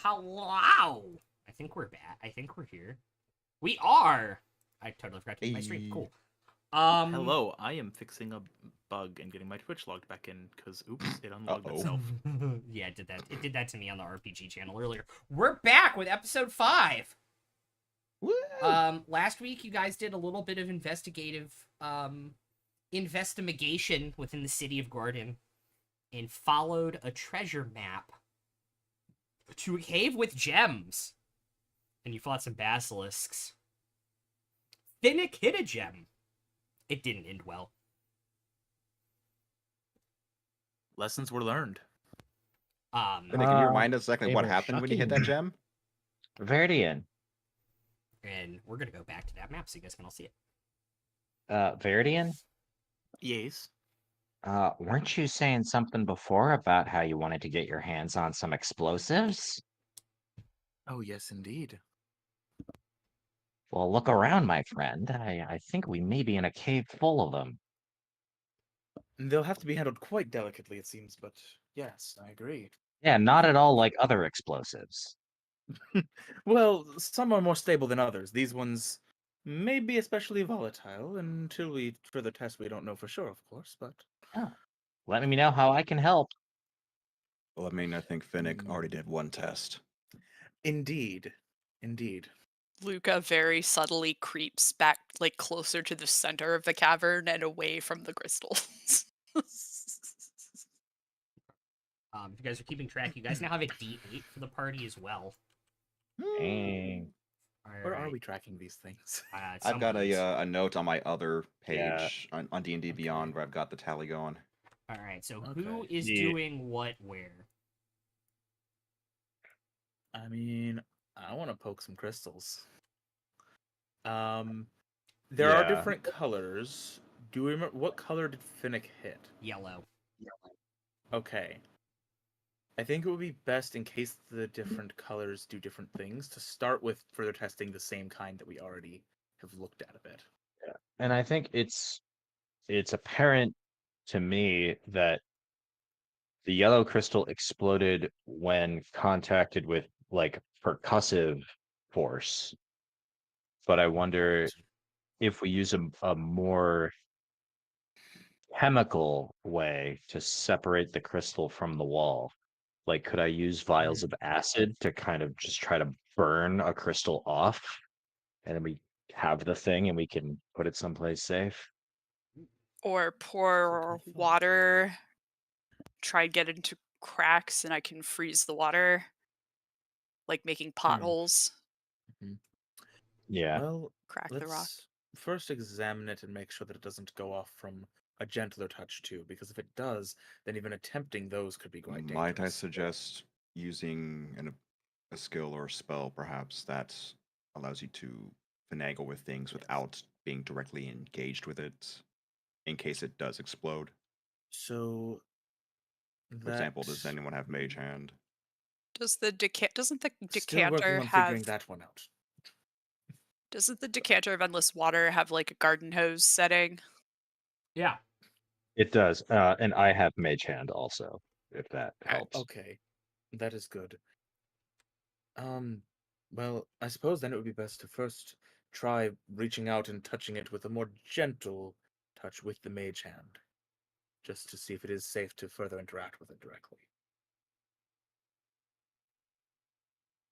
Hello. I think we're back. I think we're here. We are. I totally forgot to do my stream. Cool. Hello, I am fixing a bug and getting my Twitch logged back in because oops, it unlogged itself. Yeah, it did that. It did that to me on the RPG channel earlier. We're back with episode 5. Woo! Last week you guys did a little bit of investigative investigation within the city of Gwarden and followed a treasure map to a cave with gems. And you fought some basilisks. Finnick hit a gem. It didn't end well. Lessons were learned. Can you remind us exactly what happened when you hit that gem? Veridian. And we're gonna go back to that map so you guys can all see it. Veridian? Yes. Weren't you saying something before about how you wanted to get your hands on some explosives? Oh, yes, indeed. Well, look around, my friend. I think we may be in a cave full of them. They'll have to be handled quite delicately, it seems, but yes, I agree. Yeah, not at all like other explosives. Well, some are more stable than others. These ones may be especially volatile. Until we further test, we don't know for sure, of course, but... Oh. Let me know how I can help. Well, I mean, I think Finnick already did one test. Indeed. Indeed. Luca very subtly creeps back, like, closer to the center of the cavern and away from the crystals. If you guys are keeping track, you guys now have a D8 for the party as well. Dang. Where are we tracking these things? I've got a note on my other page on D&D Beyond where I've got the tally going. All right, so who is doing what where? I mean, I want to poke some crystals. There are different colors. Do you remember what color did Finnick hit? Yellow. Okay. I think it would be best, in case the different colors do different things, to start with further testing the same kind that we already have looked at a bit. Yeah. And I think it's apparent to me that the yellow crystal exploded when contacted with, like, percussive force. But I wonder if we use a more chemical way to separate the crystal from the wall. Like, could I use vials of acid to kind of just try to burn a crystal off? And then we have the thing and we can put it someplace safe? Or pour water, try to get into cracks, and I can freeze the water, like making potholes. Yeah. Well, Crack the rock. let's first examine it and make sure that it doesn't go off from a gentler touch too, because if it does, then even attempting those could be quite dangerous. Might I suggest using a skill or a spell, perhaps, that allows you to finagle with things without being directly engaged with it, in case it does explode? So, For example, does anyone have Mage Hand? Doesn't the Still working decanter on have? figuring that one out. Doesn't the decanter of endless water have, like, a garden hose setting? Yeah. It does. And I have Mage Hand also, if that helps. Okay, that is good. Well, I suppose then it would be best to first try reaching out and touching it with a more gentle touch with the Mage Hand, just to see if it is safe to further interact with it directly.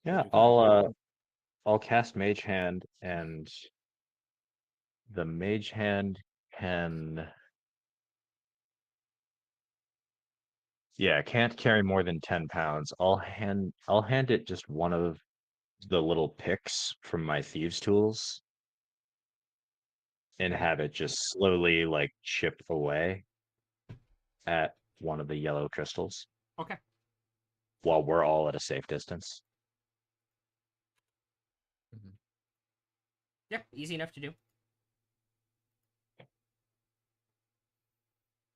Yeah, I'll cast Mage Hand, and the Mage Hand can... Yeah, can't carry more than 10 pounds. I'll hand it just one of the little picks from my thieves' tools and have it just slowly, like, chip away at one of the yellow crystals. Okay. While we're all at a safe distance. Yeah, easy enough to do.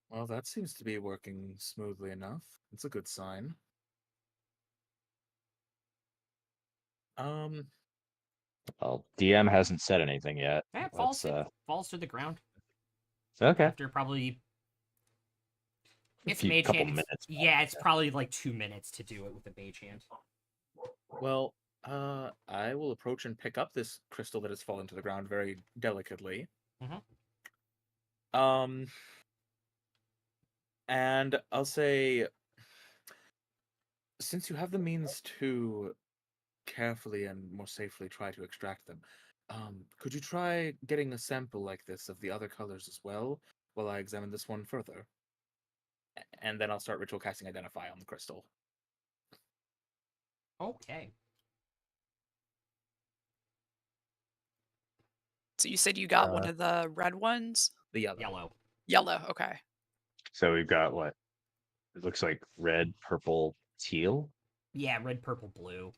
Well, that seems to be working smoothly enough. It's a good sign. Well, DM hasn't said anything yet. It falls to the ground. Okay. After probably... It's few Mage couple Hand. minutes. Yeah, it's probably like 2 minutes to do it with a Mage Hand. Well, I will approach and pick up this crystal that has fallen to the ground very delicately. Mhm. And I'll say, since you have the means to carefully and more safely try to extract them, could you try getting a sample like this of the other colors as well, while I examine this one further? And then I'll start ritual casting Identify on the crystal. Okay. So you said you got one Uh, of the red ones? The yellow. Yellow. Yellow, okay. So we've got what? It looks like red, purple, teal, Yeah, red, purple, blue.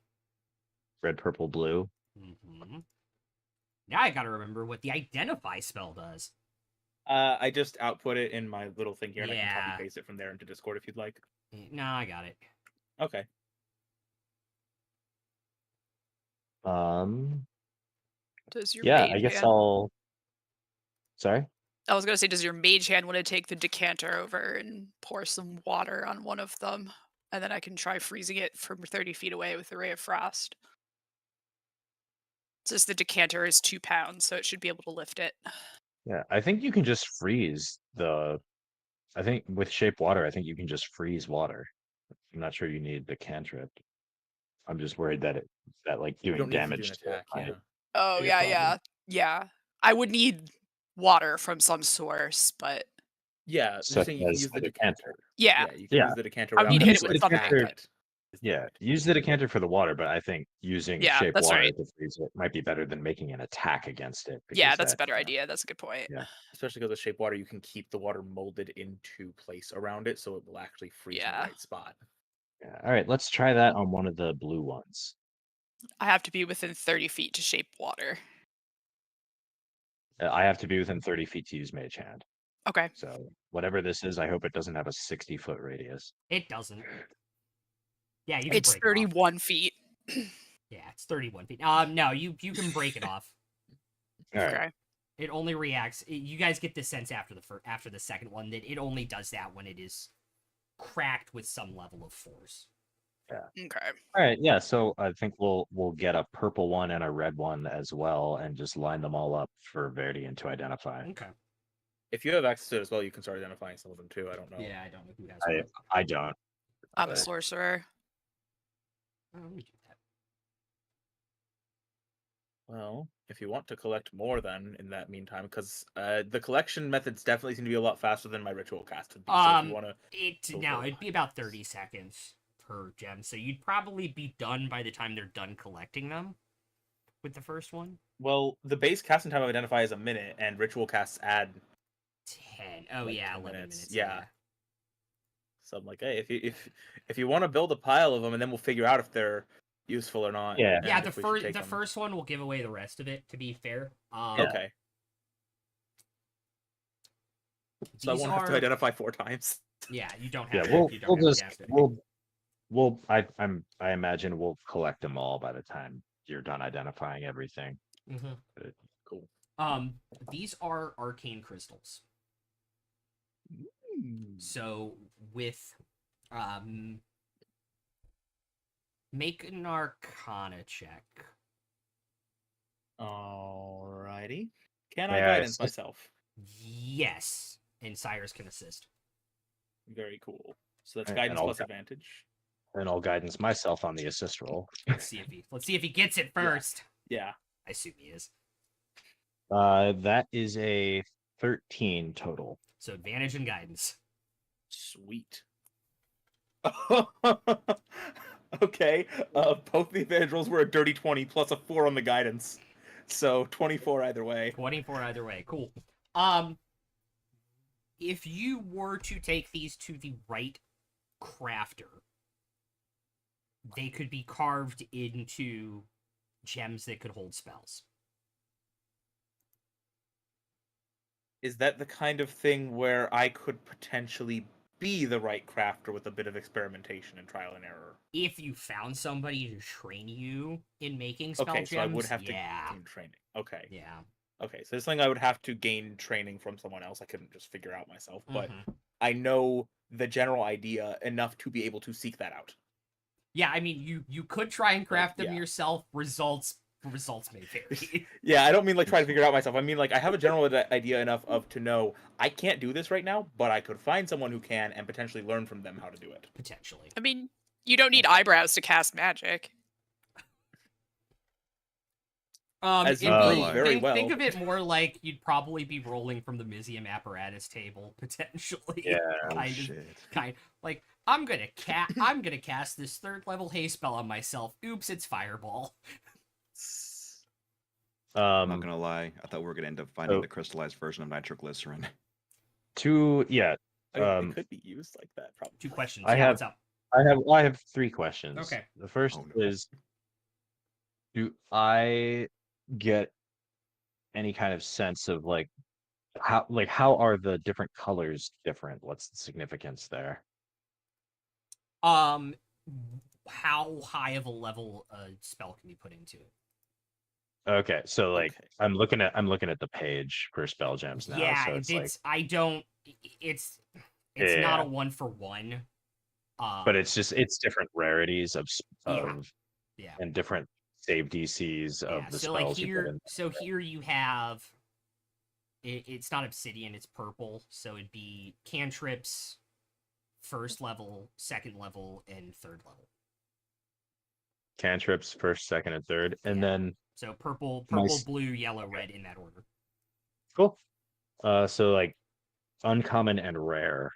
red, purple, blue. Hmm. Now I gotta remember what the Identify spell does. I just output it in my little thing here, and I can Yeah. copy paste it from there into Discord if you'd like. No, I got it. Okay. Does your Yeah, I mage guess hand... I'll. Sorry. I was gonna say, does your mage hand want to take the decanter over and pour some water on one of them? And then I can try freezing it from 30 feet away with a ray of frost. Says the decanter is 2 pounds, so it should be able to lift it. Yeah, I think you can just freeze the. I think with shape water, I think you can just freeze water. I'm not sure you need the cantrip. I'm just worried that like You doing don't need to do damage an to it attack, might- yeah. Oh, Bigger problem. yeah. I would need water from some source, but Yeah, you're Such saying you can as use the the decanter. yeah. You can Yeah. use the decanter I would without need to having hit it to with something, attack. but Yeah, use the decanter for the water, but I think using Yeah, shape that's water right. to freeze it might be better than making an attack against it. yeah, because that's a that, better idea. That's a good point. Yeah. Especially because with shape water, you can keep the water molded into place around it, so it will actually freeze in Yeah. the right spot. Yeah. All right, let's try that on one of the blue ones. I have to be within 30 feet to shape water. I have to be within 30 feet to use Mage Hand. Okay. So whatever this is, I hope it doesn't have a 60-foot radius. It doesn't. Yeah, you can It's break it off. 31 feet. Yeah, it's 31 feet. No, you can break it off. All right. Okay. It only reacts. You guys get the sense after the second one that it only does that when it is cracked with some level of force. Okay. All right, yeah. So I think we'll get a purple one and a red one as well, and just line them all up for Verdian to identify. Okay. If you have access to it as well, you can start identifying some of them too. I don't know. Yeah, I don't know who has I what. I don't. I'm a but- sorcerer. Let me do that. Well, if you want to collect more, then in that meantime, because the collection methods definitely seem to be a lot faster than my ritual cast would be. So if you want to, go It'd be about 30 seconds per gem, so you'd probably be done by the time they're done collecting them with the first one. well, the base casting time of Identify is a minute, and ritual casts add 10. Oh like yeah, 10 11 minutes. minutes. Yeah. So I'm like, hey, if you want to build a pile of them, and then we'll figure out if they're useful or not. Yeah. Yeah, and the if we should first take the 'em. first one will give away the rest of it. To be fair. Okay. So I These won't have to are- identify 4 times. Yeah, you don't Yeah, have. to, you don't have to just cast it. I imagine we'll collect them all by the time you're done identifying everything. Mhm. Cool. These are arcane crystals. So with make an Arcana check. Alrighty. Can I Yeah, guidance it's- myself? Yes, and Cyrus can assist. Very cool. So that's And guidance I'll plus gu- advantage. And I'll guidance myself on the assist roll. Let's see if he gets it first. Yeah. I assume he is. That is a 13 total. So advantage and guidance. Sweet. Okay. Both the advantage rolls were a dirty 20 plus a 4 on the guidance. So 24 either way. 24 either way. Cool. If you were to take these to the right crafter, they could be carved into gems that could hold spells. Is that the kind of thing where I could potentially be the right crafter with a bit of experimentation and trial and error? If you found somebody to train you in making spell Okay, gems, so I would have to yeah. gain training. Okay. Yeah. Okay, so this thing I would have to gain training from someone else. I couldn't just figure out myself, but Mhm. I know the general idea enough to be able to seek that out. Yeah, I mean, you could try and craft them yeah. yourself. Results may vary. Yeah, I don't mean like trying to figure it out myself. I mean like I have a general idea enough of to know I can't do this right now, but I could find someone who can and potentially learn from them how to do it. Potentially. I mean, you don't need eyebrows to cast magic. As you it'd proved be, very think well. of it more like you'd probably be rolling from the museum apparatus table, potentially. Yeah. Oh kind shit. like I'm gonna cast this 3rd level haste spell on myself. Oops, it's fireball. I'm not gonna lie. I thought we were gonna end up finding so- the crystallized version of nitroglycerin. Yeah. I mean, Um, it could be used like that, probably. 2 questions. I Yeah, have- what's up? I have 3 questions. Okay. The first Oh, no. is, do I get any kind of sense of how are the different colors different? What's the significance there? How high of a level a spell can be put into it? Okay, so like Okay. I'm looking at the page for spell gems now. Yeah, so it's like, I don't. It's Yeah. not a 1-for-1. but it's different rarities of Yeah. Yeah. and different save DCs of Yeah, the so like spells you put in. here you have it's not obsidian, it's purple, so it'd be cantrips, 1st level, 2nd level, and 3rd level. Cantrips, 1st, 2nd, and 3rd, and Yeah. then So purple, Nice. blue, yellow, red in that order. cool. So like uncommon and rare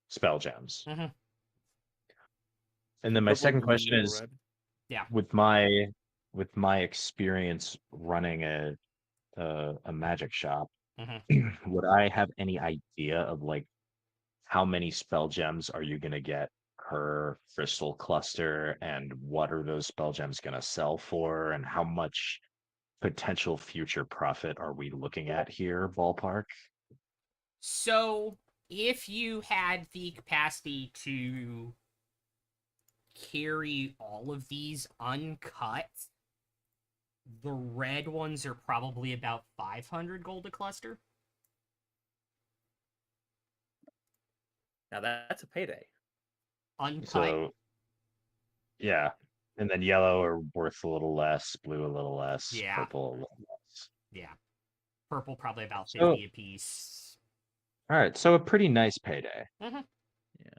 spell gems. Mhm. And then my Purple, second blue, question yellow, is, red. with my experience running a magic shop, would I have any idea of like how many spell gems are you gonna get per crystal cluster, and what are those spell gems gonna sell for, and how much potential future profit are we looking at here, ballpark? So if you had the capacity to carry all of these uncut, the red ones are probably about 500 gold a cluster. Now that's a payday. Uncut. So yeah, and then yellow are worth a little less, blue a little less, Yeah. purple a little less. Yeah. Purple probably about 50 So- a piece. All right, so a pretty nice payday. Mhm. Yeah.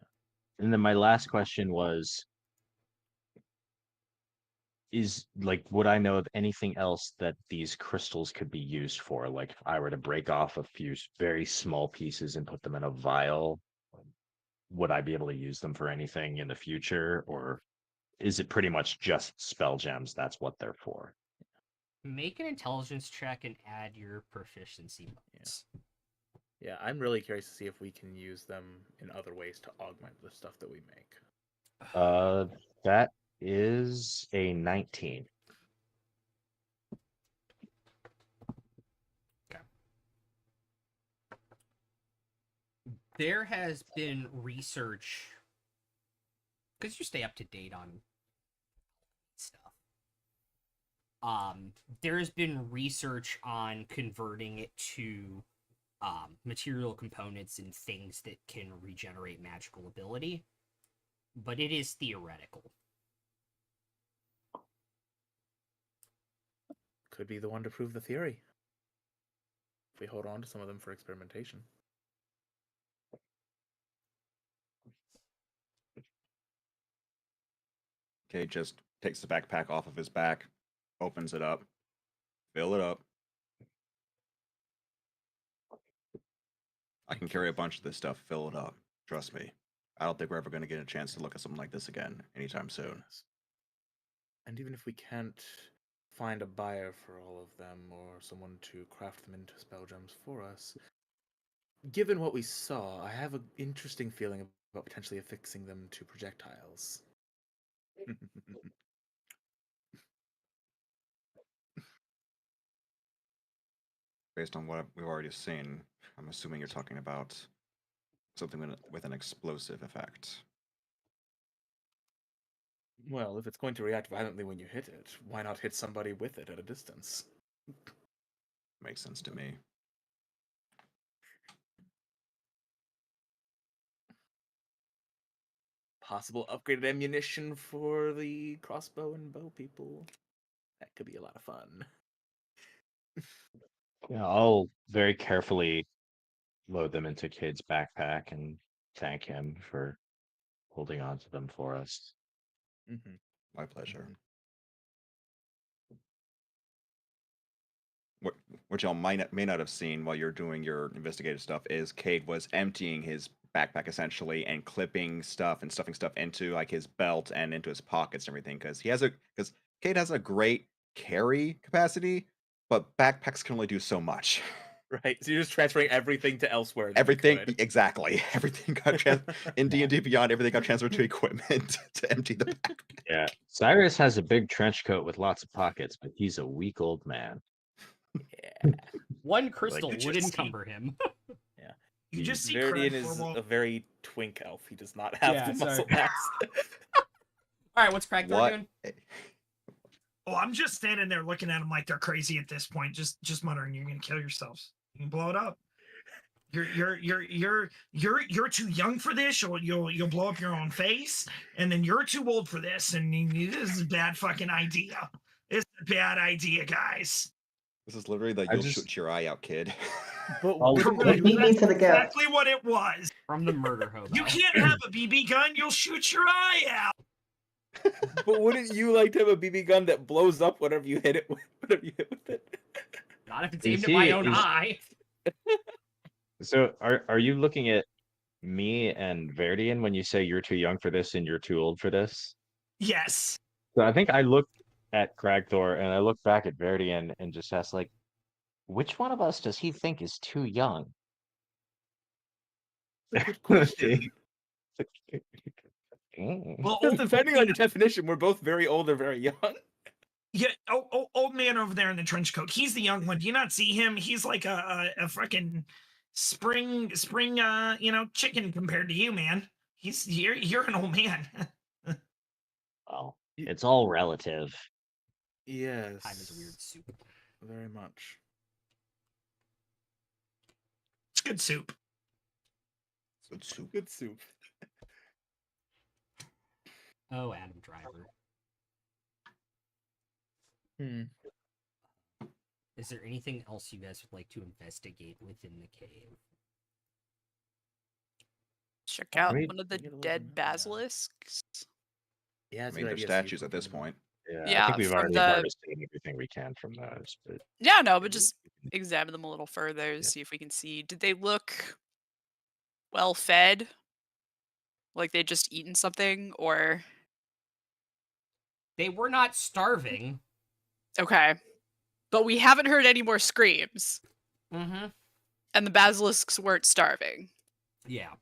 And then my last question was, would I know of anything else that these crystals could be used for? Like if I were to break off a few very small pieces and put them in a vial, would I be able to use them for anything in the future? Or is it pretty much just spell gems? That's what they're for. Make an intelligence check and add your proficiency bonus. Yeah, I'm really curious to see if we can use them in other ways to augment the stuff that we make. That is a 19. There has been research, because you stay up to date on stuff. There has been research on converting it to material components and things that can regenerate magical ability, but it is theoretical. Could be the one to prove the theory. If we hold on to some of them for experimentation. Okay, just takes the backpack off of his back, opens it up, fill it up. I can carry a bunch of this stuff, fill it up. Trust me. I don't think we're ever going to get a chance to look at something like this again anytime soon. And even if we can't find a buyer for all of them or someone to craft them into spell gems for us, given what we saw, I have an interesting feeling about potentially affixing them to projectiles. Based on what we've already seen, I'm assuming you're talking about something with an explosive effect. Well, if it's going to react violently when you hit it, why not hit somebody with it at a distance? Makes sense to me. possible upgraded ammunition for the crossbow and bow people. That could be a lot of fun. Yeah, I'll very carefully load them into Cade's backpack and thank him for holding on to them for us. Mm-hmm. My pleasure. Mhm. What y'all may not have seen while you're doing your investigative stuff is Cade was emptying his backpack essentially and clipping stuff and stuffing stuff into like his belt and into his pockets and everything because Cade has a great carry capacity, but backpacks can only do so much. Right. So you're just transferring everything to elsewhere. that you Everything could. exactly. Everything got in D&D Beyond. Everything got transferred to equipment to empty the backpack. Yeah, Cyrus has a big trench coat with lots of pockets, but he's a weak old man. Yeah. One crystal you would just see- encumber him. You just see Veridian Craig is for a very twink elf. He does not have Yeah, the muscle sorry. mass. All right, what's Craig What? doing? Oh, I'm just standing there looking at them like they're crazy at this point, just muttering, "You're gonna kill yourselves. You can blow it up. You're too young for this. You'll blow up your own face, and then you're too old for this. And this is a bad fucking idea. It's a bad idea, guys." This is literally the I you'll just- shoot your eye out, kid. But I'll- wouldn't Correct. you Beat me That's to the goat. exactly what it was. From the murder hobo. You can't have a BB gun. You'll shoot your eye out. but wouldn't you like to have a BB gun that blows up whatever you hit it with? Whatever you hit with it. Not if it's You aimed at my see, own is- eye. So are you looking at me and Verdian when you say you're too young for this and you're too old for this? Yes. So I think I looked at Cragthor and I looked back at Verdian and just asked like, which one of us does he think is too young? Good question. Well, Well, depending on your definition, we're both very old or very young. yeah. Old man over there in the trench coat. He's the young one. Do you not see him? He's like a freaking spring, chicken compared to you, man. You're an old man. Well, it's all relative. Yes. Time is a weird soup. Very much. It's good soup. Good soup. Good soup. Oh, Adam Driver. Hmm. Is there anything else you guys would like to investigate within the cave? Check out Right. one of the Get a little dead bit more, yeah. basilisks. Yeah, I it's a mean, good they're idea, statues Steve. at this point. Yeah, I Yeah, think we've from already the- harvested everything we can from those, but Yeah, no, but just examine them a little further, Yeah. see if we can see. Did they look well fed? Like they just eaten something, or They were not starving. okay. But we haven't heard any more screams, Mm-hmm. and the basilisks weren't starving. Yeah.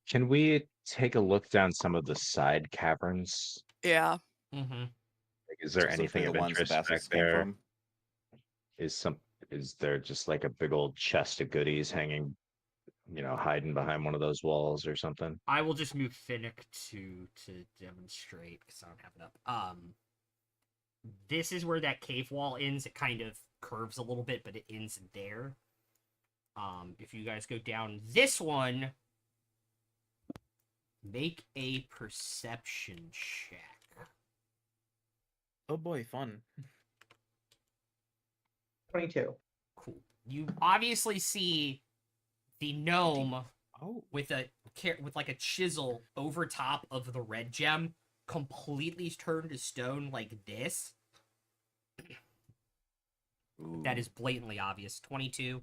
can we take a look down some of the side caverns? Yeah. Mm-hmm. Like, is there Specifically anything of the ones the interest back basilisks came there? from? Is there just like a big old chest of goodies hanging, hiding behind one of those walls or something? I will just move Finnick to demonstrate because I don't have it up. This is where that cave wall ends. It kind of curves a little bit, but it ends there. If you guys go down this one, make a perception check. Oh boy, fun. 22. Cool. You obviously see the gnome Oh. with like a chisel over top of the red gem, completely turned to stone like this. That Ooh, is blatantly obvious. 22,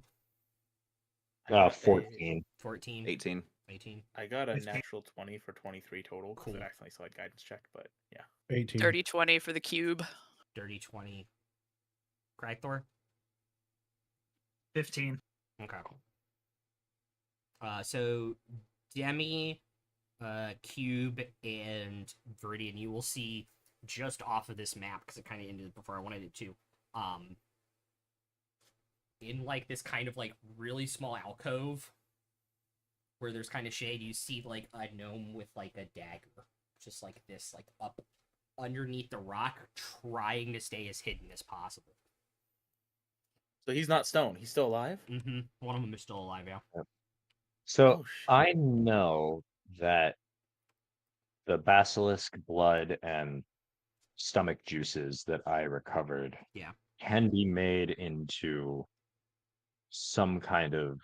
14. 14, 18. 18. I got a It's me. natural 20 for 23 total because Cool. it accidentally saw a guidance check, but yeah. 18. 30-20 for the cube. Dirty 20. Cragthor? 15. Okay. So Demi, Cube, and Viridian, you will see just off of this map, because it kind of ended before I wanted it to. In like this kind of like really small alcove where there's kind of shade, you see like a gnome with like a dagger, just like this, like up underneath the rock, trying to stay as hidden as possible. So he's not stone. He's still alive? Mm-hmm. One of them is still alive, yeah. So Oh, shit. I know that the basilisk blood and stomach juices that I recovered Yeah. can be made into some kind of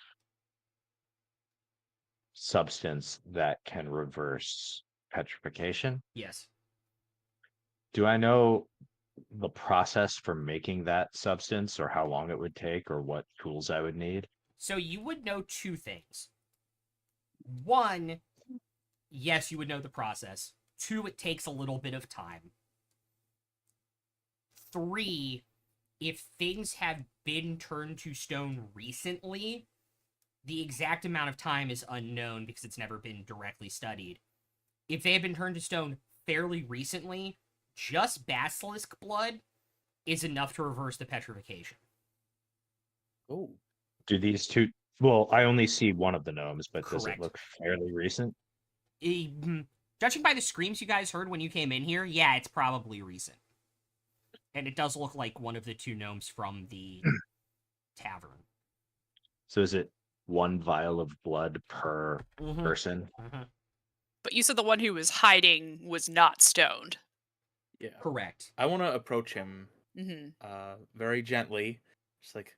substance that can reverse petrification. Yes. Do I know the process for making that substance, or how long it would take, or what tools I would need? So you would know two things. One, yes, you would know the process. Two, it takes a little bit of time. Three, if things have been turned to stone recently, the exact amount of time is unknown because it's never been directly studied. If they have been turned to stone fairly recently, just basilisk blood is enough to reverse the petrification. Oh, Do these two? Well, I only see one of the gnomes, but does it Correct. look fairly recent? Judging by the screams you guys heard when you came in here, yeah, it's probably recent. And it does look like one of the two gnomes from the tavern. So is it one vial of blood per Mhm. person? But you said the one who was hiding was not stoned. yeah. Correct. I want to approach him Hmm. very gently. Just like,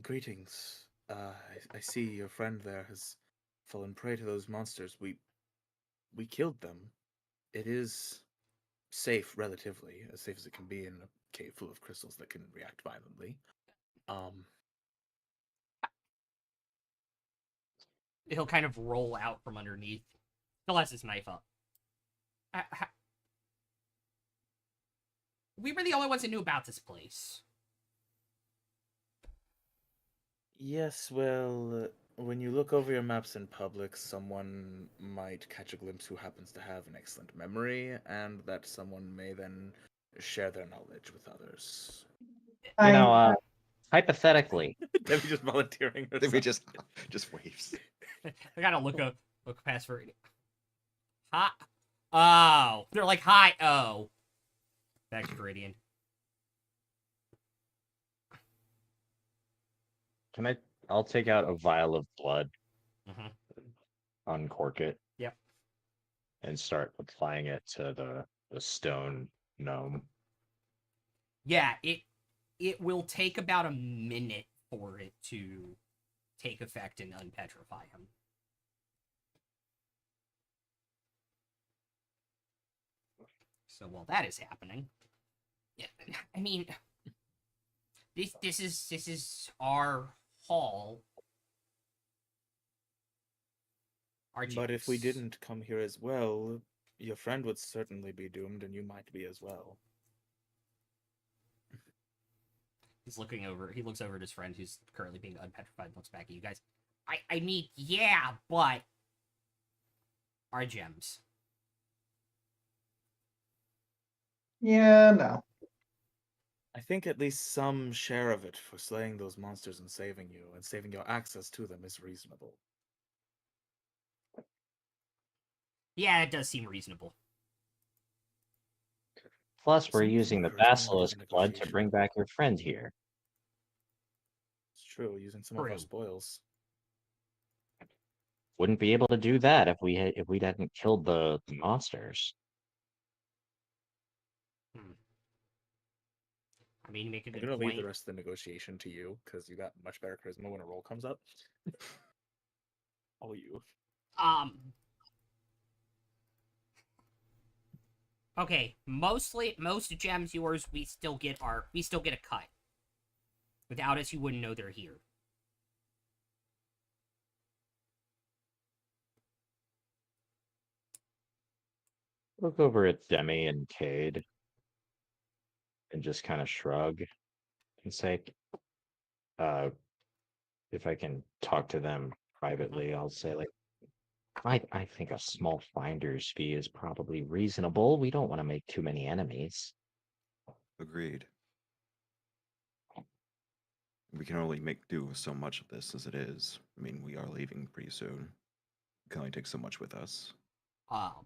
greetings. I see your friend there has fallen prey to those monsters. We killed them. It is safe, relatively, as safe as it can be in a cave full of crystals that can react violently. He'll kind of roll out from underneath. Still has his knife up. We were the only ones that knew about this place. Yes, well, when you look over your maps in public, someone might catch a glimpse who happens to have an excellent memory, and that someone may then share their knowledge with others. You know, hypothetically, Debbie just volunteering Then we herself. just waves. I gotta look past for it. Hi. Oh, they're like hi. Oh, back to Viridian. I'll take out a vial of blood, Mhm. uncork it. Yep. And start applying it to the stone gnome. Yeah, it will take about a minute for it to take effect and unpetrify him. So while that is happening, yeah, I mean, this is our hall. Our But if we gyms. didn't come here as well, your friend would certainly be doomed, and you might be as well. He's looking over. He looks over at his friend, who's currently being unpetrified, and looks back at you guys. I mean, yeah, but our gems. Yeah, no. I think at least some share of it for slaying those monsters and saving you, and saving your access to them is reasonable. Yeah, it does seem reasonable. Plus, we're Some using the charisma with basilisk blood to negotiation. bring back your friend here. It's true, using some of True. our spoils. Wouldn't be able to do that if we hadn't killed the monsters. I mean, you make a I'm good gonna leave point. the rest of the negotiation to you, because you got much better charisma when a roll comes up. All you. Okay, most gems yours we still get a cut. Without us, you wouldn't know they're here. Look over at Demi and Cade and just kind of shrug and say, if I can talk to them privately, I'll say, like, I think a small finder's fee is probably reasonable. We don't want to make too many enemies. Agreed. We can only make do with so much of this as it is. I mean, we are leaving pretty soon. We can only take so much with us.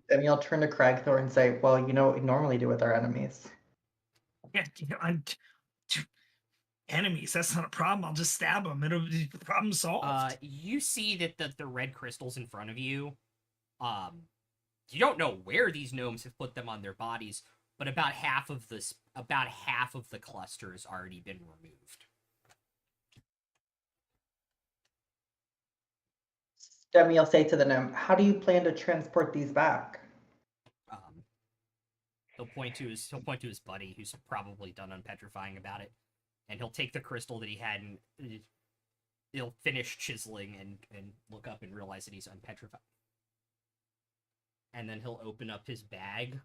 Then you'll turn to Cragthor and say, well, you know what we normally do with our enemies. Yeah, enemies, that's not a problem. I'll just stab them. It'll be problem solved. You see that the red crystals in front of you, You don't know where these gnomes have put them on their bodies, but about half of the cluster has already been removed. Demi will say to the gnome, how do you plan to transport these back? He'll point to his buddy, who's probably done unpetrifying about it, and he'll take the crystal that he had and he'll finish chiseling and look up and realize that he's unpetrified. And then he'll open up his bag,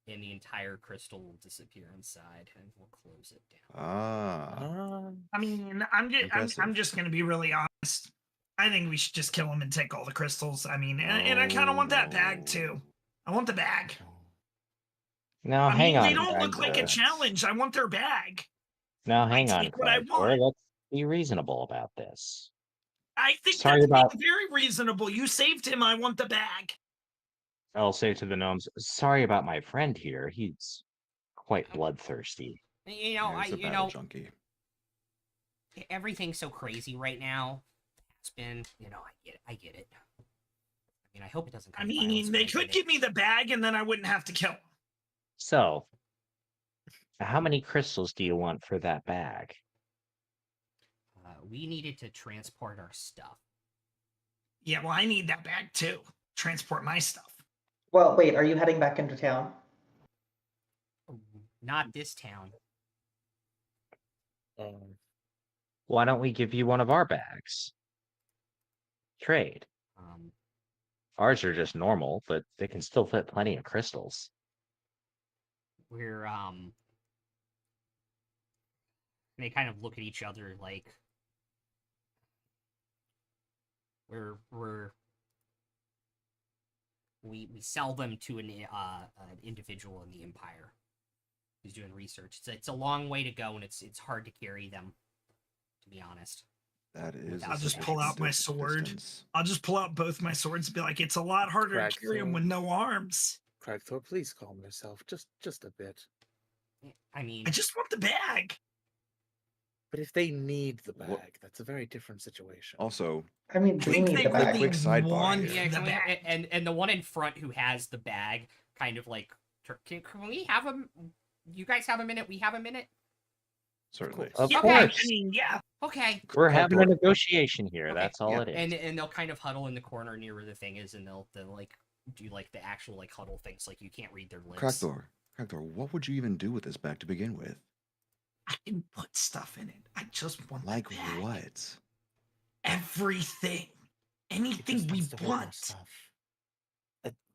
and the entire crystal will disappear inside, and we'll close it down. I mean, I'm Impressive. just gonna be really honest. I think we should just kill him and take all the crystals. I mean, and I kind of want that bag too. I want the bag. Now, I hang mean, on. they don't look like a Kragthor. challenge. I want their bag. Now, hang on, take what I Kragthor. want. Let's be reasonable about this. I think Sorry that's about- very reasonable. You saved him. I want the bag. I'll say to the gnomes, sorry about my friend here. He's quite bloodthirsty. You know, Yeah, he's a battle junkie. everything's so crazy right now. It's been, I get it. I mean, I hope it doesn't come I to violence, mean, but they I get could it. give me the bag and then I wouldn't have to kill him. So, how many crystals do you want for that bag? We needed to transport our stuff. Yeah, well, I need that bag too. Transport my stuff. Well, wait, are you heading back into town? Not this town. Why don't we give you one of our bags? Trade. Ours are just normal, but they can still fit plenty of crystals. We're they kind of look at each other like we sell them to an individual in the Empire who's doing research. It's a long way to go, and it's hard to carry them, to be honest. That is. I'll just pull out my sword. I'll just pull out both my swords and be like, it's a lot harder to carry them with no arms. Kragthor, please calm yourself. Just a bit. I mean, I just want the bag. But if they need the bag, that's a very different situation. Also, I mean, I we think need they the bag. quick sidebar want here. yeah, the bag. and the one in front who has the bag kind of like, can we have him? You guys have a minute? We have a minute? certainly. Of Yeah, course. I mean, yeah. Okay. We're having a Kragthor- negotiation here. Okay, That's all yeah. it is. And they'll kind of huddle in the corner near where the thing is, and they'll like do like the actual like huddle things, like you can't read their lips. Kragthor, what would you even do with this bag to begin with? I can put stuff in it. I just want the Like bag. what? Everything. He Anything just we wants to hold more want. stuff.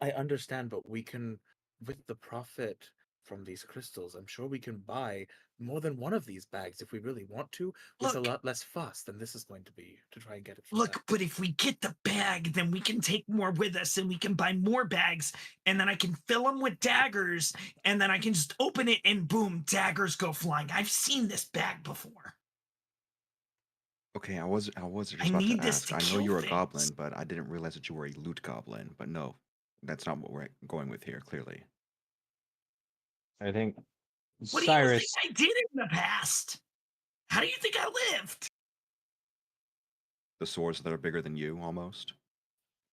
I understand, but we can, with the profit from these crystals, I'm sure we can buy more than one of these bags if we really want to, with Look. a lot less fuss than this is going to be to try and get it. from Look, them. but if we get the bag, then we can take more with us and we can buy more bags and then I can fill them with daggers and then I can just open it and boom, daggers go flying. I've seen this bag before. Okay, I was just I about need to this ask. to I know kill you're a things. goblin, but I didn't realize that you were a loot goblin. But no, that's not what we're going with here, clearly. I think What do you Cyrus. think I did in the past? How do you think I lived? The swords that are bigger than you, almost.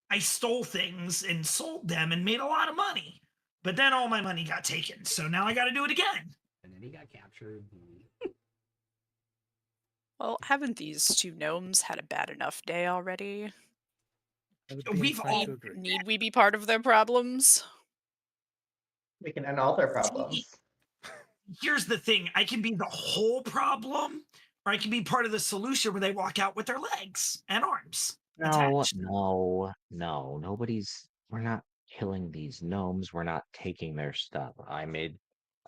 I stole things and sold them and made a lot of money. But then all my money got taken, so now I got to do it again. And then he got captured. Well, haven't these two gnomes had a bad enough day already? I would be We've inclined all to agree. Need we be part of their problems? We can end all their problems. Here's the thing. I can be the whole problem, or I can be part of the solution where they walk out with their legs and arms. No, attached. no. Nobody's. We're not killing these gnomes. We're not taking their stuff. I made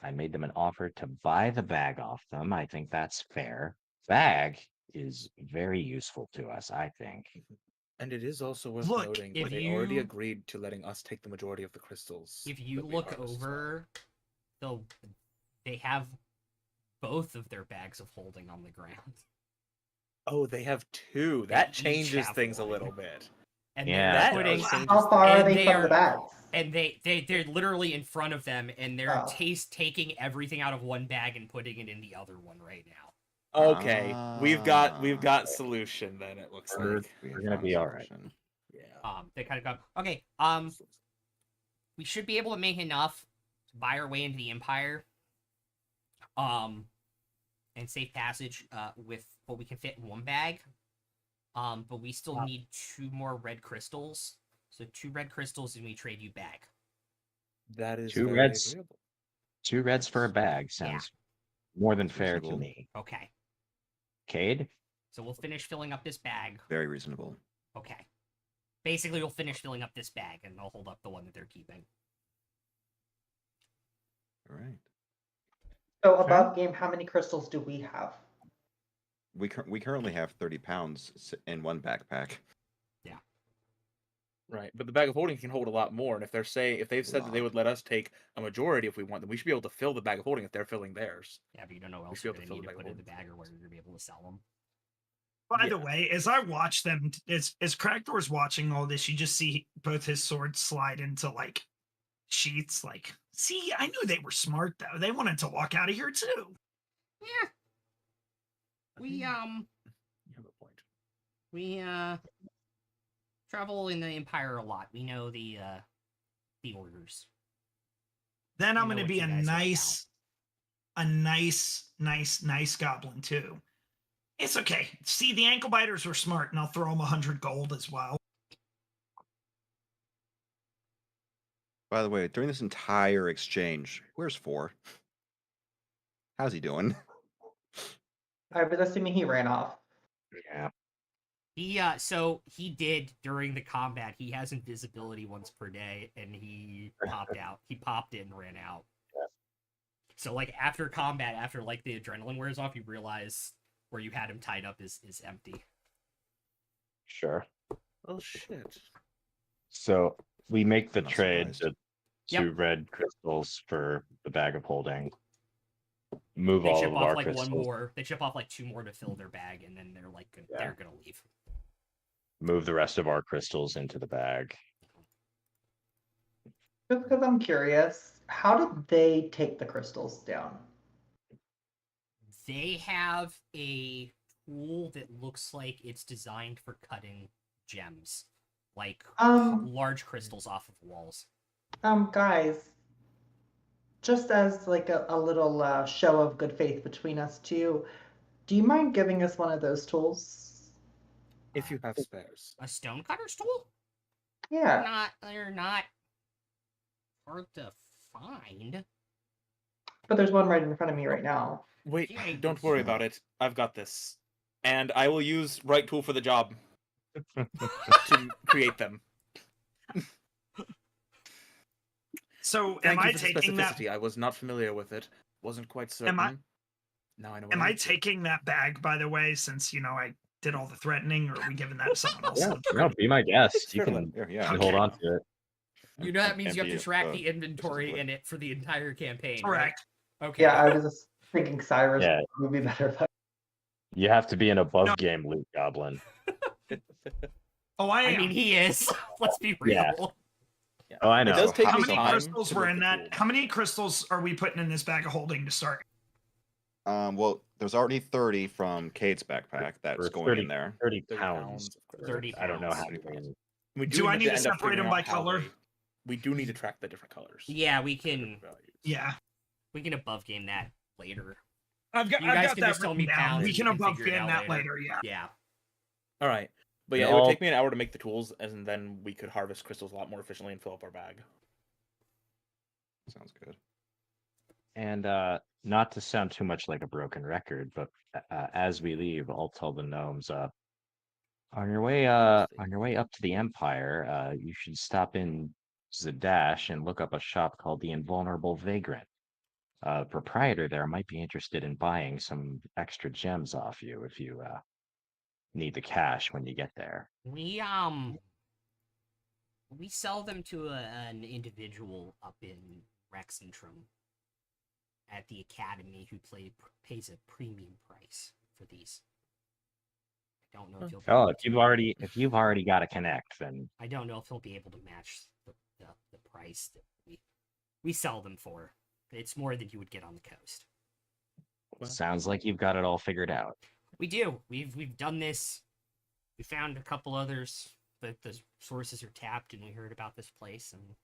them an offer to buy the bag off them. I think that's fair. Bag is very useful to us, I think. And it is also worth Look, noting if that they already you- agreed to letting us take the majority of the crystals. If you that we look harvest as well. over, they have both of their bags of holding on the ground. Oh, they have two. They That each changes have things a one. little bit. And Yeah, they're That putting does change How far are and they they from are- the bags? and they're literally in front of them, and they're Oh. taking everything out of one bag and putting it in the other one right now. Okay, we've got solution then. It looks We're- like. We We're have gonna found a be all right. solution. Yeah. They kind of go, okay, we should be able to make enough to buy our way into the Empire. And safe passage with what we can fit in one bag. But we still need 2 more red crystals. So 2 red crystals and we trade you back. That is 2 very reds. agreeable. 2 reds for a bag sounds more than That's fair to reasonable. me. Okay. Cade? So we'll finish filling up this bag. Very reasonable. Okay. Basically, we'll finish filling up this bag, and they'll hold up the one that they're keeping. All right. So above game, how many crystals do we have? We currently have 30 pounds in one backpack. Right, but the bag of holding can hold a lot more. And if they've said that they would let us take a majority if we want, then we should be able to fill the bag of holding if they're filling theirs. Yeah, but you don't know what We else should you're be going able to to need fill to the put bag in of the bag or whether you're going to be able to sell them. By the way, as I watch them, as Cragthor's watching all this, you just see both his swords slide into like sheaths. Like, see, I knew they were smart though. They wanted to walk out of here too. Yeah. We, You have a point. we, travel in the Empire a lot. We know the orders. Then I'm You know going to what be you a guys nice goblin too. It's okay. See, the ankle biters were smart, and I'll throw them 100 gold as well. By the way, during this entire exchange, where's 4? How's he doing? I was assuming he ran off. Yeah. So he did during the combat. He has invisibility once per day, and he popped out. He popped in and ran out. Yeah. So like after combat, after like the adrenaline wears off, you realize where you had him tied up is empty. Sure. Oh shit. So we make the I'm not trade, surprised. the 2 red crystals for the bag of holding. Move They all chip of off our like crystals. 1 more. They chip off like 2 more to fill their bag, and then they're like they're gonna leave. Move the rest of our crystals into the bag. Just because I'm curious, how did they take the crystals down? They have a tool that looks like it's designed for cutting gems, like large crystals off of walls. Guys, just as like a little show of good faith between us two, do you mind giving us one of those tools? If you have spares. A stone cutter's tool? Yeah. They're not hard to find. But there's one right in front of me right now. Wait, Yeah, don't worry about it. I've got this. And I will use right tool for the job to create them. So Thank am you I for the taking that? specificity. I was not familiar with it. Wasn't quite certain. Now I know. Am what I it is. taking that bag, by the way, since I did all the threatening, or are we giving that to someone else? Yeah, no, be my guest. It's You fair can Yeah. hold Okay. on to it. You know that means you have to Empty track the the inventory crystals in it for the entire campaign. Correct. Right? Okay. Yeah, I was just thinking Cyrus Yeah. would be better if I... You have to be an above No. game loot goblin. Oh, I I am. mean, he is. Let's be real. Yeah. Oh, I know. It does take How me many time crystals to were look in the that? tool. How many crystals are we putting in this bag of holding to start? Well, there's already 30 from Cade's backpack that's For going 30 in there. 30 30 pounds. pounds of crystals. 30 I don't know how 30 many. We Do I need to end up separate figuring them by out how color? we do need to track the different colors. Yeah, we for different can values. Yeah, above game that later. I've got You guys that can just tell me written down. pounds We and can we can above figure it game out that later. later. Yeah. Yeah. All right. But They yeah, it would all- take me an hour to make the tools, and then we could harvest crystals a lot more efficiently and fill up our bag. Sounds good. And not to sound too much like a broken record, but as we leave, I'll tell the gnomes on your way up to the Empire, you should stop in Zadash and look up a shop called the Invulnerable Vagrant. The proprietor there might be interested in buying some extra gems off you if you need the cash when you get there. We sell them to an individual up in Rexentrum at the academy who pays a premium price for these. I don't know if you'll. Oh, if you've already got a connect, then I don't know if he'll be able to match the price that we sell them for. It's more than you would get on the coast. Well- sounds like you've got it all figured out. We do. We've done this. We found a couple others, but the sources are tapped, and we heard about this place, and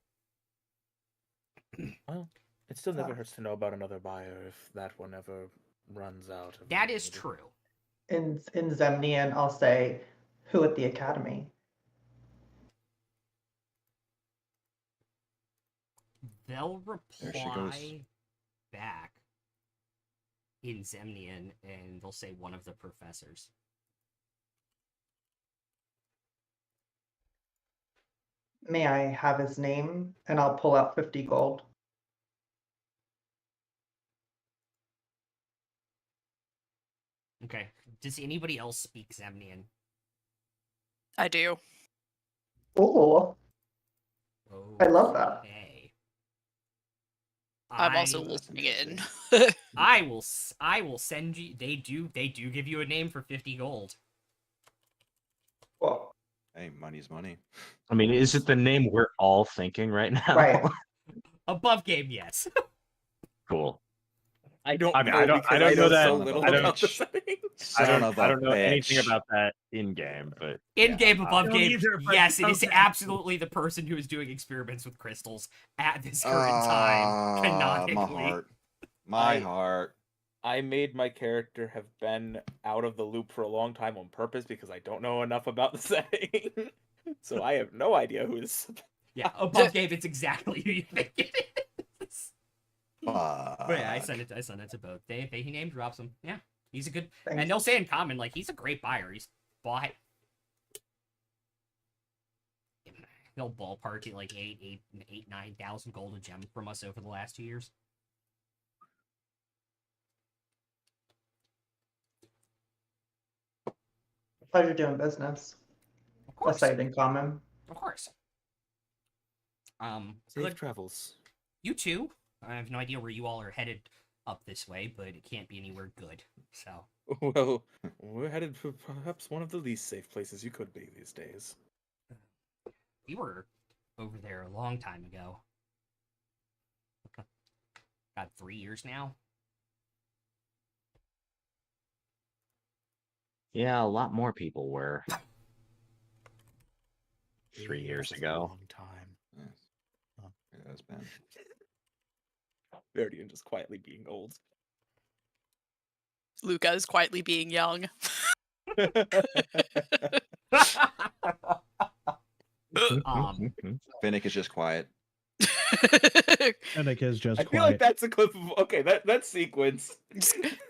Well, it still never Uh, hurts to know about another buyer if that one ever runs out. Of That being is needed. true. in Zemnian, I'll say, who at the academy? They'll There she goes. reply back in Zemnian, and they'll say one of the professors. May I have his name? And I'll pull out 50 gold. Okay. Does anybody else speak Zemnian? I do. Oh, I love that. Okay. I'm also That's listening in. interesting. I will send you. They do give you a name for 50 gold. Well, Hey, money's money. I mean, is it the name we're all thinking right now? right. Above game, yes. Cool. I don't I mean, know I don't because know I know that. so little I don't- about the setting. Son of a I don't know anything bitch. about that in game, but In yeah, game, above don't game, either, but yes, it is okay. absolutely the person who is doing experiments with crystals at this current time. Canonically. My heart. My I- heart. I made my character have been out of the loop for a long time on purpose because I don't know enough about the setting. So I have no idea who this. Yeah, above game, it's exactly who you think it is. Fuck. But yeah, I sent it to both. He name drops him. Yeah, he's a good. Thanks. And they'll say in common, like, he's a great buyer. He's bought. He'll ballpark it like 9,000 gold a gem from us over the last 2 years. Pleasure doing business. Of A course, sight in common. of course. Safe Good. travels. You too. I have no idea where you all are headed up this way, but it can't be anywhere good. So Well, we're headed for perhaps one of the least safe places you could be these days. we were over there a long time ago. Got 3 years now. yeah, a lot more people were 3 Yeah, years that's a ago. long time. Yes. Huh. It has been. Verdian just quietly being old. Luca is quietly being young. Finnick is just quiet. Fennec is just I feel like quiet. that's a clip of okay. That sequence.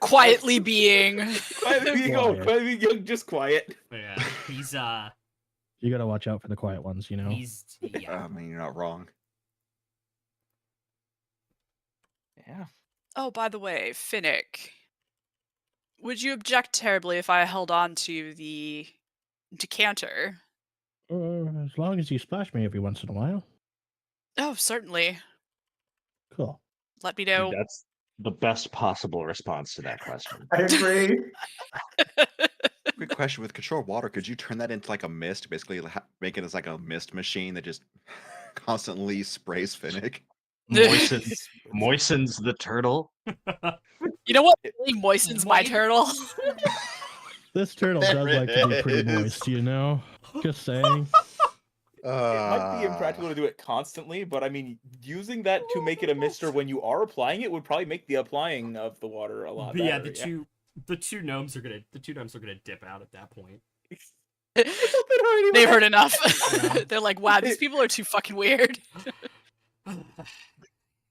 Quietly being. Quietly being old, Quiet. quietly being young, just quiet. Yeah, he's You gotta watch out for the quiet ones, you know. yeah. I mean, you're not wrong. Yeah. Oh, by the way, Finnick, would you object terribly if I held on to the decanter? As long as you splash me every once in a while. Oh, certainly. Cool. Let me Dude, know. that's the best possible response to that question. I agree. Quick question: with control water, could you turn that into like a mist? Basically, make it as like a mist machine that just constantly sprays Finnick. Moistens the turtle. You know what really moistens my Moist- turtle? This turtle There does like to be pretty it is. moist, you know? Just saying. It might be impractical to do it constantly, but I mean, using that to make it a mister when you are applying it would probably make the applying of the water a lot But yeah, better. the two gnomes are gonna dip out at that point. They heard enough. Yeah. They're like, wow, these people are too fucking weird.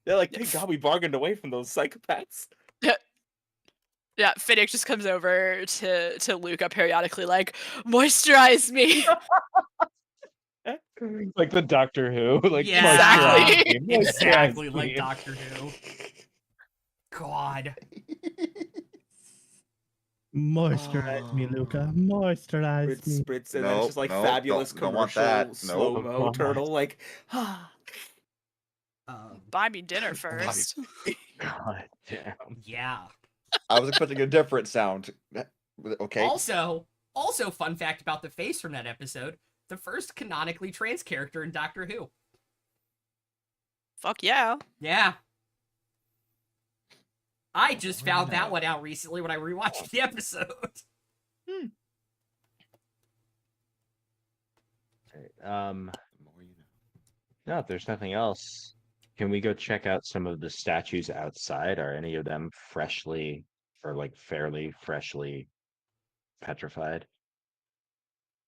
They're like, thank God we bargained away from those psychopaths. Yeah, Finnick just comes over to Luca periodically, like, moisturize me. Like the Doctor Who. Like Yeah. Exactly. Exactly like Doctor Who. God. Moisturize me, Luca. Moisturize Spritz, me. spritz, and then it's Nope, just like nope, fabulous don't want commercial that. Nope. slow-mo turtle, like, Buy me dinner first. God damn. Yeah. I was expecting a different sound. Okay. Also, fun fact about the face from that episode: the first canonically trans character in Doctor Who. Fuck yeah. Yeah. I just Where found now? that one out recently when I rewatched the episode. Alright, The more you know. no, if there's nothing else, can we go check out some of the statues outside? Are any of them freshly or like fairly freshly petrified?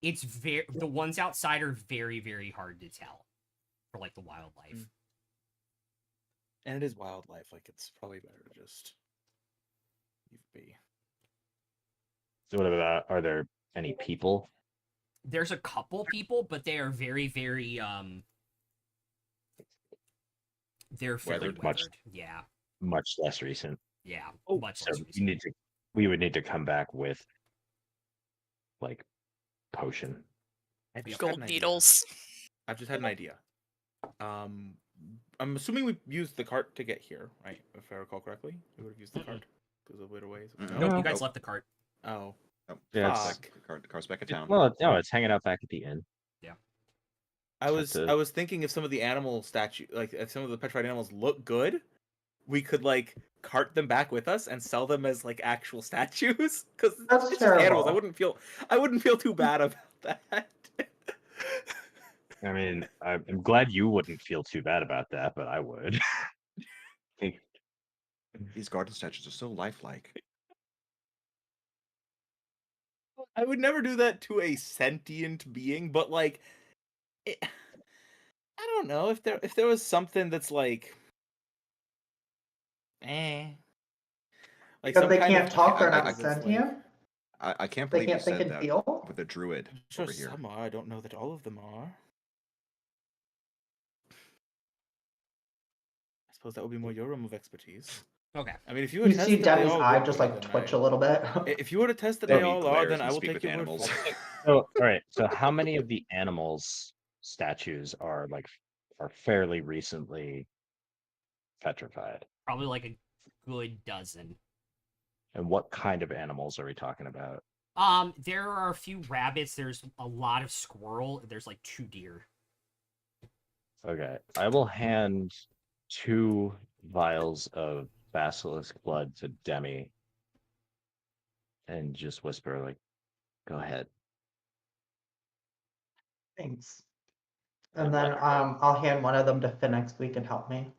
It's the ones outside are very, very hard to tell for like the wildlife. Mm. And it is wildlife. Like, it's probably better to just leave it be. So what about, are there any people? There's a couple people, but they are very, very they're fairly Weathered, much- weathered. Yeah, Much less recent. yeah, Oh, much So less we recent. we would need to come back with like potion. I've just had Gold an idea. needles. I've just had an idea. I'm assuming we used the cart to get here, right? If I recall correctly, we would have used the Mm-mm. cart because of later ways. Mm-mm. No? Nope, you Nope. guys left the cart. Oh, Oh, Yeah, it's fuck. back. The car's back in town. Well, no, it's hanging out back at the inn. I was to- I was thinking if some of the animal like if some of the petrified animals look good, we could like cart them back with us and sell them as like actual statues. Because That's it's just animals. terrible. I wouldn't feel too bad about that. I mean, I'm glad you wouldn't feel too bad about that, but I would. These garden statues are so lifelike. I would never do that to a sentient being, but like, I don't know if there was something that's like, like Because some they kind can't of talk, they're I- not I- that's, like- sentient. I can't They believe you can't think said and that feel. with a druid I'm sure over here. some are. I don't know that all of them are. I suppose that would be more your realm of expertise. Okay. I mean, if you You attest see that they Demi's all eye would just be, like then twitch I- a little bit. If you were to test that Let they me all are, glares then and I will speak take with your animals. word for it. So, all right. So, how many of the animals statues are fairly recently petrified? Probably like a good dozen. And what kind of animals are we talking about? There are a few rabbits, there's a lot of squirrel, there's like 2 deer. Okay, I will hand 2 vials of basilisk blood to Demi, and just whisper like, "Go ahead." Thanks. And then I'll hand one of them to Phoenix so he can help me.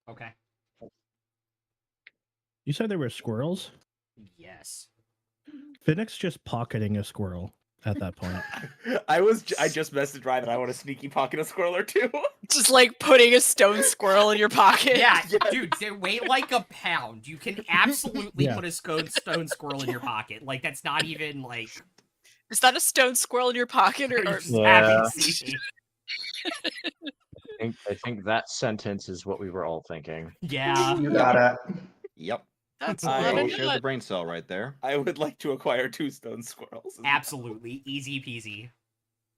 Okay. You said there were squirrels? Yes. Phoenix just pocketing a squirrel at that point. I just messaged Ryan that I want a sneaky pocket a squirrel or two. Just like putting a stone squirrel in your pocket. Yeah, Yes. dude, they weigh like a pound. You can absolutely Yeah. put a stone squirrel in your pocket. Like, that's not even like... Is that a stone squirrel in your pocket or You're just Yeah. happy to see me. I think that sentence is what we were all thinking. Yeah. You got it. Yep. that's I a lot All of share the nut. brain cell right there. I would like to acquire 2 stone squirrels. as well. Absolutely. Easy peasy.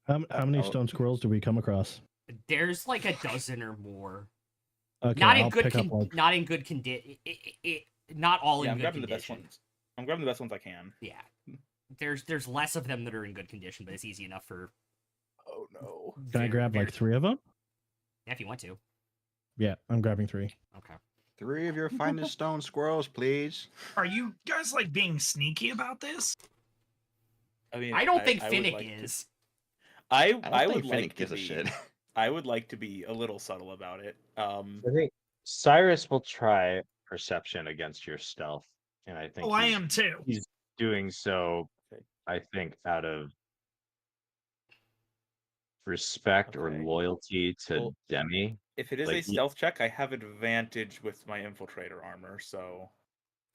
How many Oh. stone squirrels do we come across? There's like a dozen or more. Okay, Not in I'll good pick up like not in good condition. Not all Yeah, in I'm good grabbing the best condition. ones. I'm grabbing the best ones I can. Yeah. There's less of them that are in good condition, but it's easy enough for... Oh no. Can I grab like 3 of them? Yeah, if you want to. Yeah, I'm grabbing 3. Okay. 3 of your finest stone squirrels, please. Are you guys like being sneaky about this? I mean, I don't think would Finnick like to- is. I I would don't think like Finnick to gives a be. shit. I would like to be a little subtle about it. I think Cyrus will try perception against your stealth, and I think Oh, I he's am too. doing so. Okay. I think out of respect or Okay. loyalty to Well, Demi. If it is a Like, stealth check, I have advantage with my infiltrator armor. So,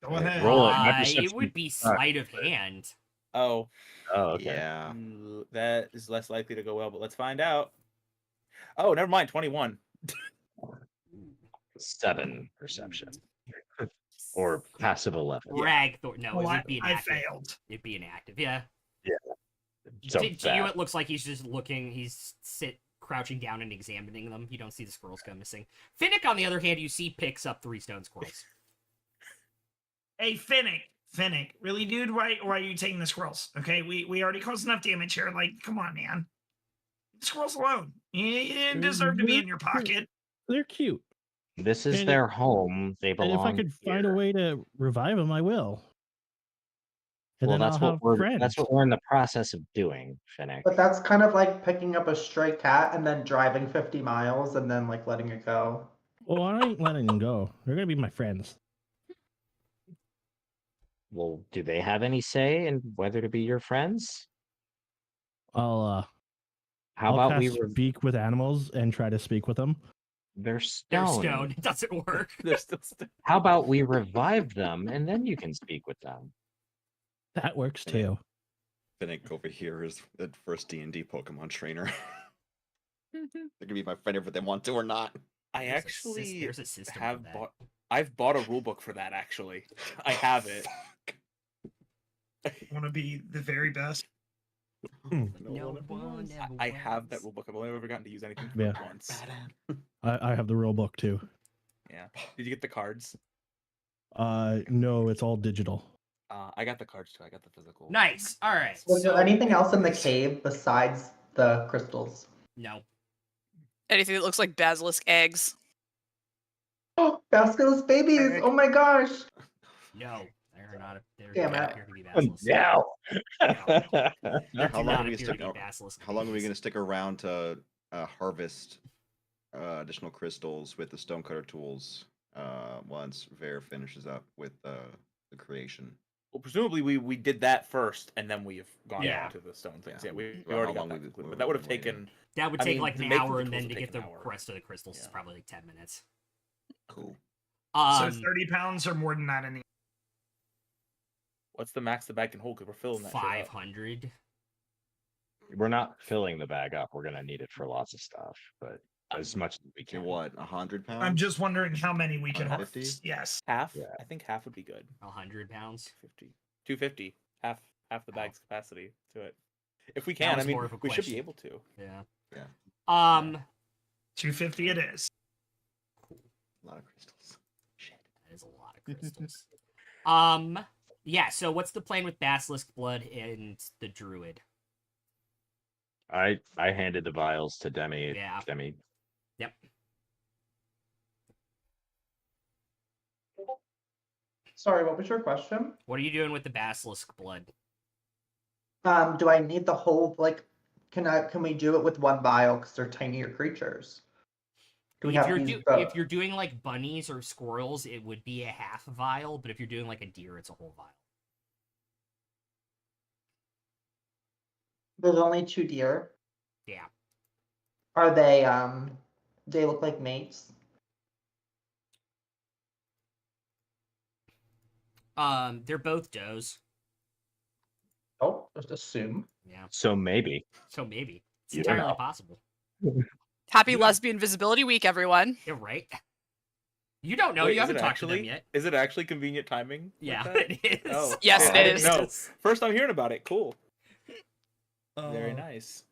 Go ahead. Roll it. My It perception would be sucks, sleight of but- hand. oh, Oh, okay. Yeah. that is less likely to go well. But let's find out. Oh, never mind. 21. 7 perception. Or passive 11. Ragthor. No, Oh, it I, would be an I active. failed. It'd be an active. Yeah. So to you, bad. it looks like he's just looking. He's crouching down and examining them. You don't see the squirrels go missing. Finnick, on the other hand, you see picks up 3 stone squirrels. Hey, Finnick, really, dude? Why are you taking the squirrels? Okay, we already caused enough damage here. Like, come on, man. The squirrels alone. You didn't deserve to be in your pocket. They're cute. This is And their home. They And belong if I could find a here. way to revive them, I will. and Well, then that's I'll what have we're friends. that's what we're in the process of doing, Finnick. But that's kind of like picking up a stray cat and then driving 50 miles and then like letting it go. Well, I ain't letting them go. They're gonna be my friends. Well, do they have any say in whether to be your friends? I'll How I'll about we cast re- speak with animals and try to speak with them. they're They're stone. stone. It doesn't work. They're still How about we revive them and then you can speak with them? That works Yeah. too. Finnick over here is the first D&D Pokemon trainer. They can be my friend if they want to or not. I There's a actually there's a system for have that. bought. I've bought a rulebook for that. Actually, I have it. Want to be the very best? No one ever I have that was. rulebook. I've only ever gotten to use anything from Yeah. it once. I have the rule book too. Yeah. Did you get the cards? No, it's all digital. I got the cards too. I got the physical. Nice. All right. Was there So anything else in the cave besides the crystals? no. Anything that looks like basilisk eggs. Oh, basilisk babies! Egg. Oh my gosh! No. They're not. They're Damn not it. appear to be basilisks. Now. There How do long not are we appear to stick? be basilisk How long are we babies. going to stick around to harvest additional crystals with the stonecutter tools once Vare finishes up with the creation? Well, presumably we did that first, and then we've gone Yeah. down to the stone things. Yeah. Yeah, we Well, already how got long that we- concluded, we- but that would have we waited. taken. That would I take mean, like the an making hour, the and then tools to would get take the an hour. rest of the crystals is Yeah. probably like 10 minutes. Cool. So Um, 30 pounds or more than that in the What's the max the bag can hold? Because we're filling that. shit up. 500. We're not filling the bag up. We're gonna need it for lots of stuff, but as much as we Okay, can. what? 100 pounds? I'm just wondering how many we can 150? harvest. Yes. Half. Yeah. I think half would be good. 100 pounds. 50. 250. Half the Oh. bag's capacity to it. If we can, I was mean, more of a we should question. be able to. Yeah. Yeah. 250 it is. A lot of crystals. Shit. That is a lot of crystals. Yeah, so what's the plan with basilisk blood and the druid? I handed the vials to Demi. Yeah. Demi. Yep. Sorry, what was your question? What are you doing with the basilisk blood? Do I need the whole like? Can we do it with one vial because they're tinier creatures? Do we If have you're, to use if both? you're doing like bunnies or squirrels, it would be a half vial, but if you're doing like a deer, it's a whole vial. There's only 2 deer. Yeah. Are they they look like mates? They're both does. Oh, just assume. Yeah. So maybe. So maybe. It's You don't entirely know. possible. Happy Yeah. Lesbian Visibility Week, everyone. You're right. You don't know. Wait, You is haven't it talked actually, to them yet. Is it actually convenient timing? like Yeah, that? it is. Oh, Yes, shit, it I didn't is. know. First, I'm hearing about it. Cool. Very Uh, nice.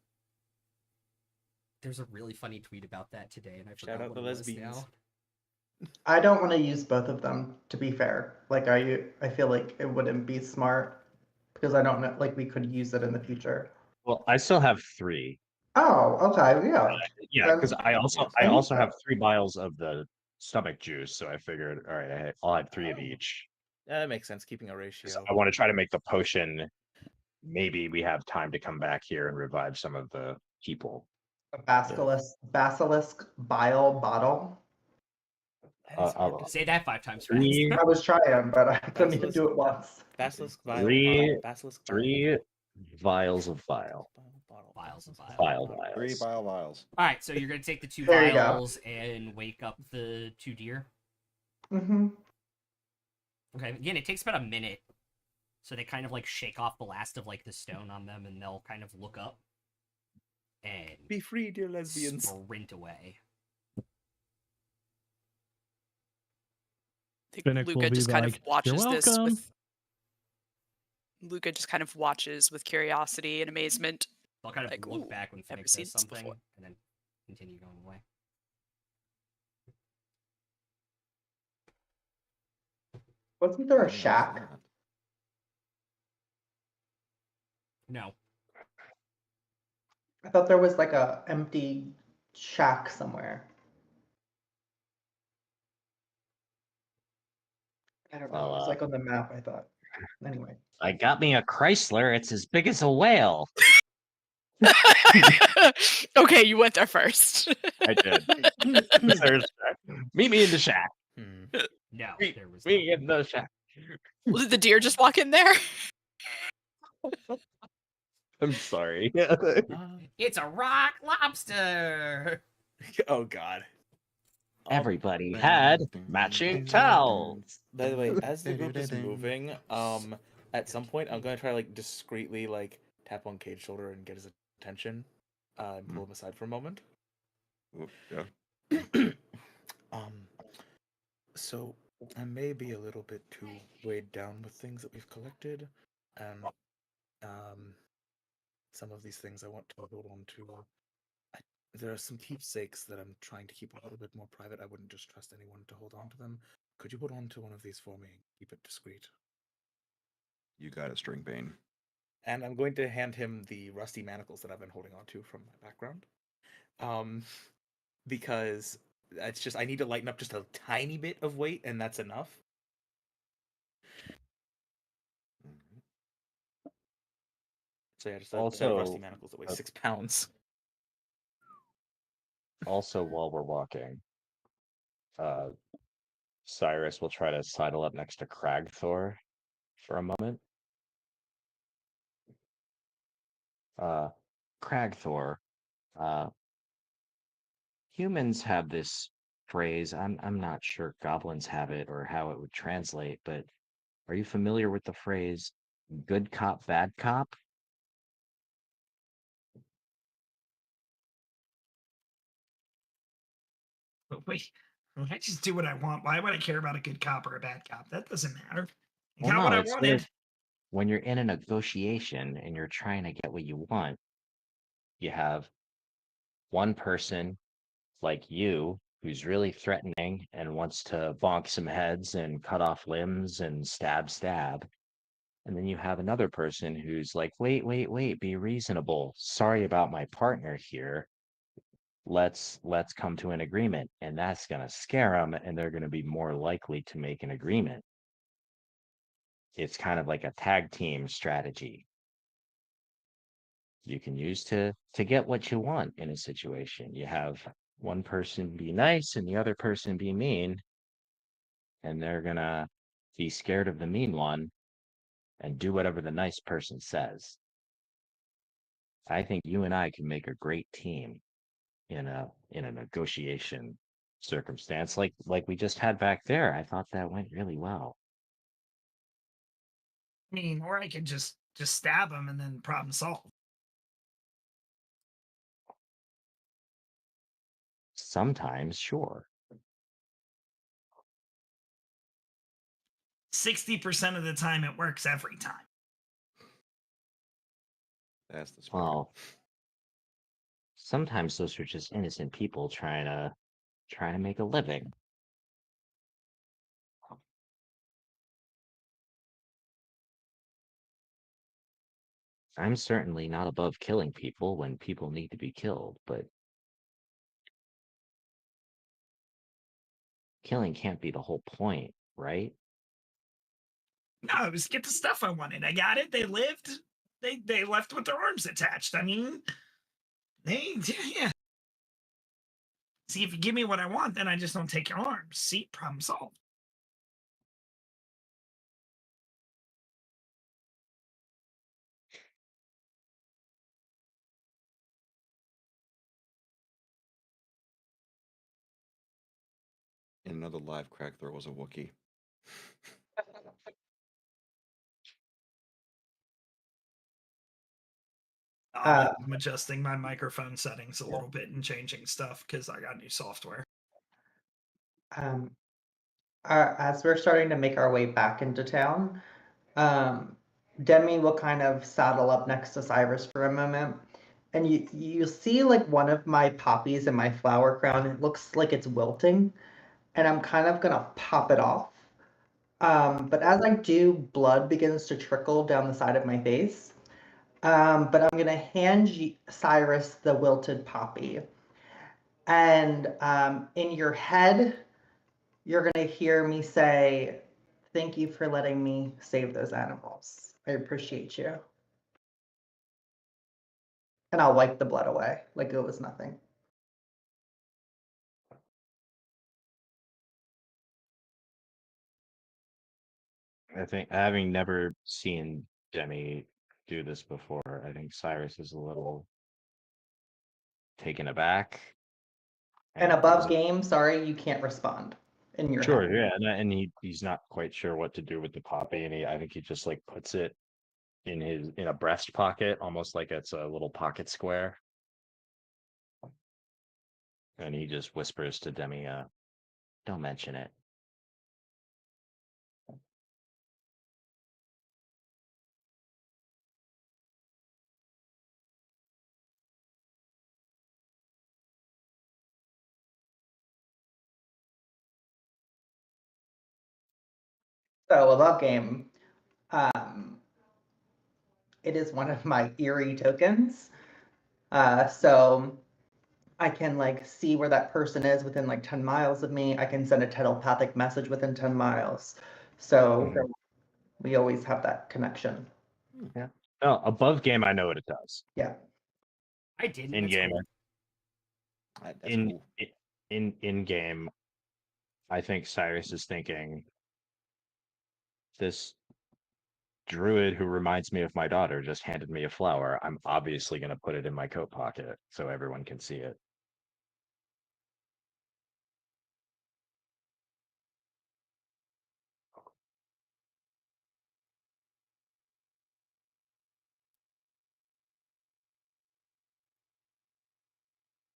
There's a really funny tweet about that today, and I Shout forgot out what the it was lesbians. now. I don't want to use both of them, to be fair. Like, I feel like it wouldn't be smart because I don't know. Like, we could use it in the future. Well, I still have 3. Oh, okay, yeah. Yeah, because I I need also have that. 3 vials of the stomach juice, so I figured, all right, I'll add 3 of Oh. each. Yeah, that makes sense. Keeping a 'Cause ratio. I want to try to make the potion. Maybe we have time to come back here and revive some of the people. A basilisk bile bottle. That is hard I'll- to say. Say that 5 times fast. 3, I was trying, but I couldn't even Basilisk. do it once. Basilisk vial. Three- Basilisk 3 vials of vial. bottle. Vials of Basilisk vial. Vial 3 vials. bio vials. All right, so you're gonna take the 2 There you go. vials and wake up the 2 deer. Mm-hmm. Okay, again, it takes about a minute, so they kind of like shake off the last of like the stone on them, and they'll kind of look up and Be free, dear lesbians. sprint away. I think Finnick will Luca be just kind like, of watches "You're this welcome." with Luca just kind of watches with curiosity and amazement. They'll kind of Like, look "Ooh, back when never Finnick seen says this something, before." and then continue going away. Wasn't there a Nice, shack? yeah. No, I thought there was like a empty shack somewhere. I don't know. It was Well, like on the map, I thought. Anyway. I got me a Chrysler. It's as big as a whale. Okay, you went there first. I did. Meet me in the shack. Hmm. No, Meet there was me in the shack. Did the deer just walk in there? I'm sorry. It's a rock lobster. Oh God. Everybody had matching towels. By the way, as the group is moving, at some point I'm gonna try like discreetly like tap on Cade's shoulder and get his attention, and pull him aside for a moment. Oop, yeah. So I may be a little bit too weighed down with things that we've collected, and some of these things I want to hold on to. There are some keepsakes that I'm trying to keep a little bit more private. I wouldn't just trust anyone to hold on to them. Could you hold on to one of these for me and keep it discreet? You got it, Stringbane. And I'm going to hand him the rusty manacles that I've been holding on to from my background. Because it's just I need to lighten up just a tiny bit of weight, and that's enough. So yeah, just a Also, rusty manacles that weigh 6 pounds. Also, while we're walking, Cyrus will try to sidle up next to Cragthor for a moment. Cragthor, humans have this phrase. I'm not sure goblins have it or how it would translate, but are you familiar with the phrase "good cop, bad cop"? But wait, I just do what I want. Why would I care about a good cop or a bad cop? That doesn't matter. I Well, got what no, I it's wanted. when you're in a negotiation and you're trying to get what you want, you have one person like you who's really threatening and wants to bonk some heads and cut off limbs and stab. And then you have another person who's like, wait, be reasonable. Sorry about my partner here. Let's come to an agreement. And that's going to scare them, and they're going to be more likely to make an agreement. It's kind of like a tag team strategy you can use to get what you want in a situation. You have one person be nice and the other person be mean, and they're gonna be scared of the mean one and do whatever the nice person says. I think you and I can make a great team in a negotiation circumstance like we just had back there. I thought that went really well. I mean, or I could just stab him and then problem solved. Sometimes, sure. 60% of the time, it works every time. That's the spirit. Well, sometimes those are just innocent people trying to make a living. I'm certainly not above killing people when people need to be killed, but killing can't be the whole point, right? No, it was get the stuff I wanted. I got it. They lived. They left with their arms attached. I mean, yeah. See, if you give me what I want, then I just don't take your arms. See, problem solved. In another live crack, there was a Wookiee. I'm adjusting my microphone settings a little bit and changing stuff because I got new software. As we're starting to make our way back into town, Demi will kind of saddle up next to Cyrus for a moment. And you see like one of my poppies in my flower crown. It looks like it's wilting. And I'm kind of going to pop it off. But as I do, blood begins to trickle down the side of my face. But I'm going to hand Cyrus the wilted poppy. And in your head, you're going to hear me say thank you for letting me save those animals. I appreciate you. And I'll wipe the blood away like it was nothing. I think, having never seen Demi do this before, I think Cyrus is a little taken aback. And And above game, sorry, you can't respond in your sure, head. yeah, and he's not quite sure what to do with the poppy, and I think he just like puts it in a breast pocket, almost like it's a little pocket square. And he just whispers to Demi, "Don't mention it." So above game, it is one of my eerie tokens. So I can like see where that person is within like 10 miles of me. I can send a telepathic message within 10 miles. So Mhm. we always have that connection. Yeah. Oh, above game, I know what it does. Yeah. I didn't. In That's game, cool. That's in cool. in game, I think Cyrus is thinking, this druid who reminds me of my daughter just handed me a flower. I'm obviously going to put it in my coat pocket so everyone can see it.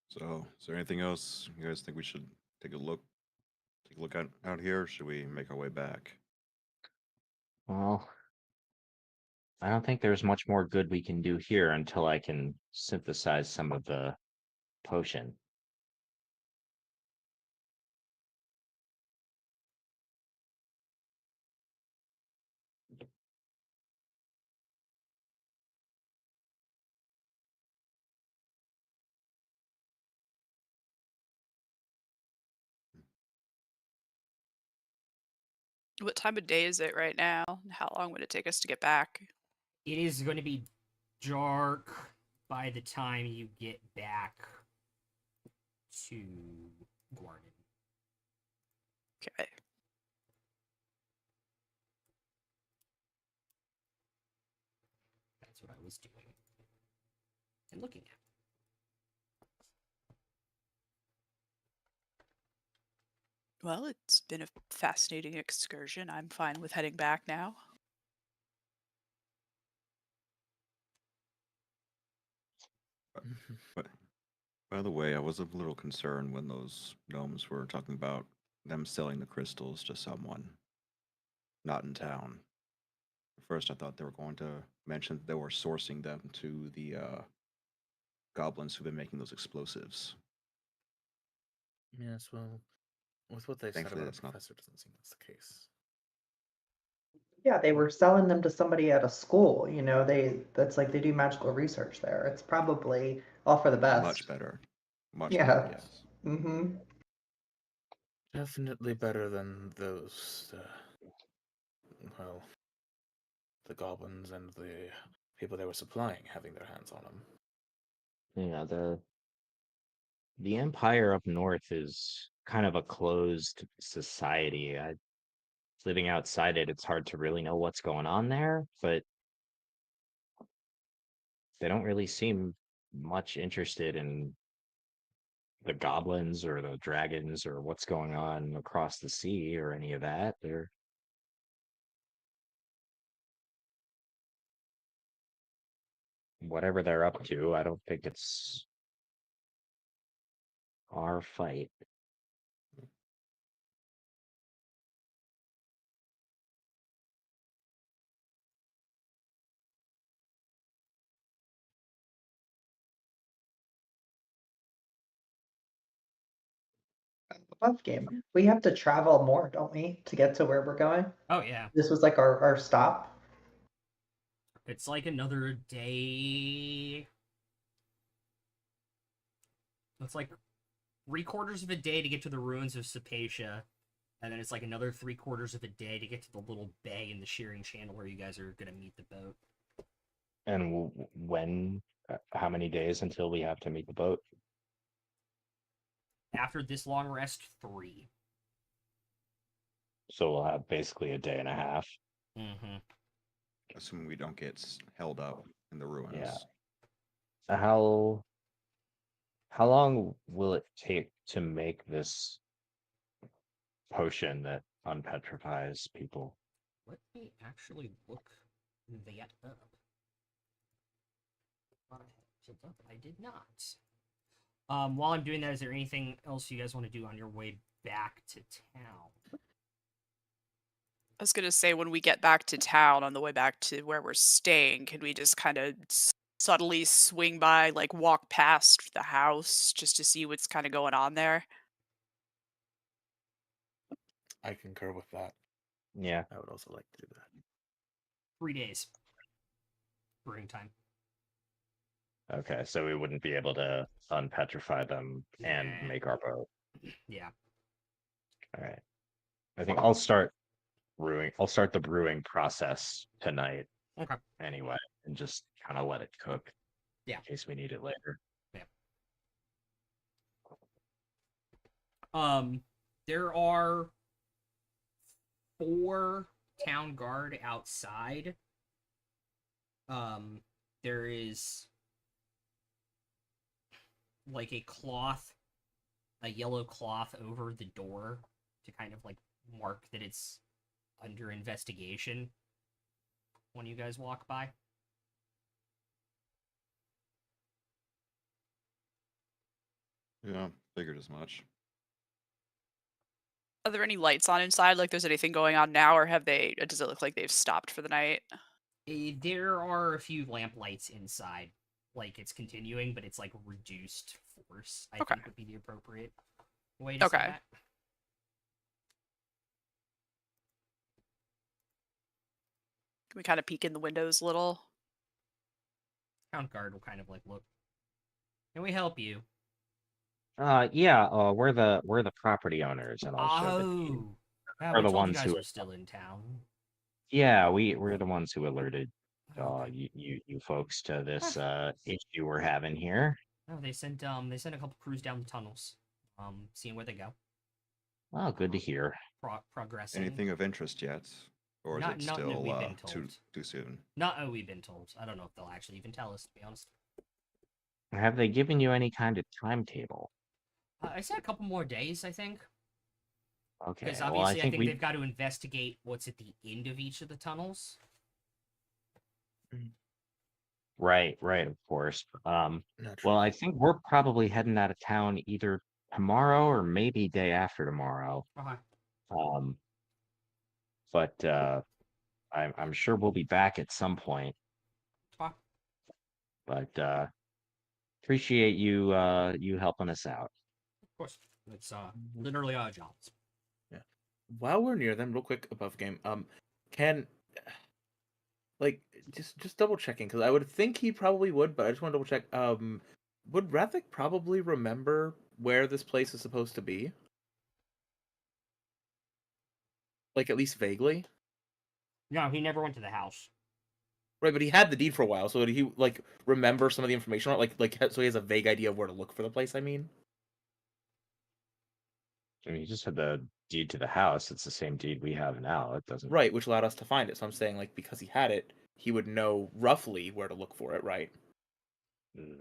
So, is there anything else you guys think we should take a look out here, or should we make our way back? Well, I don't think there's much more good we can do here until I can synthesize some of the potion. What time of day is it right now? How long would it take us to get back? It is going to be dark by the time you get back to Gwarden. Okay. That's what I was doing and looking at. Well, it's been a fascinating excursion. I'm fine with heading back now. But by the way, I was a little concerned when those gnomes were talking about them selling the crystals to someone not in town. At first, I thought they were going to mention that they were sourcing them to the goblins who've been making those explosives. Yes, well, with what they said Thankfully, about that's the not- professor, it doesn't seem that's the case. Yeah, they were selling them to somebody at a school. That's like they do magical research there. It's probably all for the best. Much better. Much Yeah. better, yes. Mm-hmm. Definitely better than those, well, the goblins and the people they were supplying having their hands on them. Yeah, the empire up north is kind of a closed society. Living outside it, it's hard to really know what's going on there, but they don't really seem much interested in the goblins or the dragons or what's going on across the sea or any of that. They're whatever they're up to, I don't think it's our fight. Above game. We have to travel more, don't we, to get to where we're going? Oh, yeah. This was like our stop. It's like another day. It's like 3/4 of a day to get to the ruins of Sapatia, And then it's like another 3/4 of a day to get to the little bay in the shearing channel where you guys are gonna meet the boat. And when? How many days until we have to meet the boat? After this long rest, 3. So we'll have basically a day and a half. Mm-hmm. Assuming we don't get held up in the ruins. How long will it take to make this potion that unpetrifies people? Let me actually look that up. I did not. While I'm doing that, is there anything else you guys want to do on your way back to town? I was gonna say when we get back to town on the way back to where we're staying, can we just kind of subtly swing by, like walk past the house just to see what's kind of going on there? I concur with that. Yeah. I would also like to do that. 3 days. Brewing time. Okay, so we wouldn't be able to unpetrify them and Yeah. make our boat. Yeah. All right. I think I'll start brewing. I'll start the brewing process tonight. Okay. Anyway, and just kind of let it cook. Yeah. In case we need it later. There are 4 town guard outside. There is like a yellow cloth over the door to kind of like mark that it's under investigation when you guys walk by. Yeah, figured as much. Are there any lights on inside? Like there's anything going on now, or does it look like they've stopped for the night? There are a few lamp lights inside. Like it's continuing, but it's like reduced force, I Okay. think would be the appropriate way to say Okay. that. Can we kind of peek in the windows a little? Town guard will kind of like look. Can we help you? Yeah, we're the property owners and also the deed. Oh, yeah, Are we the told you ones guys who were still in town. Yeah, we're the ones who alerted Okay. you folks to this issue we're having here. Oh, they sent a couple crews down the tunnels, seeing where they go. Oh, good to hear. Progressing. Anything of interest yet? Or is Not- it not that still we've been too told. soon? Not we've been told. I don't know if they'll actually even tell us, to be honest. Have they given you any kind of timetable? I said a couple more days, I think. Okay, Because well, obviously, I think we they've got to investigate what's at the end of each of the tunnels. right, of course. Well, Naturally. I think we're probably heading out of town either tomorrow or maybe day after tomorrow. Okay. But I'm sure we'll be back at some point. Okay. But appreciate you you helping us out. Of course. It's literally our jobs. Yeah. While we're near them, real quick above game, can like just double checking because I would think he probably would, but I just want to double check. Would Rathic probably remember where this place is supposed to be? Like at least vaguely. No, he never went to the house. Right, but he had the deed for a while, so did he like remember some of the information on it? So he has a vague idea of where to look for the place, I mean? I mean, you just had the deed to the house. It's the same deed we have now. It doesn't. Right, which allowed us to find it. So I'm saying like because he had it, he would know roughly where to look for it, right?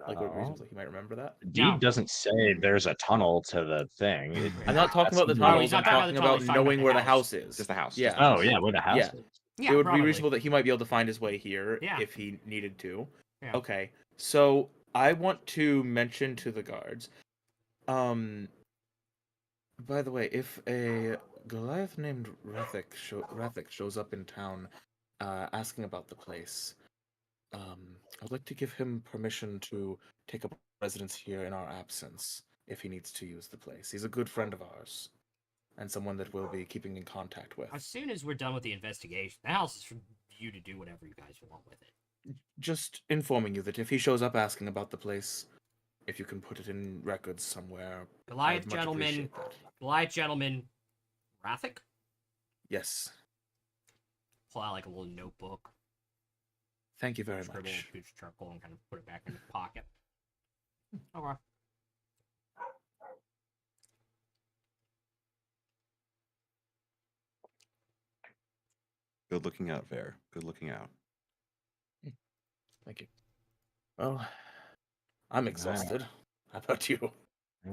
Like what No. reasons he might remember that? The deed No. doesn't say there's a tunnel to the thing. I'm not talking about the That's- No, tunnels, he's I'm not talking talking about the tunnel, about he's talking about knowing the where the house. house is. Just the house. Yeah. Just the house. Oh yeah, where the house Yeah. is. Yeah, It would probably. be reasonable that he might be able to find his way here Yeah. if he needed to. Yeah. Okay. So I want to mention to the guards. By the way, if a Goliath named Rathic shows up in town asking about the place, I'd like to give him permission to take up residence here in our absence if he needs to use the place. He's a good friend of ours and someone that we'll be keeping in contact with. As soon as we're done with the investigation, the house is for you to do whatever you guys want with it. Just informing you that if he shows up asking about the place, if you can put it in records somewhere, Goliath I'd much gentleman, appreciate that. Goliath gentleman, Rathic? Yes. Pull out like a little notebook, Thank you very scribble a much. piece of charcoal, and kind of put it back in his pocket. Okay. Good looking out, Vare. Good looking out. Thank you. Well, I'm exhausted. How about you?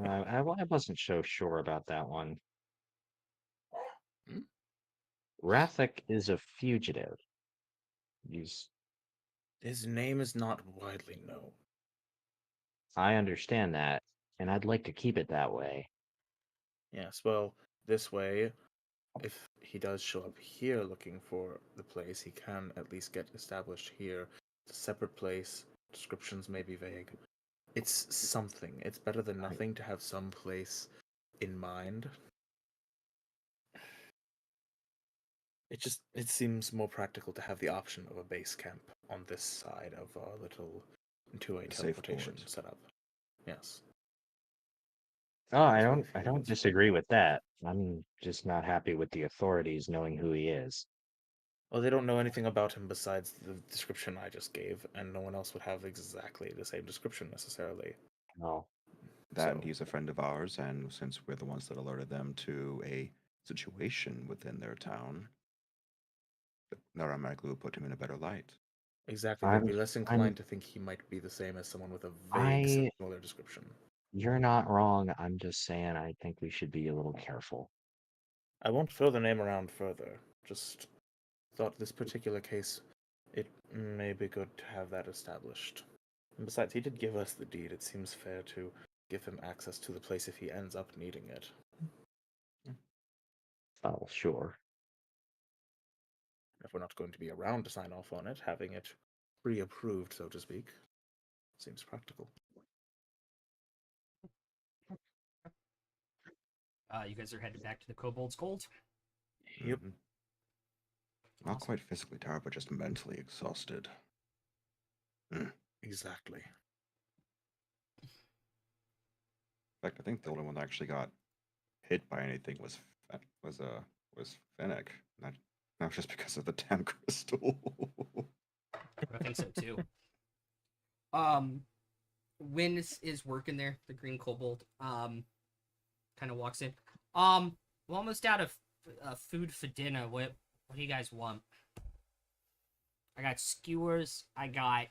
I wasn't so sure about that one. Hmm? Rathic is a fugitive. He's. His name is not widely known. I understand that, and I'd like to keep it that way. Yes, well, this way, if he does show up here looking for the place, he can at least get established here. It's a separate place. Descriptions may be vague. It's something. It's better than nothing to have some place in mind. It seems more practical to have the option of a base camp on this side of our little two-way A safe teleportation port. setup. Yes. Oh, I That's what don't. I it don't is. disagree with that. I'm just not happy with the authorities knowing who he is. Well, they don't know anything about him besides the description I just gave, and no one else would have exactly the same description necessarily. No. That and So- he's a friend of ours, and since we're the ones that alerted them to a situation within their town, that automatically would put him in a better light. Exactly, they'd be less inclined to think he might be the same as someone with a vague, similar description. You're not wrong. I'm just saying I think we should be a little careful. I won't throw the name around further. Just thought this particular case, it may be good to have that established. And besides, he did give us the deed. It seems fair to give him access to the place if he ends up needing it. Oh, sure. If we're not going to be around to sign off on it, having it pre-approved, so to speak, seems practical. You guys are headed back to the Kobold's Gold. Yep. Mhm. Not Awesome. quite physically tired, but just mentally exhausted. Exactly. In fact, I think the only one that actually got hit by anything was Fennec, not just because of the damn crystal. I think so too. Wynn is working there, the Green Kobold. Kind of walks in. We're almost out of food for dinner. What do you guys want? I got skewers. I got,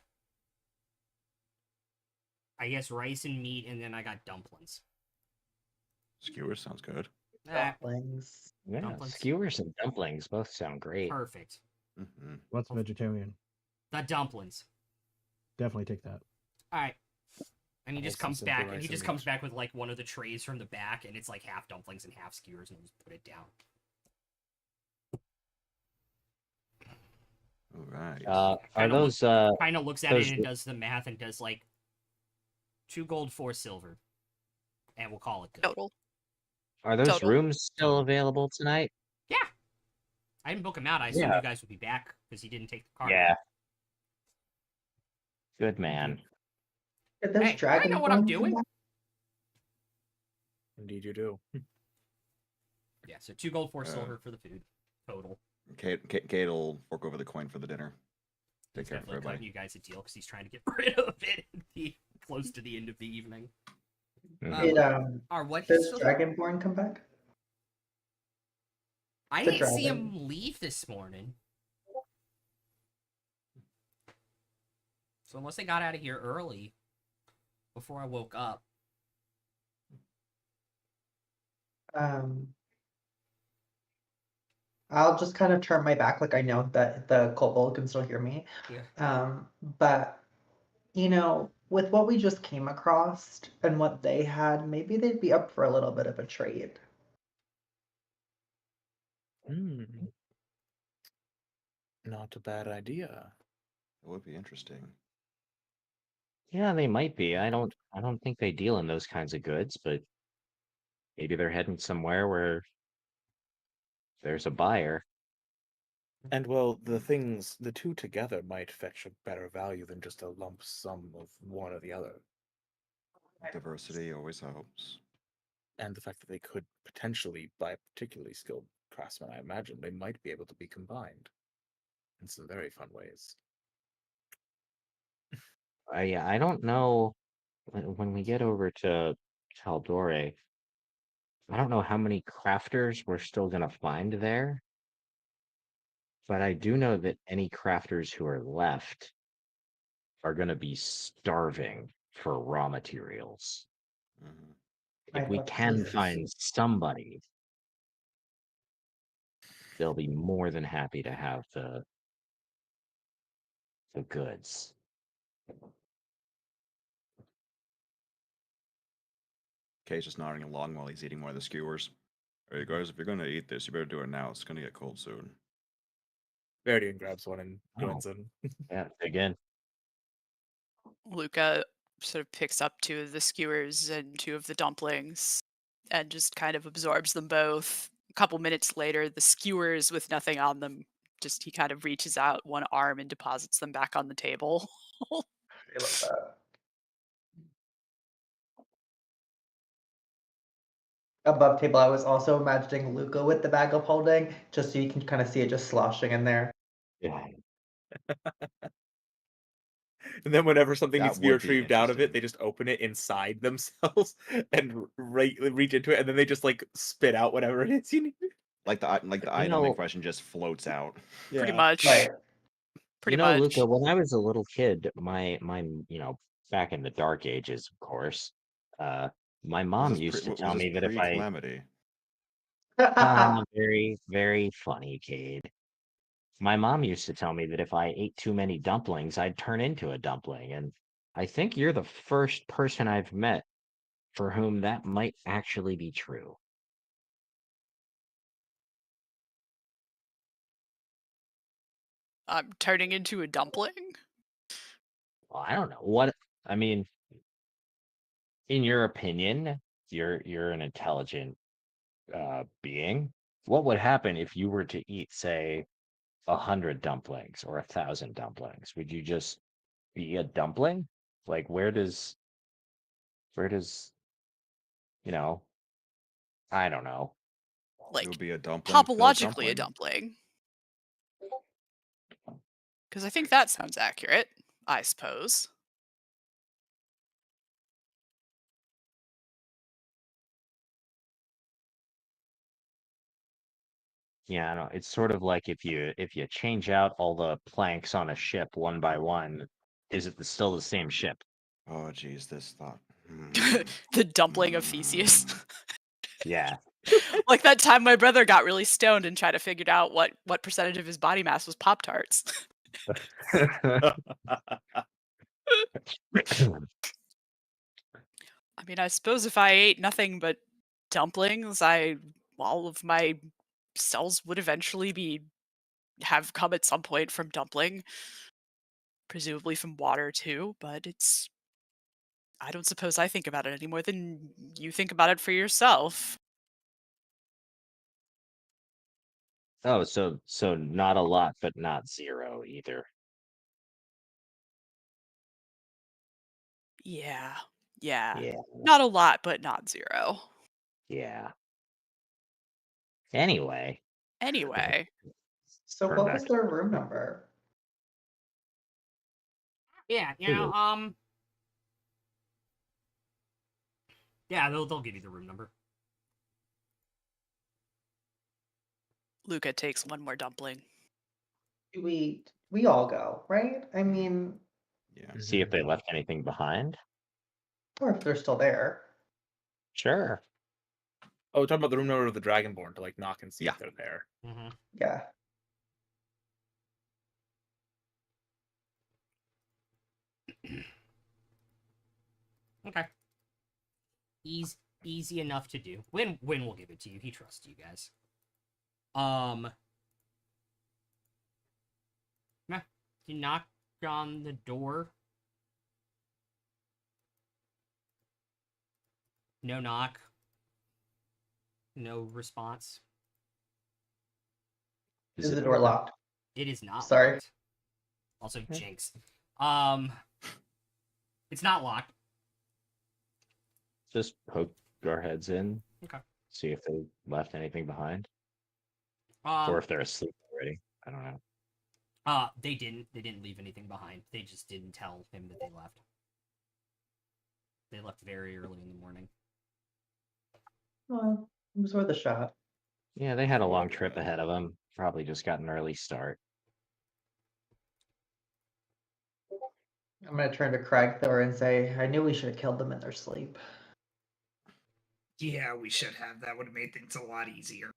I guess, rice and meat, and then I got dumplings. Skewers sounds good. Dumplings. Yeah, Dumplings. skewers and dumplings both sound great. Perfect. Mm-hmm. What's vegetarian? The dumplings. Definitely take that. All right. And he I'll just have some comes simple back, and rice he and just comes meat. back with like one of the trays from the back, and it's like half dumplings and half skewers, and he'll just put it down. All right. Are Kinda those Kind of looks at those it and does the math and does like 2 gold, 4 silver, and we'll call it good. Total. are those Total. rooms still available tonight? Yeah. I didn't book him out. I assumed Yeah. you guys would be back because he didn't take the car. Yeah. Good man. Did those Hey, I dragon know what I'm forms come doing. back? Indeed, you do. Yeah, so 2 gold, 4 Uh, silver for the food total. Kate will fork over the coin for the dinner. Take He's care of definitely cutting everybody. you guys a deal because he's trying to get rid of it at the close to the end of the evening. Mhm. Did What? He's does still... Dragonborn come back? I the didn't see dragon? him leave this morning. So unless they got out of here early, before I woke up. I'll just kind of turn my back, like I know that the kobold can still hear me. Yeah. But you know, with what we just came across and what they had, maybe they'd be up for a little bit of a trade. Not a bad idea. It would be interesting. Yeah, they might be. I don't think they deal in those kinds of goods, but maybe they're heading somewhere where there's a buyer. And well, the two together might fetch a better value than just a lump sum of one or the other. Diversity always helps. and the fact that they could potentially, by a particularly skilled craftsman, I imagine they might be able to be combined in some very fun ways. I don't know when we get over to Taldore. I don't know how many crafters we're still gonna find there, but I do know that any crafters who are left are gonna be starving for raw materials. Mhm. I If we thought can this- find somebody, they'll be more than happy to have the goods. Kay's just nodding along while he's eating one of the skewers. Hey guys, if you're gonna eat this, you better do it now. It's gonna get cold soon. Varian grabs one and Oh. joins in. Yeah, again. Luca sort of picks up 2 of the skewers and 2 of the dumplings and just kind of absorbs them both. A couple minutes later, the skewers with nothing on them, just he kind of reaches out one arm and deposits them back on the table. I love that. Above table, I was also imagining Luca with the bag of holding, just so you can kind of see it just sloshing in there. Yeah. And then whenever something That needs to be would be retrieved out of it, interesting. they just open it inside themselves and reach into it, and then they just like spit out whatever it is you need. Like the item know- in question just floats out. Pretty Yeah. much. Right. Pretty You know, much. Luca, when I was a little kid, my back in the dark ages, of course, my mom used to tell me that if I Calamity. very, very funny, Cade. My mom used to tell me that if I ate too many dumplings, I'd turn into a dumpling, and I think you're the first person I've met for whom that might actually be true. I'm turning into a dumpling? Well, I don't know what I mean. In your opinion, you're an intelligent being. What would happen if you were to eat, say, 100 dumplings or 1,000 dumplings? Would you just be a dumpling? Like, where does, I don't know. Like, It would be a dumpling. topologically a dumpling. Because I think that sounds accurate, I suppose. Yeah, I don't know. It's sort of like if you change out all the planks on a ship one by one, is it still the same ship? Oh, geez, this thought. The dumpling of Theseus. Yeah. Like that time my brother got really stoned and tried to figure out what percentage of his body mass was Pop-Tarts. I mean, I suppose if I ate nothing but dumplings, all of my cells would eventually have come at some point from dumpling. Presumably from water too, but I don't suppose I think about it any more than you think about it for yourself. Oh, so not a lot, but not zero either. Yeah. Yeah. Yeah. Not a lot, but not zero. Yeah. Anyway, Anyway, So Turn what back was to their room number? Yeah, Ooh. yeah, they'll give you the room number. Luca takes one more dumpling. We all go, right? I mean, Yeah. see if they left anything behind. or if they're still there. Sure. Oh, we're talking about the room number of the Dragonborn to like knock and see Yeah. if they're there. Mm-hmm. Yeah. Okay. Easy enough to do. Win will give it to you. He trusts you guys. Yeah. You knock on the door. No knock. No response. Is the door locked? It is not Sorry. locked. Also, Okay. jinx. It's not locked. Just poke our heads in. Okay. See if they left anything behind, or Um, if they're asleep already. I don't know. they didn't. They didn't leave anything behind. They just didn't tell him that they left. They left very early in the morning. Well, it was worth a shot. Yeah, they had a long Sure, trip yeah. ahead of them. Probably just got an early start. I'm gonna turn to Craig Thor and say, I knew we should have killed them in their sleep. Yeah, we should have. That would have made things a lot easier.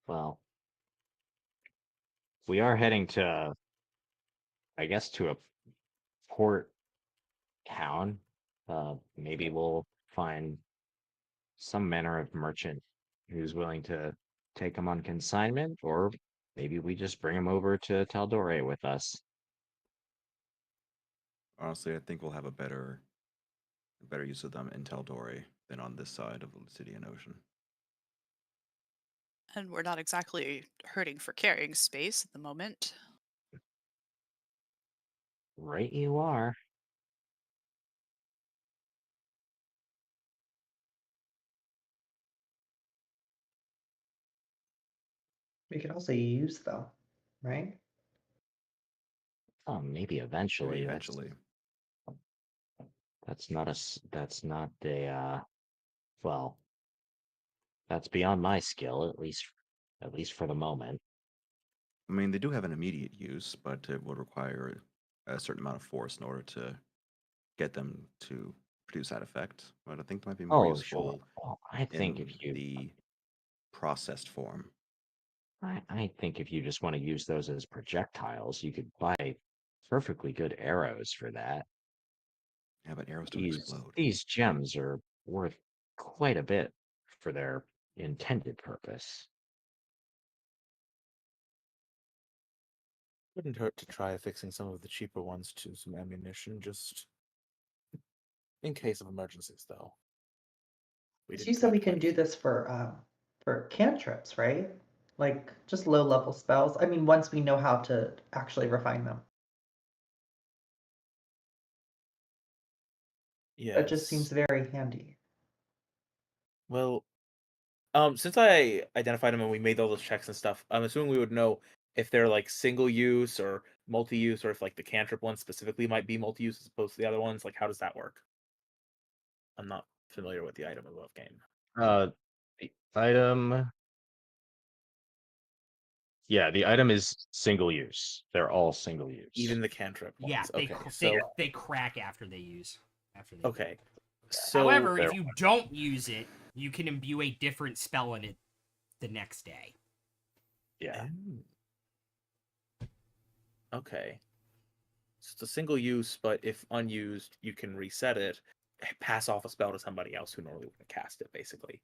Well, we are heading to, I guess, to a port town. Maybe we'll find some manner of merchant who's willing to take them on consignment, or maybe we just bring them over to Taldore with us. Honestly, I think we'll have a better use of them in Taldore than on this side of the Lucidian Ocean. And we're not exactly hurting for carrying space at the moment. Right, you are. We could also use them, right? Oh, maybe Maybe eventually. eventually. That's not that's not a well, that's beyond my skill, at least for the moment. I mean, they do have an immediate use, but it would require a certain amount of force in order to get them to produce that effect. But I think they might be more Oh, sure. useful Well, I think in the processed form. I think if you just want to use those as projectiles, you could buy perfectly good arrows for that. Yeah, but arrows don't These explode. these gems are worth quite a bit for their intended purpose. Wouldn't hurt to try affixing some of the cheaper ones to some ammunition, just in case of emergencies, though. We You did said we collect quite can a do few. this for cantrips, right? Like just low level spells. I mean, once we know how to actually refine them. That just seems Yes. very handy. Well, since I identified them and we made all those checks and stuff, I'm assuming we would know if they're like single use or multi use, or if like the cantrip one specifically might be multi use as opposed to the other ones. Like, how does that work? I'm not familiar with the item above game. The item, yeah, the item is single use. They're all single use. Even the cantrip ones. Yeah, Okay, so they crack after they use. okay, so However, if They're- you don't use it, you can imbue a different spell in it the next day. yeah. Okay. So it's a single use, but if unused, you can reset it, pass off a spell to somebody else who normally wouldn't cast it, basically.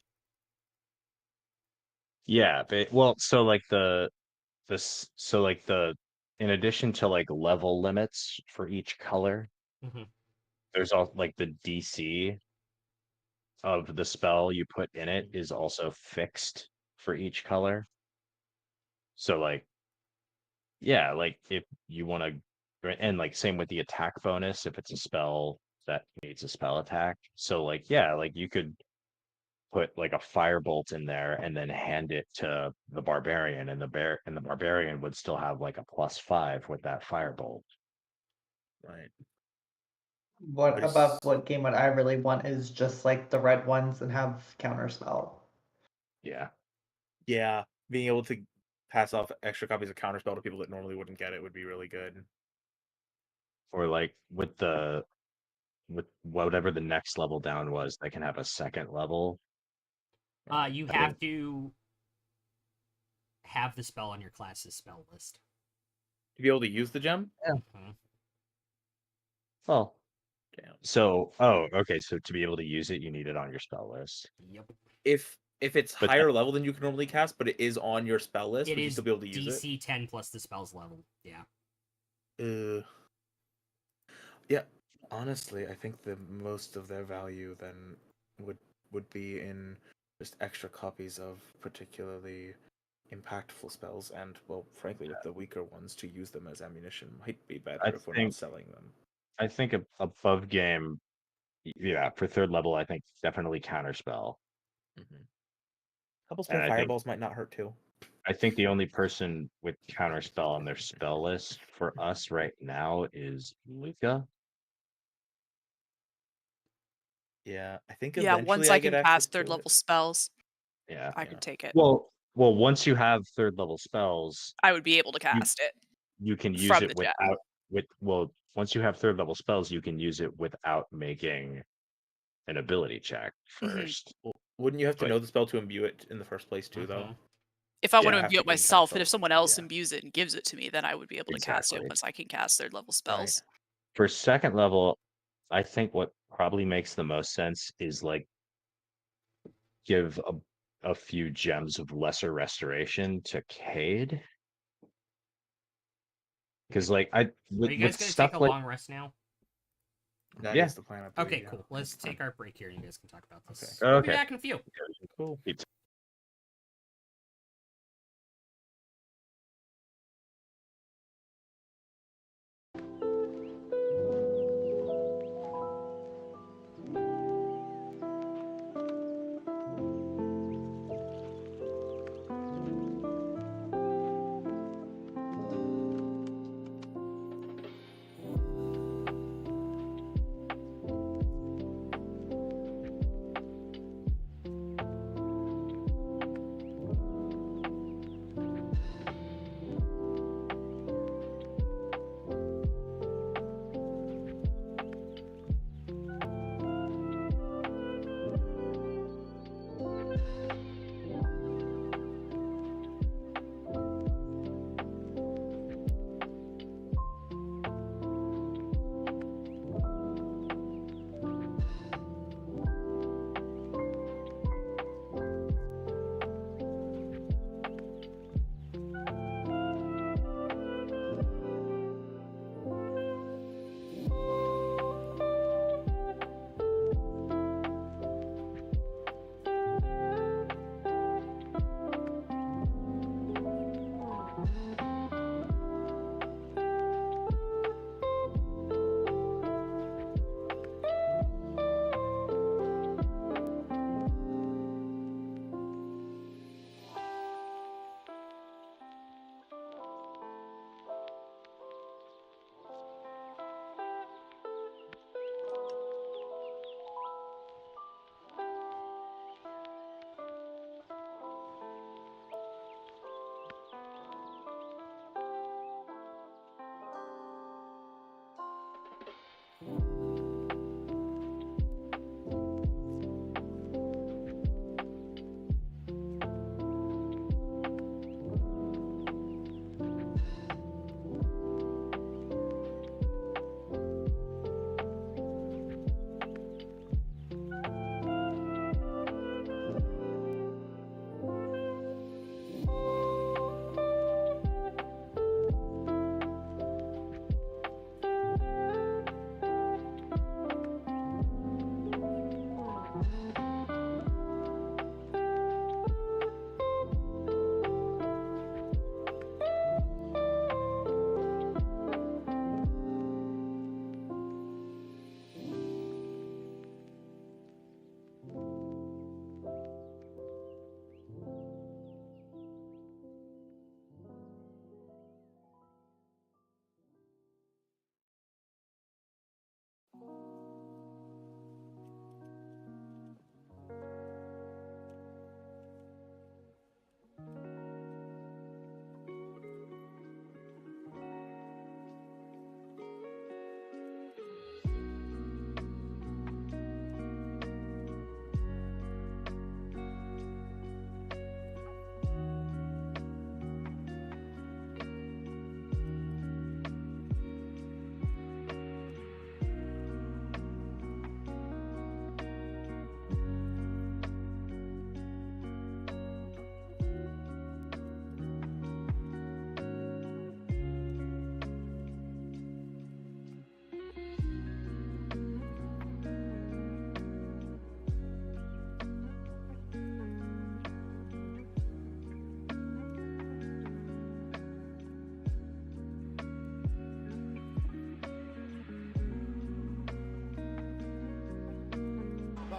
Yeah, but well, so like so like in addition to like level limits for each color, Mhm. there's all like the DC of the spell you put in it is also fixed for each color. So like yeah, like if you want to, and like same with the attack bonus if it's a spell that needs a spell attack. So like yeah, like you could put like a firebolt in there and then hand it to the barbarian, and the barbarian would still have like a +5 with that firebolt. Right. What But above it's- what game what I really want is just like the red ones and have counterspell. Yeah. Yeah, being able to pass off extra copies of counterspell to people that normally wouldn't get it would be really good. Or like with whatever the next level down was, they can have a second level. You I have think- to have the spell on your class's spell list. To be able to use the gem? Mhm. Well, Damn. so oh, okay. So to be able to use it, you need it on your spell list. Yep. If it's But higher level than you can normally cast, but it is on your spell list, It would you is still be able to use DC 10 plus the spell's level. Yeah. it? Yeah. Honestly, I think the most of their value then would be in just extra copies of particularly impactful spells, and well, frankly, with the weaker ones, to use them as ammunition might be better I if we're think- not selling them. I think above game Yeah, for third level, I think definitely counterspell. Couple And spell I think fireballs might not hurt too. I think the only person with counterspell on their spell list for us right now is Luca. Yeah, I think Yeah, eventually once I I get can access cast third to level it. spells, Yeah. I Yeah. can take it. Well, once you have third level spells, I would be able to cast it. you can use From it the gem. without once you have third level spells, you can use it without making an ability check Mhm. first. Well, wouldn't you have to But- know the spell to imbue it in the first place too, though? Mhm. If I want Yeah, to have imbue to it gain myself, and counterspell. if someone else Yeah. imbues it and gives it to me, then I would be able to cast it Exactly. once I can cast third level spells. For second level, I think what probably makes the most sense is like give a few gems of lesser restoration to Cade. Because like Are with you guys gonna stuff take a like long rest now? That Yeah. is the plan. I believe, Okay, yeah. cool. Let's take our break here, and you guys can talk about this. Okay. We'll be Okay. back in a few. Cool. it's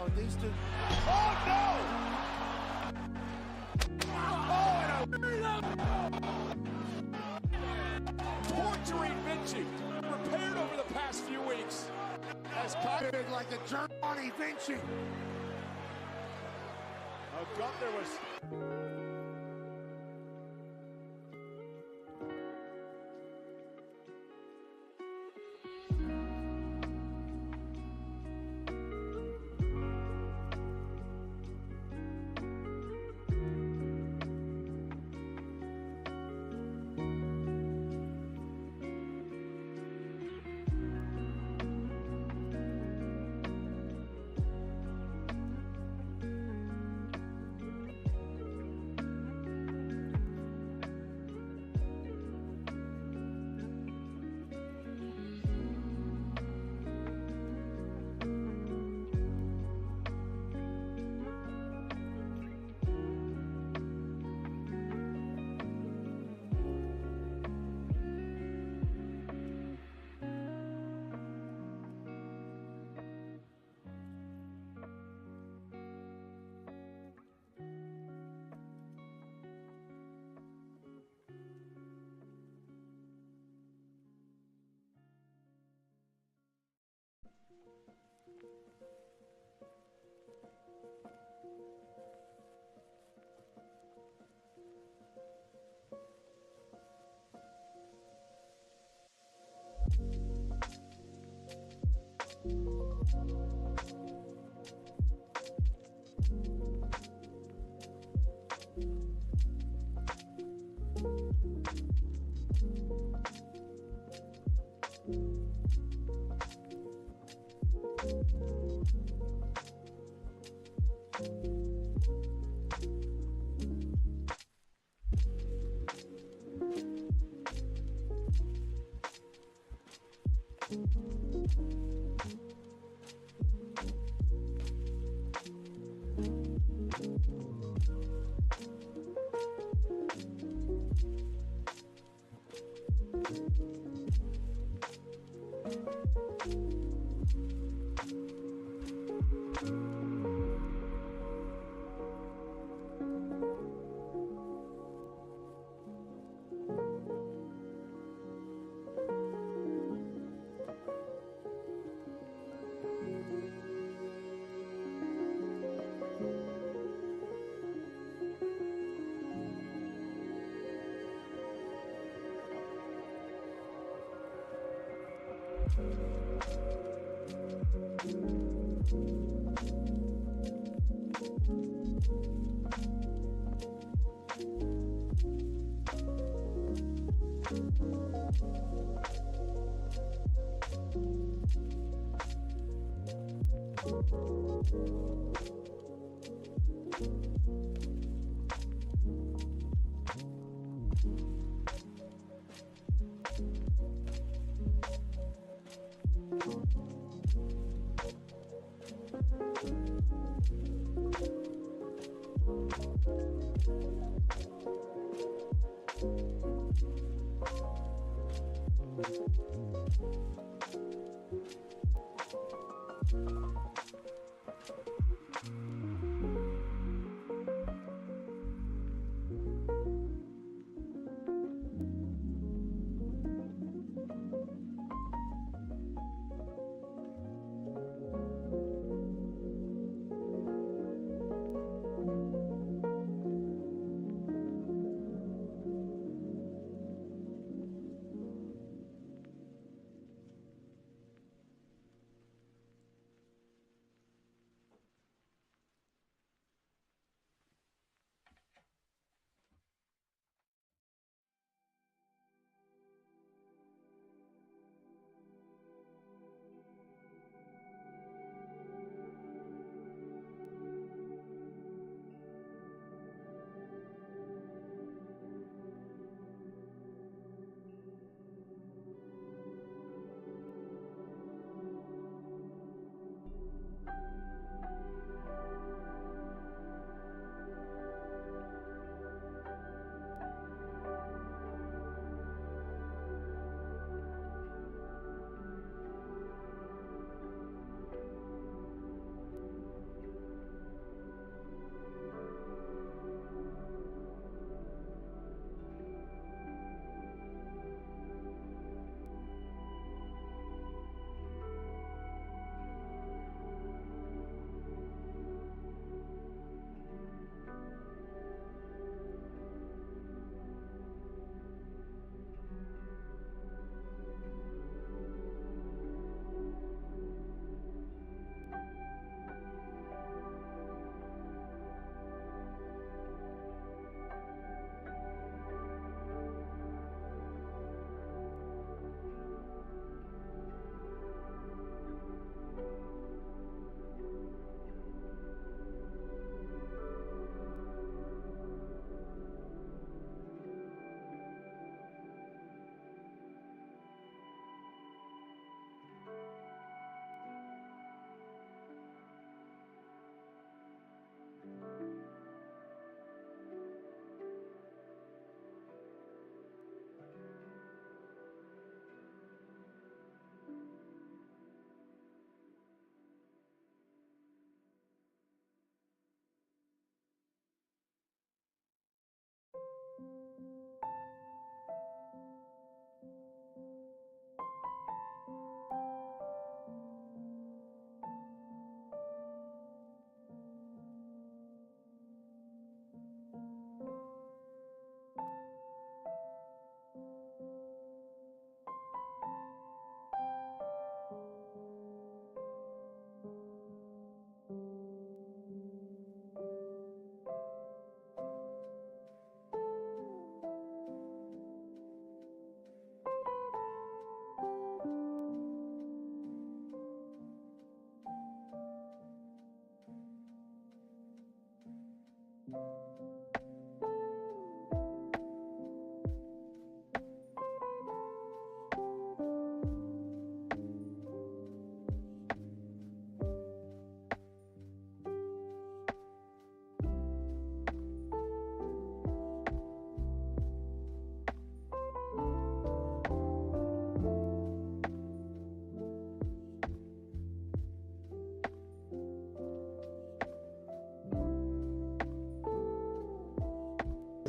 Oh, these two. Oh, no! Oh, torturing Vinci, prepared over the past few weeks. As covered like a Giovanni Vinci. Oh, Gunther was.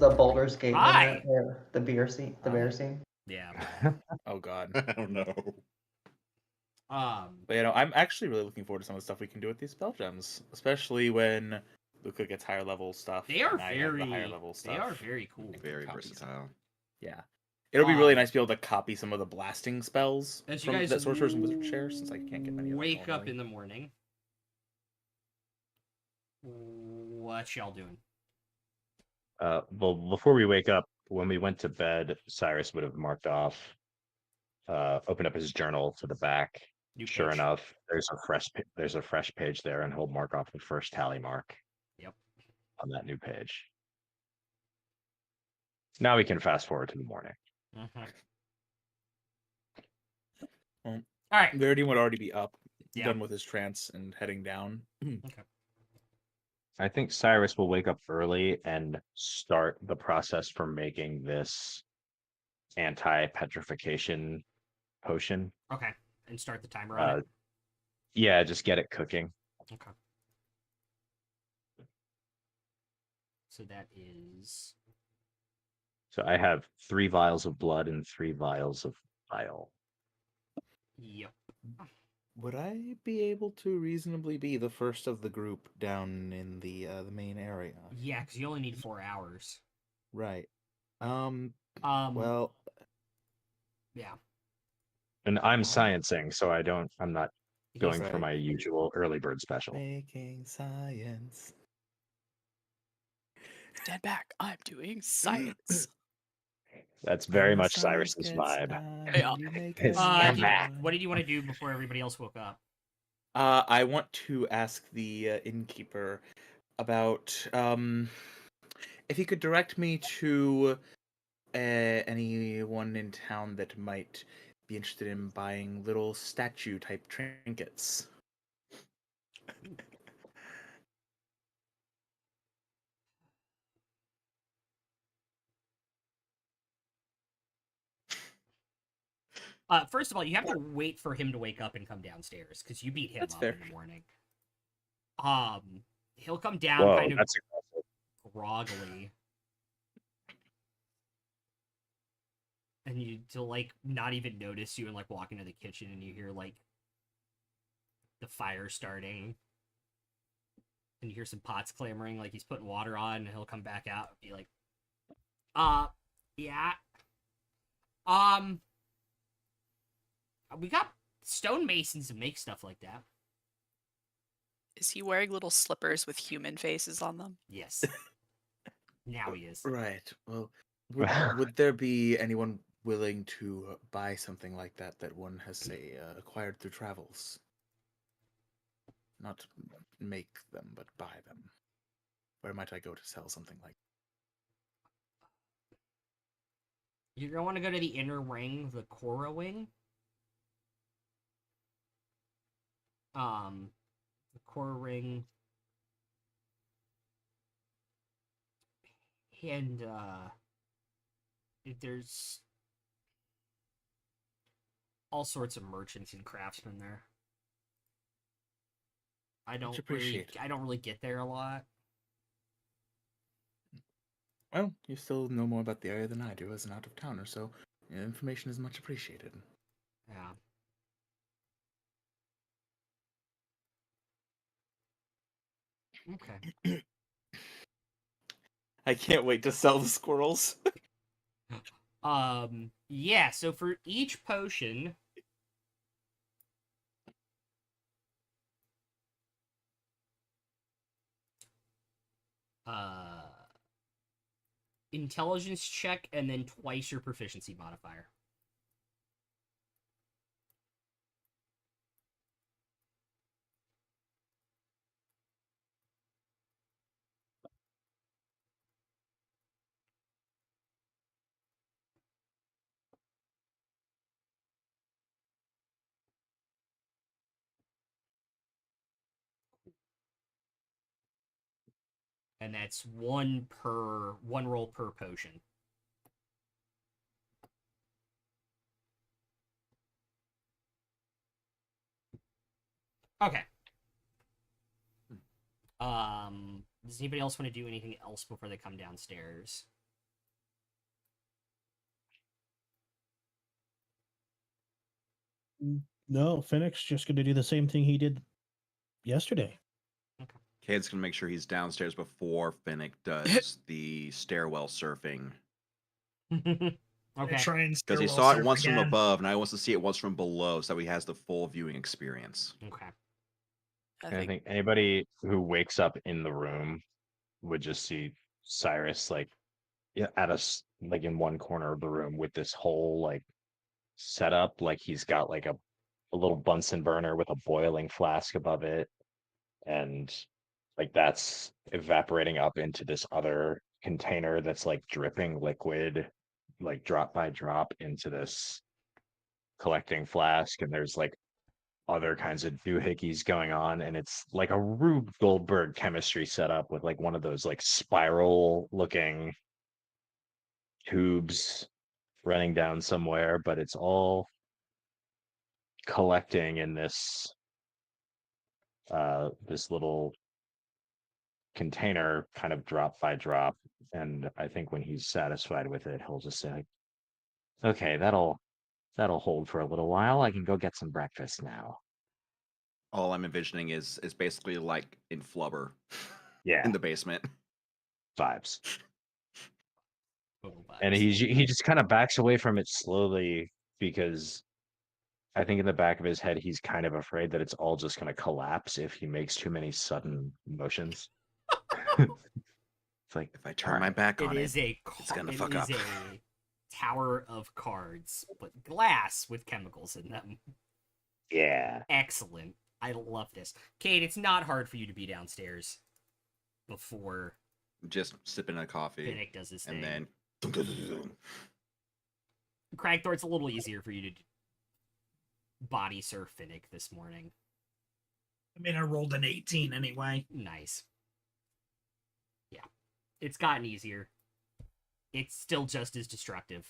the Baldur's Gate Hi. moment where the bear scene, the bear scene. Yeah. Oh god. I don't know. But I'm actually really looking forward to some of the stuff we can do with these spell gems, especially when Luca gets higher level stuff. They are and I have the very higher level stuff. They are very cool. Very Copies. versatile. Yeah. It'll be really Um, nice to be able to copy some of the blasting spells As you from guys that sorcerers and wizards share, since I can't get many of them wake up normally. in the morning. What y'all doing? Well, before we wake up, when we went to bed, Cyrus would have marked off, opened up his journal to the back. New Sure page. enough, there's a fresh page there, and he'll mark off the first tally mark. Yep. On that new page. Now we can fast forward to the morning. Mhm. Well, All right. Verity would already be up, Yeah. done with his trance and heading down. I think Cyrus will wake up early and start the process for making this anti-petrification potion. Okay. And start the timer on it. Yeah, just get it cooking. Okay. So that is. So I have 3 vials of blood and 3 vials of bile. Yep. Would I be able to reasonably be the first of the group down in the main area? Yeah, because you only need 4 hours. Right. Well. Yeah. And I'm sciencing, so I'm not going for right. my usual early bird special. Making science. Stand back. I'm doing science. That's very When the much sun Cyrus's gets vibe. down, Yeah. you make It's a stand new back. one. What did you want to do before everybody else woke up? I want to ask the innkeeper about if he could direct me to anyone in town that might be interested in buying little statue type trinkets. First of all, you have to wait for him to wake up and come downstairs because you beat him That's up fair. in the morning. He'll come down Whoa, kind of that's aggressive. groggily, and to like not even notice you and like walk into the kitchen and you hear like the fire starting, and you hear some pots clamoring like he's putting water on, and he'll come back out and be like, yeah, we got stonemasons to make stuff like that. Is he wearing little slippers with human faces on them? Yes. Now he is. Right. Well, would there be anyone willing to buy something like that that one has, say, acquired through travels? Not make them, but buy them. Where might I go to sell something like You're gonna want to go to the inner ring, the Cora wing. The Cora ring. And, there's all sorts of merchants and craftsmen there. I don't really get there a lot. Well, you still know more about the area than I do as an out-of-towner, so information is much appreciated. Yeah. Okay. I can't wait to sell the squirrels. Yeah, so for each potion, intelligence check and then twice your proficiency modifier. And that's one roll per potion. Okay. Does anybody else want to do anything else before they come downstairs? No, Phoenix just going to do the same thing he did yesterday. Cade's gonna make sure he's downstairs before Finnick does the stairwell surfing. Okay. Try and Because he stairwell saw it surf once from again. above, and I wants to see it once from below, so he has the full viewing experience. Okay. And I think anybody who wakes up in the room would just see Cyrus like at us like in one corner of the room with this whole like setup. Like he's got like a little Bunsen burner with a boiling flask above it, and like that's evaporating up into this other container that's like dripping liquid, like drop by drop into this collecting flask, and there's like other kinds of doohickeys going on, and it's like a Rube Goldberg chemistry setup with like one of those like spiral looking tubes running down somewhere, but it's all collecting in this little container kind of drop by drop. And I think when he's satisfied with it, he'll just say, okay, that'll hold for a little while. I can go get some breakfast now. All I'm envisioning is basically like in Flubber. Yeah. In the basement. Vibes. Total And vibes. he just kind of backs away from it slowly because I think in the back of his head he's kind of afraid that it's all just going to collapse if he makes too many sudden motions. It's like If I turn my back on It is a it's gonna it fuck is up. a tower of cards, but glass with chemicals in them. yeah. Excellent. I love this. Kate, it's not hard for you to be downstairs before Just sipping a coffee. Finnick does his thing. And then Cragthorpe's a little easier for you to body surf Finnick this morning. I mean, I rolled an 18 anyway. Nice. Yeah. It's gotten easier. It's still just as destructive.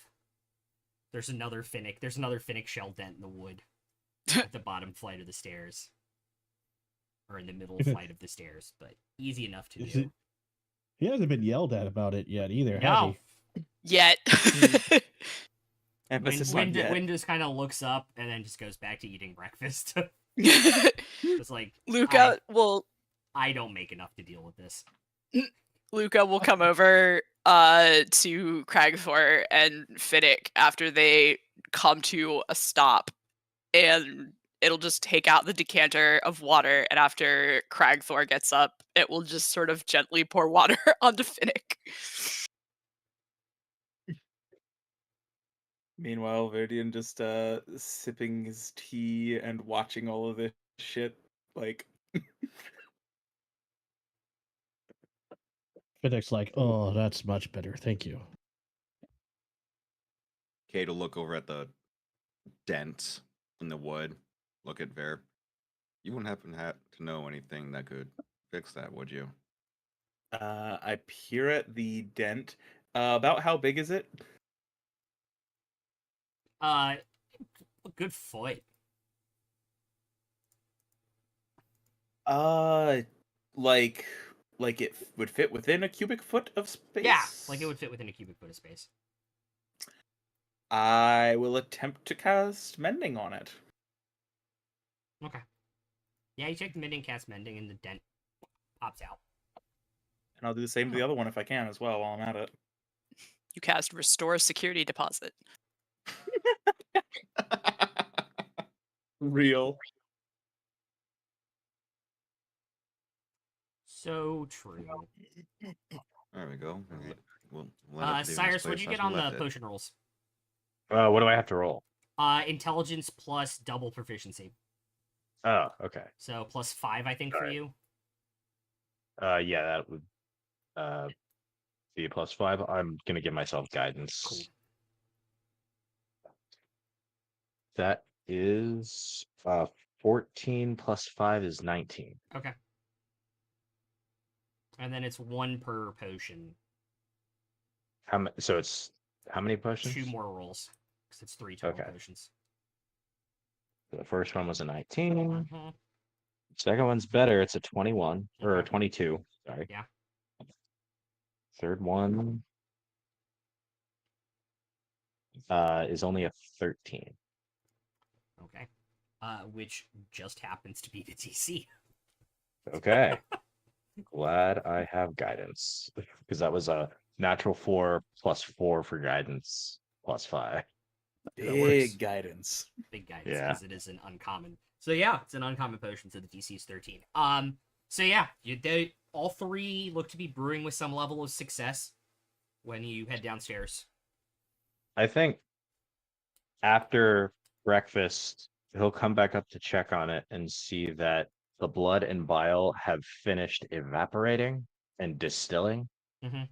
There's another Finnick shell dent in the wood at the bottom flight of the stairs. Or in the middle flight of the stairs, but easy enough to do. He hasn't been yelled at about it yet either, has No. he? Yet. Emphasis on yet. Wind just kind of looks up and then just goes back to eating breakfast. It's like, Luca will I don't make enough to deal with this. Luca will come over to Cragthor and Finnick after they come to a stop, and it'll just take out the decanter of water, and after Cragthor gets up, it will just sort of gently pour water onto Finnick. Meanwhile, Verdian just sipping his tea and watching all of this shit. Like, Finnick's like, oh, that's much better. Thank you. Kate will look over at the dent in the wood. Look at Ver. You wouldn't happen to know anything that could fix that, would you? I peer at the dent. About how big is it? A good foot. Like it would fit within a cubic foot of space? Yeah, like it would fit within a cubic foot of space. I will attempt to cast mending on it. Okay. Yeah, you check the mending, cast mending, and the dent pops out. And I'll do the same to the other one if I can as well while I'm at it. You cast Restore Security Deposit. Real. So true. There we go. We'll let it leave this Cyrus, what'd place you as get we on the left it. potion rolls? What do I have to roll? Intelligence plus double proficiency. Oh, okay. So plus 5, I think, for Alright. you. Yeah, that would be a +5. I'm gonna give myself guidance. Cool. That is 14 plus 5 is 19. Okay. And then it's 1 per potion. So it's how many potions? 2 more rolls. Because it's 3 total Okay. potions. The first one was a 19. Mhm. Second one's better. It's a 21 or a Okay. 22. Sorry. Yeah. Third one is only a 13. Okay. which just happens to be the DC. Okay. Glad I have guidance because that was a natural 4 plus 4 for guidance plus 5. That works. Big guidance. Big guidance Yeah. because it is an uncommon. So yeah, it's an uncommon potion. So the DC is 13. So yeah, all three look to be brewing with some level of success when you head downstairs. I think after breakfast, he'll come back up to check on it and see that the blood and bile have finished evaporating and distilling. Mhm.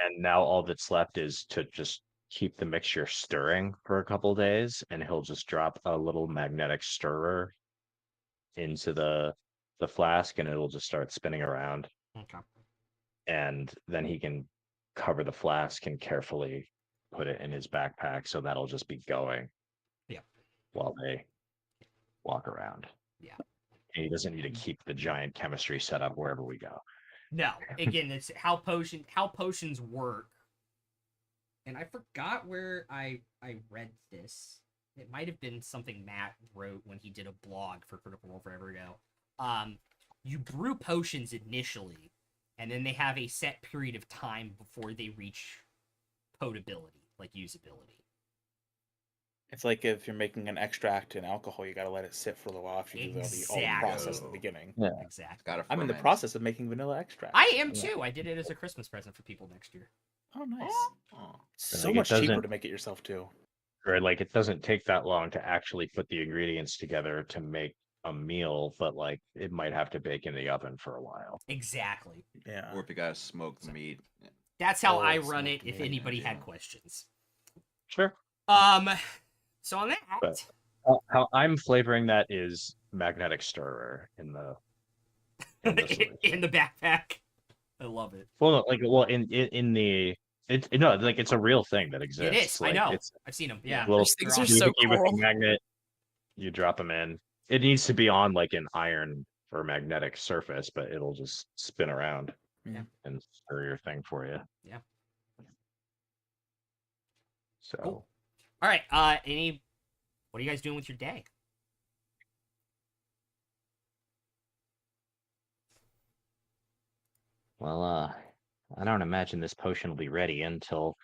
And now all that's left is to just keep the mixture stirring for a couple days, and he'll just drop a little magnetic stirrer into the flask, and it'll just start spinning around. Okay. And then he can cover the flask and carefully put it in his backpack, so that'll just be going. Yeah. While they walk around. Yeah. And he doesn't need to keep the giant chemistry set up wherever we go. No, again, it's how potions work. And I forgot where I read this. It might have been something Matt wrote when he did a blog for Critical Role forever ago. You brew potions initially, and then they have a set period of time before they reach potability, like usability. It's like if you're making an extract in alcohol, you gotta let it sit for a little while after you do all the process at the beginning. Yeah. Exactly. Gotta I'm in the ferment. process of making vanilla extract. I am too. I did it as a Christmas present for people next year. Oh, nice. Oh. So Like, it much cheaper doesn't- to make it yourself too. Or like it doesn't take that long to actually put the ingredients together to make a meal, but like it might have to bake in the oven for a while. Exactly. Yeah. Or if you gotta smoke the meat. That's how Oh, I it's run not it if the anybody had idea. questions. Sure. So on that, But- How I'm flavoring that is magnetic stirrer in the solution. in the backpack. I love it. Well, in the no, like it's a real thing that exists. It is. Like, I know. It's I've seen them. Yeah. little Those things They're are awesome. so sticky with a cool. magnet. You drop them in. It needs to be on like an iron or magnetic surface, but it'll just spin around Yeah. and stir your thing for you. Yeah. So Cool. All right. What are you guys doing with your day? well, I don't imagine this potion will be ready until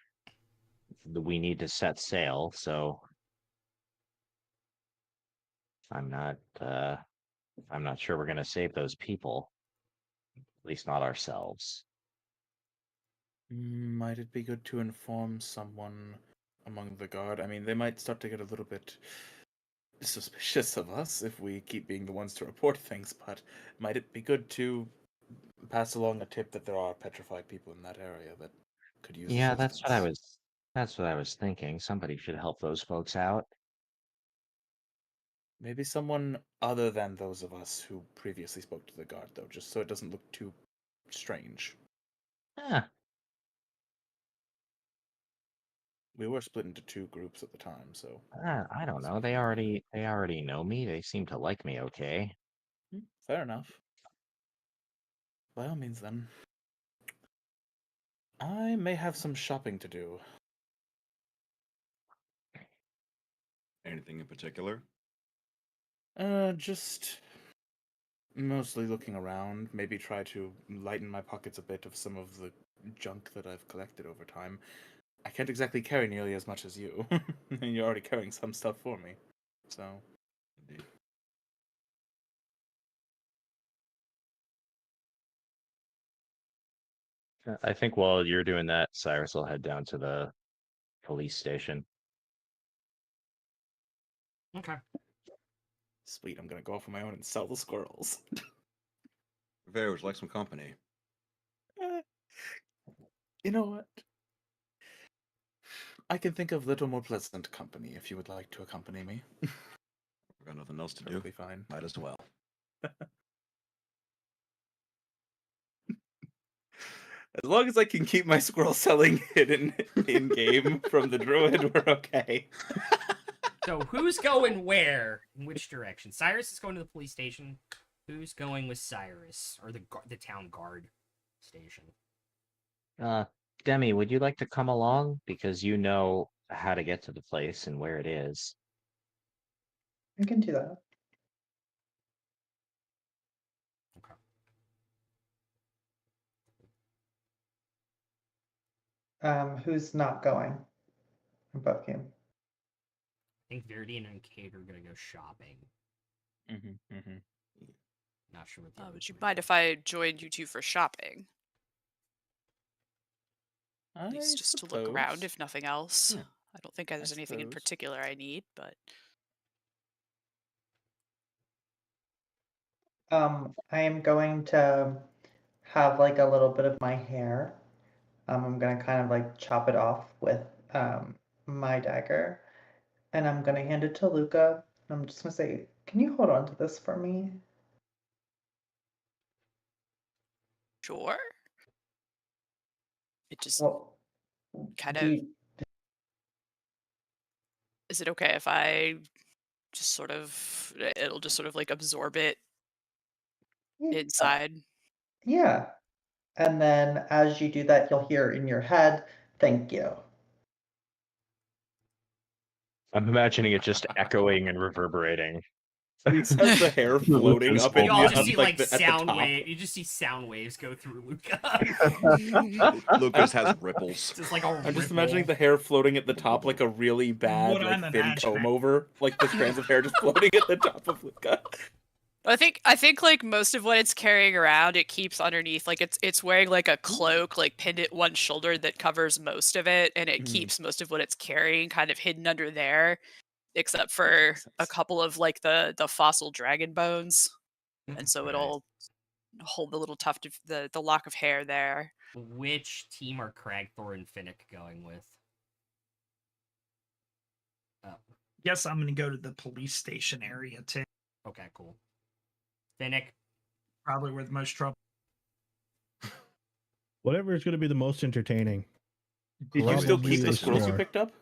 we need to set sail. So I'm not sure we're gonna save those people. At least not ourselves. Might it be good to inform someone among the guard? I mean, they might start to get a little bit suspicious of us if we keep being the ones to report things, but might it be good to pass along a tip that there are petrified people in that area that could use Yeah, that's what I assistance? was. That's what I was thinking. Somebody should help those folks out. Maybe someone other than those of us who previously spoke to the guard, though, just so it doesn't look too strange. Ah, We were split into two groups at the time, so I don't know. They already know me. They seem to like me. Okay. fair enough. By all means, then. I may have some shopping to do. Anything in particular? Just mostly looking around. Maybe try to lighten my pockets a bit of some of the junk that I've collected over time. I can't exactly carry nearly as much as you, and you're already carrying some stuff for me. So, Indeed. I think while you're doing that, Cyrus will head down to the police station. Okay. sweet, I'm gonna go off on my own and sell the squirrels. Very, would you like some company? You know what? I can think of little more pleasant company if you would like to accompany me. We've got nothing else to do. Perfectly fine. Might as well. As long as I can keep my squirrel selling hidden in game from the druid, we're okay. So who's going where? In which direction? Cyrus is going to the police station. Who's going with Cyrus or the town guard station? Demi, would you like to come along because you know how to get to the place and where it is? I can do that. Who's not going above you? I think Verdian and Kate are gonna go shopping. Not sure what the Would others you are mind doing. if I joined you two for shopping? I At least just to look around, suppose. if nothing else. Yeah, I don't think there's anything in suppose. particular I need, but I am going to have like a little bit of my hair. I'm gonna kind of like chop it off with my dagger, and I'm gonna hand it to Luca. I'm just gonna say, can you hold on to this for me? sure. It just Well, kind do of. you, Is it okay if I just sort of. It'll just sort of like absorb it yeah, inside? yeah. And then as you do that, you'll hear in your head, "Thank you." I'm imagining it just echoing and reverberating. He says the hair floating up in You all the, just see like at the sound top. wave. You just see sound waves go through Luca. Lucas has ripples. Just like a I'm just ripple. imagining the hair floating at the top like a really bad, What I'm like thin imagining. comb over, like the strands of hair just floating at the top of Luca. I think like most of what it's carrying around, it keeps underneath. Like it's wearing like a cloak, like pinned at one shoulder that covers most of it, and it Mhm. keeps most of what it's carrying kind of hidden under there, except for Makes a sense. couple of like the fossil dragon bones, and so Right. it'll hold the little tuft of the lock of hair there. Which team are Cragthor and Finnick going with? Oh, Guess I'm gonna go to the police station area too. okay, cool. Finnick, Probably where the most trouble. Whatever is going to be the most entertaining. Did you still Probably keep the the scrolls you store. picked up? Oh,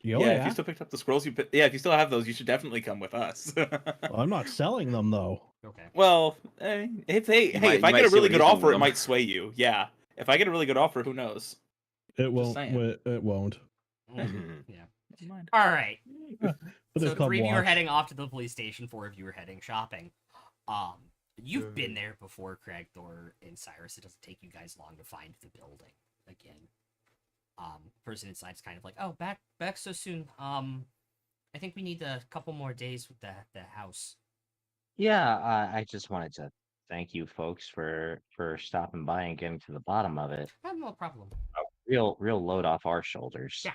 Yeah, if you still picked up the scrolls if you still have those, you should definitely come with us. Well, I'm not selling them though. okay. Well, if might I get a see really what good he's doing offer, with it them. might sway you. Yeah, if I get a really good offer, who knows? It won't. saying. It won't. Mhm, yeah. Never mind. All right. But So this club 3 of you are watch. heading off to the police station. 4 of you are heading shopping. You've been there before, Cragthor and Cyrus. It doesn't take you guys long to find the building again. Person inside is kind of like, oh, back so soon. I think we need a couple more days with the house. Yeah, I just wanted to thank you folks for stopping by and getting to the bottom of it. No problem. Real load off our shoulders. Yeah.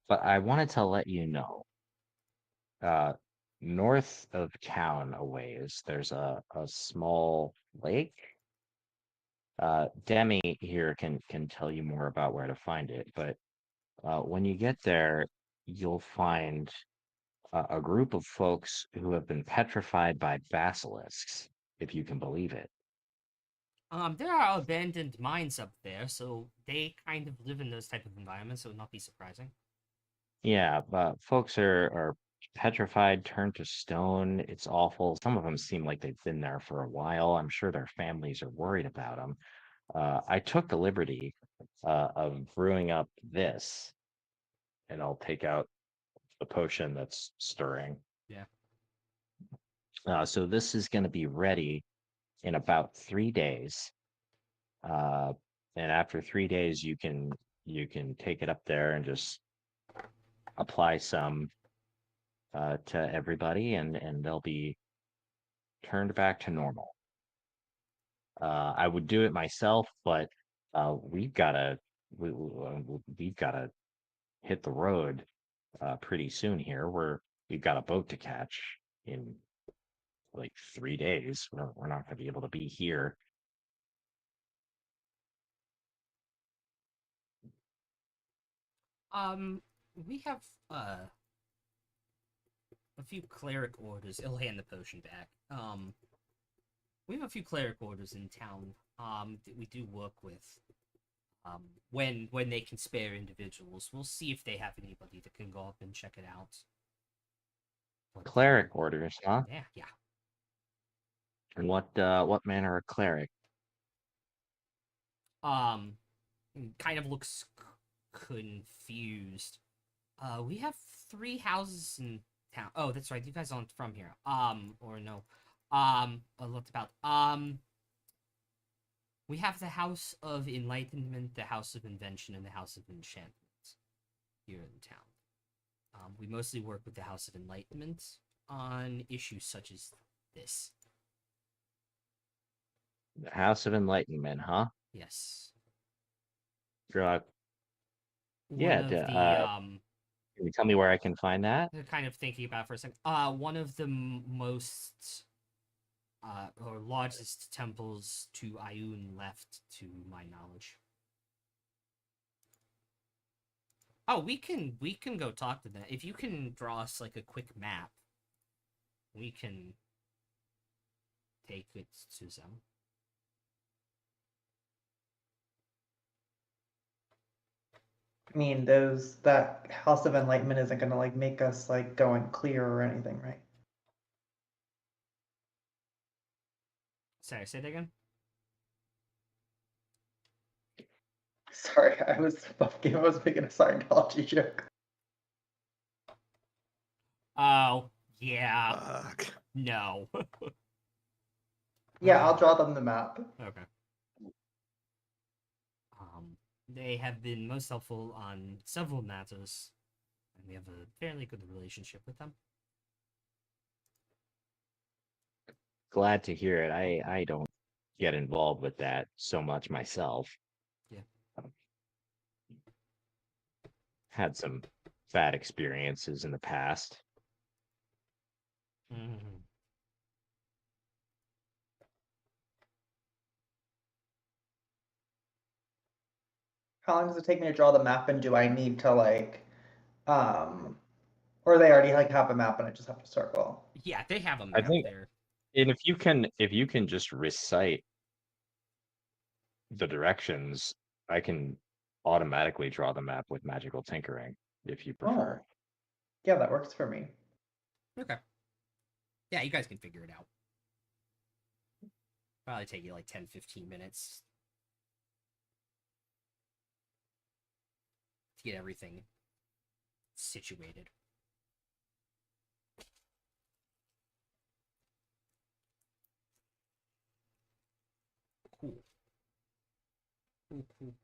But I wanted to let you know, north of town a ways, there's a small lake. Demi here can tell you more about where to find it, but when you get there, you'll find a group of folks who have been petrified by basilisks, if you can believe it. There are abandoned mines up there, so they kind of live in those type of environments, so it would not be surprising. Yeah, but folks are petrified, turned to stone. It's awful. Some of them seem like they've been there for a while. I'm sure their families are worried about them. I took the liberty of brewing up this, and I'll take out the potion that's stirring. Yeah. So this is going to be ready in about 3 days. And after 3 days, you can take it up there and just apply some to everybody, and they'll be turned back to normal. I would do it myself, but we've got to hit the road pretty soon here. We've got a boat to catch in like 3 days. We're not going to be able to be here. We have a few cleric orders. He'll hand the potion back. We have a few cleric orders in town. That we do work with. When they can spare individuals, we'll see if they have anybody that can go up and check it out. Cleric orders, huh? Yeah. And what manner of cleric? Kind of looks confused. We have 3 houses in town. Oh, that's right. You guys aren't from here. Or no. I looked about. We have the House of Enlightenment, the House of Invention, and the House of Enchantment here in town. We mostly work with the House of Enlightenment on issues such as this. The House of Enlightenment, huh? Yes. Yeah, One of the can you tell me where I can find that? kind of thinking about it for a second. One of the most or largest temples to Ayun left, to my knowledge. Oh, we can go talk to them. If you can draw us like a quick map, we can take it to them. I mean, that House of Enlightenment isn't gonna like make us like go and clear or anything, right? Sorry, say that again. Sorry, I was making a Scientology joke. Oh, yeah. Fuck. No. Yeah, I'll draw them the map. Okay. They have been most helpful on several matters, and we have a fairly good relationship with them. Glad to hear it. I don't get involved with that so much myself. Yeah. Had some bad experiences in the past. Mm-hmm. How long does it take me to draw the map, and do I need to like, or they already like have a map and I just have to circle? Yeah, they have a I map think- there. And if you can just recite the directions, I can automatically draw the map with magical tinkering if you prefer. Oh, yeah, that works for me. Okay. Yeah, you guys can figure it out. Probably take you like 10-15 minutes to get everything situated. Cool. Cool.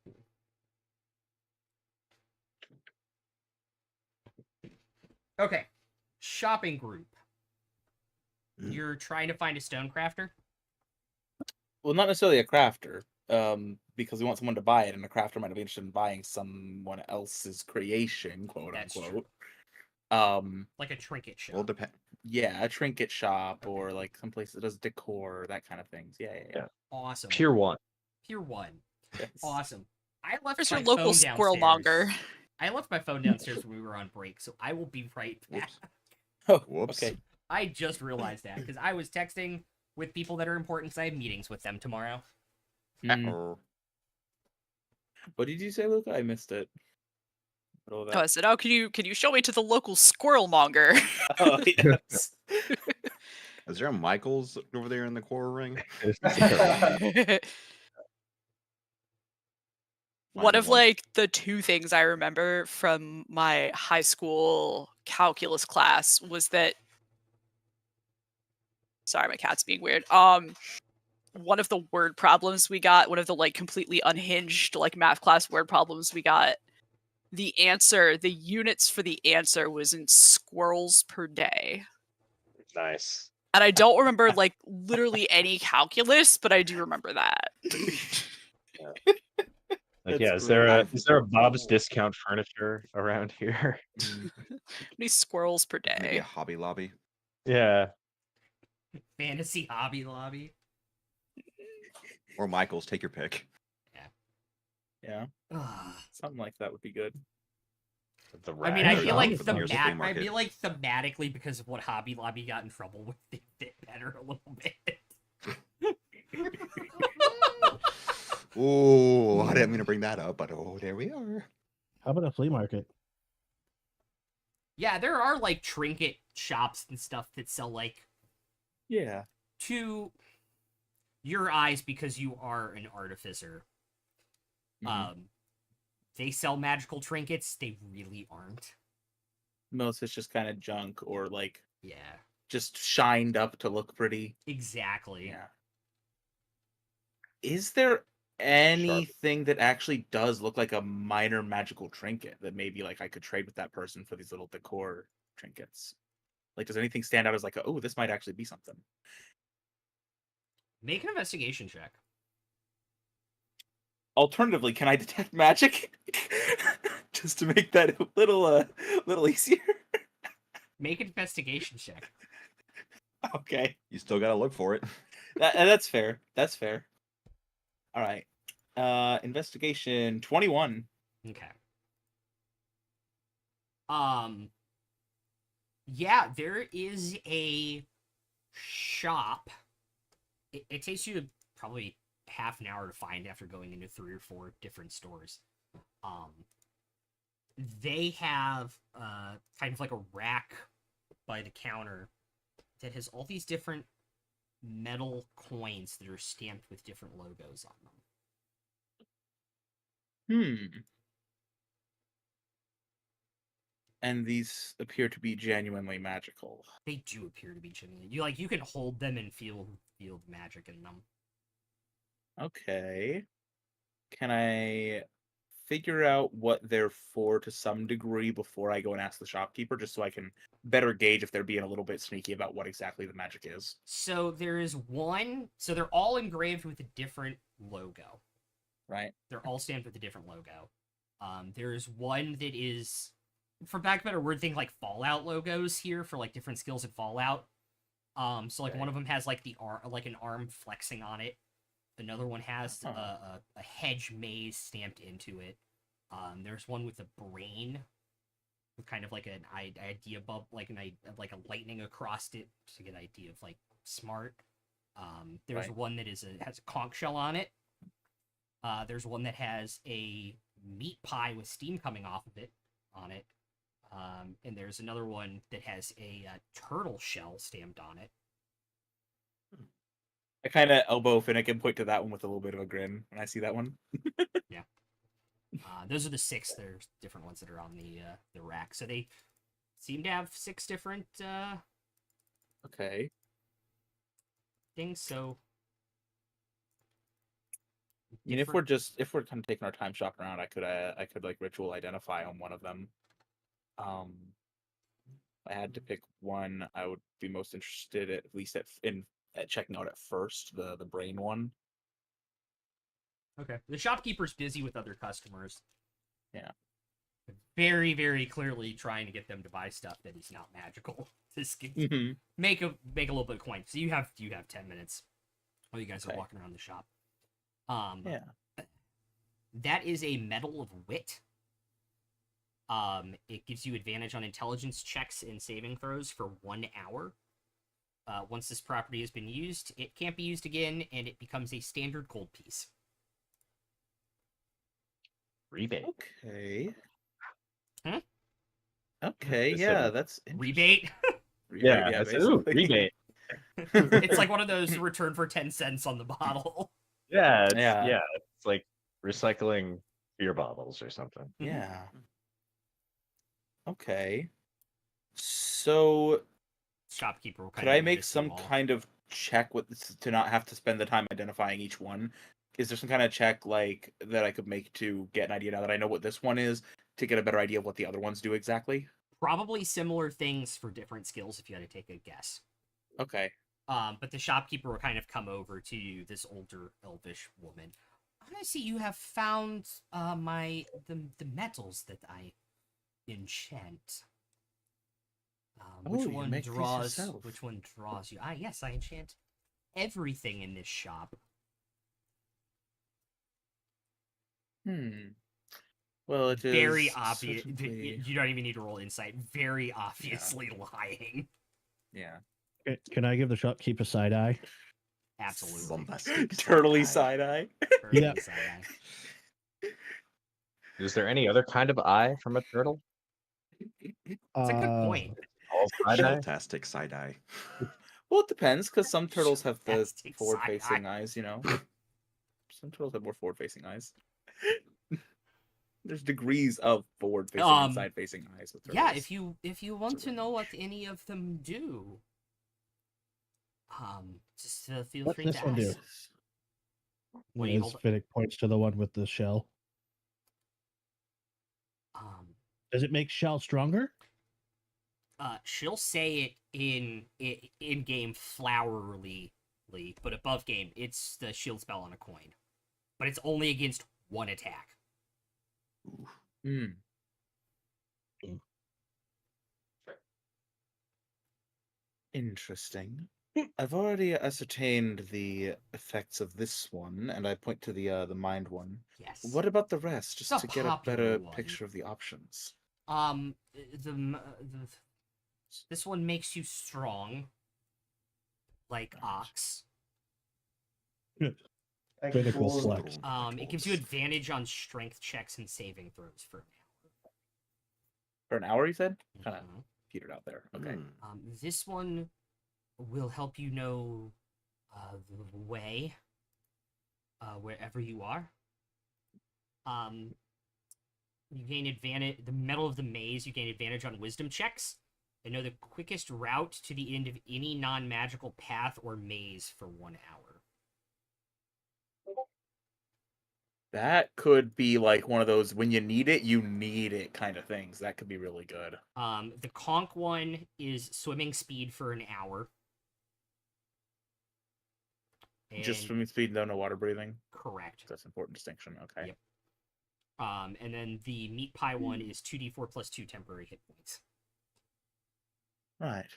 Okay. Shopping group. You're trying to find a stone crafter? Well, not necessarily a crafter, because we want someone to buy it, and the crafter might be interested in buying someone else's creation, quote That's unquote. Like a trinket shop. Well, depend. Yeah, a trinket shop or like some place that does decor, that kind of things. Yeah. Awesome. Pure one. Pure one. Yes. Awesome. I left Where's my your local phone squirrel downstairs. monger? I left my phone downstairs when we were on break, so I will be right back. Whoops. Oh, Whoops. okay. I just realized that because I was texting with people that are important because I have meetings with them tomorrow. Mm. Or What did you say, Luca? I missed it. What all Oh, I that? said, oh, can you show me to the local squirrel monger? Oh, yes. is there a Michael's over there in the core ring? One Find of one. like the two things I remember from my high school calculus class was that, sorry, my cat's being weird. One of the word problems we got, one of the like completely unhinged like math class word problems we got, the units for the answer was in squirrels per day. Nice. And I don't remember like literally any calculus, but I do remember that. Like, That's yeah, is there great. a Bob's Discount Furniture around here? How many squirrels per Maybe day? a Hobby Lobby. Yeah. Fantasy Hobby Lobby. Or Michael's, take your pick. Yeah, Ugh. something like that would be good. The I mean, I Right. feel like Near the flea I market. feel like thematically because of what Hobby Lobby got in trouble with, they fit better a little bit. Oh, I didn't mean to bring that up, but oh, there we are. How about a flea market? Yeah, there are like trinket shops and stuff that sell like Yeah. to your eyes because you are an artificer. Mhm. They sell magical trinkets. They really aren't. Most it's just kind of junk or like Yeah, just shined up to look pretty. exactly. Yeah. Is there anything that actually does look like a minor magical trinket that maybe like I could trade with that person for these little decor trinkets. Like, does anything stand out as like, oh, this might actually be something? Make an investigation check. Alternatively, can I detect magic? Just to make that a little easier. Make an investigation check. Okay. You still gotta look for it. That's fair. That's fair. All right. Investigation 21. Okay. Yeah, there is a shop. It takes you probably half an hour to find after going into 3 or 4 different stores. They have kind of like a rack by the counter that has all these different metal coins that are stamped with different logos on them. And these appear to be genuinely magical. They do appear to be genuine. You can hold them and feel the magic in them. Okay. Can I figure out what they're for to some degree before I go and ask the shopkeeper, just so I can better gauge if they're being a little bit sneaky about what exactly the magic is? So there is one. So they're all engraved with a different logo. Right. They're all stamped with a different logo. There is one that is, for back of a better word, think like Fallout logos here for like different skills in Fallout. So like one of them has like the like an arm flexing on it. Another one has a hedge maze stamped into it. There's one with a brain, with kind of like an idea above, like a lightning across it to get an idea of like smart. There's one that has a conch shell on it. There's one that has a meat pie with steam coming off of it on it. And there's another one that has a turtle shell stamped on it. I kind of elbow Finnick and point to that one with a little bit of a grin when I see that one. Yeah. Those are the 6. There's different ones that are on the rack. So they seem to have 6 different Okay. things. So And if we're kind of taking our time shopping around, I could like ritual identify on one of them. If I had to pick one, I would be most interested at least at checking out at first the brain one. Okay. The shopkeeper's busy with other customers. Yeah. Very, very clearly trying to get them to buy stuff that is not magical. To make a little bit of coin. So you have 10 minutes while you guys are walking around the shop. Yeah. That is a Medal of Wit. It gives you advantage on intelligence checks and saving throws for 1 hour. Once this property has been used, it can't be used again, and it becomes a standard gold piece. Rebate. Okay. Hmm? Okay, It's yeah, a that's Rebate? Yeah, that's rebate. It's like one of those return for 10 cents on the bottle. Yeah, Yeah. it's like recycling beer bottles or something. Yeah. Okay. So Shopkeeper will kind could of I make notice some you all. kind of check with this to not have to spend the time identifying each one? Is there some kind of check like that I could make to get an idea now that I know what this one is, to get a better idea of what the other ones do exactly? Probably similar things for different skills if you had to take a guess. Okay. But the shopkeeper will kind of come over to you, this older elvish woman. I see you have found the metals that I enchant. Which you one make these draws? yourself. Which one draws you? Yes, I enchant everything in this shop. Well, it is Very obvious. certainly- You don't even need to roll insight. Very obviously lying. Yeah. Can I give the shopkeep a side eye? Absolutely. Bombastic Turtly side side eye. Yeah. Turtly side-eye. Is there any other kind of eye from a turtle? It's a good point. All side eye? Fantastic side eye. Well, it depends, because some turtles have the Fantastic forward-facing side-eye. eyes, you know? Some turtles have more forward-facing eyes. There's degrees of forward-facing and side-facing eyes with turtles. Yeah, if you want to know what any of them do, just feel What's free to this one do? ask. What do you As hold? Finnick points to the one with the shell. Does it make shell stronger? She'll say it in game flowerly, but above game it's the shield spell on a coin, but it's only against one attack. Hmm. Interesting. I've already ascertained the effects of this one, and I point to the mind one. Yes. What about the rest, just The to get a popular better one. picture of the options? This one makes you strong, like Right. Ox. Like Critical full- flex. It gives you advantage on strength checks and saving throws for an For an hour, you said? Kind of hour. petered out there. Okay. This one will help you know the way wherever you are. You gain advantage. The Metal of the Maze, you gain advantage on wisdom checks. And know the quickest route to the end of any non-magical path or maze for 1 hour. That could be like one of those when you need it kind of things. That could be really good. The Conch one is swimming speed for an hour. Just And- swimming speed, no water breathing. Correct. That's an important distinction. Okay. Yep. And then the meat pie one is 2d4 plus 2 temporary hit points. Right.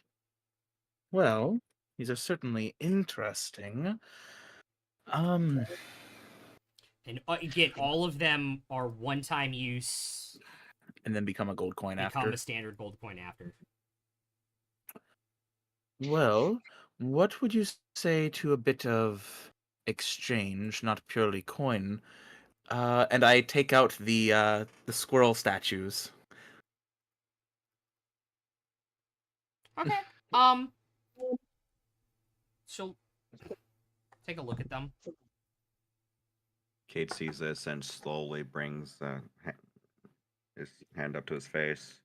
Well, these are certainly interesting. And again, all of them are one-time use. And then become a gold coin Become after. a standard gold coin after. Well, what would you say to a bit of exchange, not purely coin? And I take out the squirrel statues. Okay. She'll take a look at them. Kate sees this and slowly brings his hand up to his face.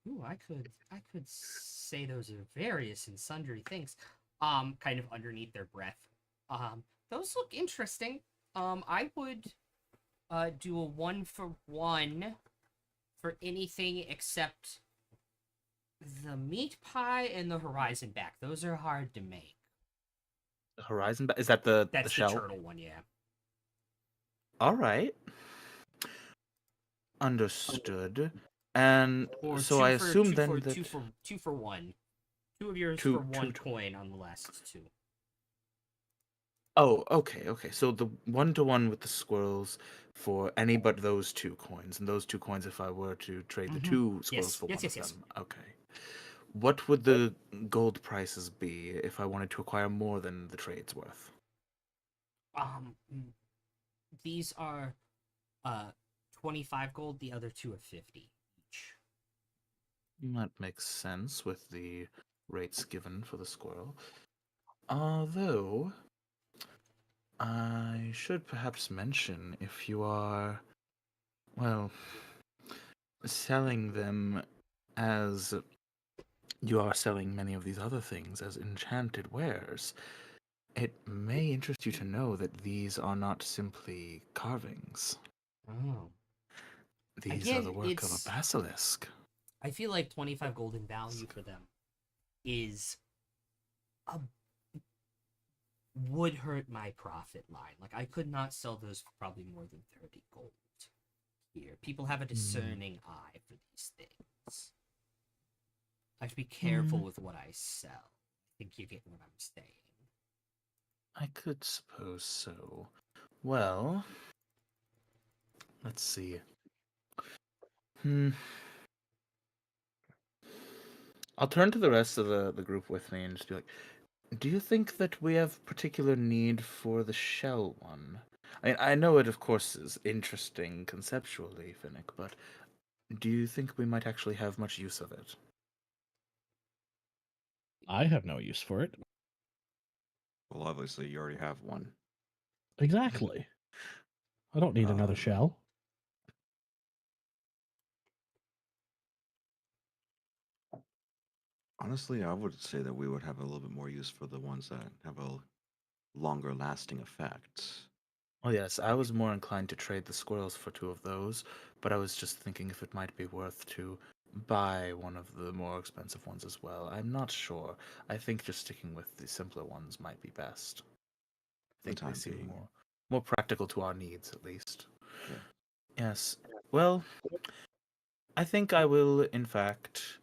Ooh, I could say those are various and sundry things. Kind of underneath their breath. Those look interesting. I would do a 1-for-1 for anything except the meat pie and the horizon back. Those are hard to make. Horizon, is that the That's the shell? turtle one, yeah. All right. Understood. And Or so two I for- assume two then for, that two for one. Two of yours Two- for one two- coin on the last two. Oh, okay. So the 1-to-1 with the squirrels for any but those 2 coins, and those 2 coins if I were to trade the Mhm. 2 squirrels Yes, for yes, one yes, of yes. them. Okay. What would the gold prices be if I wanted to acquire more than the trade's worth? These are 25 gold, the other two are 50 each. That makes sense with the rates given for the squirrel. Although, I should perhaps mention if you are, well, selling them as you are selling many of these other things as enchanted wares, it may interest you to know that these are not simply carvings. Oh. These are Again, the work of it's- a basilisk. I feel like 25 gold in value for them is would hurt my profit line. Like, I could not sell those for probably more than 30 gold here. People have a discerning eye for these things. I have to be careful with what I sell. I think you get what I'm saying. I could suppose so. Well, let's see. I'll turn to the rest of the group with me and just be like, do you think that we have particular need for the shell one? I mean, I know it, of course, is interesting conceptually, Finnick, but do you think we might actually have much use of it? I have no use for it. Well, obviously, you already have one. Exactly. I don't need another Um, shell. Honestly, I would say that we would have a little bit more use for the ones that have a longer lasting effect. Oh yes, I was more inclined to trade the squirrels for 2 of those, but I was just thinking if it might be worth to buy one of the more expensive ones as well. I'm not sure. I think just sticking with the simpler ones might be best. I think they time seem being. more practical to our needs, at least. Yeah. Yes. Well, I think I will, in fact,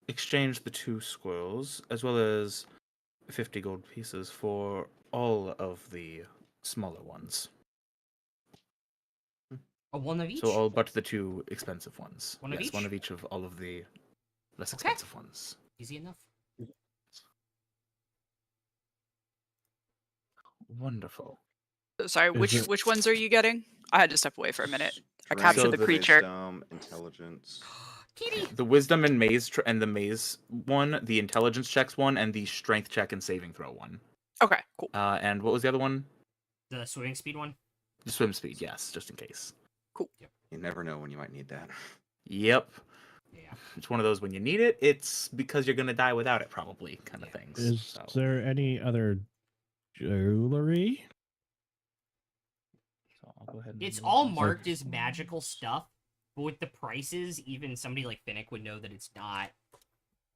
exchange the 2 squirrels as well as 50 gold pieces for all of the smaller ones. One of each? So all but the 2 expensive ones. One of Yes, one each? of each of all of the less Okay. expensive ones. Easy enough. Wonderful. Sorry, Is it- which ones are you getting? I had to step away for a minute. I Strength, captured the the creature. Wisdom, intelligence. Kitty! The wisdom and the maze one, the intelligence checks one, and the strength check and saving throw one. Okay, cool. And what was the other one? The swimming speed one? The swim speed, yes, just in case. You never know when you might need that. Yep. Yeah. It's one of those when you need it, it's because you're gonna die without it, probably, kind of Yeah. things. Is So. there any other jewelry? So I'll go ahead and It's remove all this. marked as magical stuff, but with the prices, even somebody like Finnick would know that it's not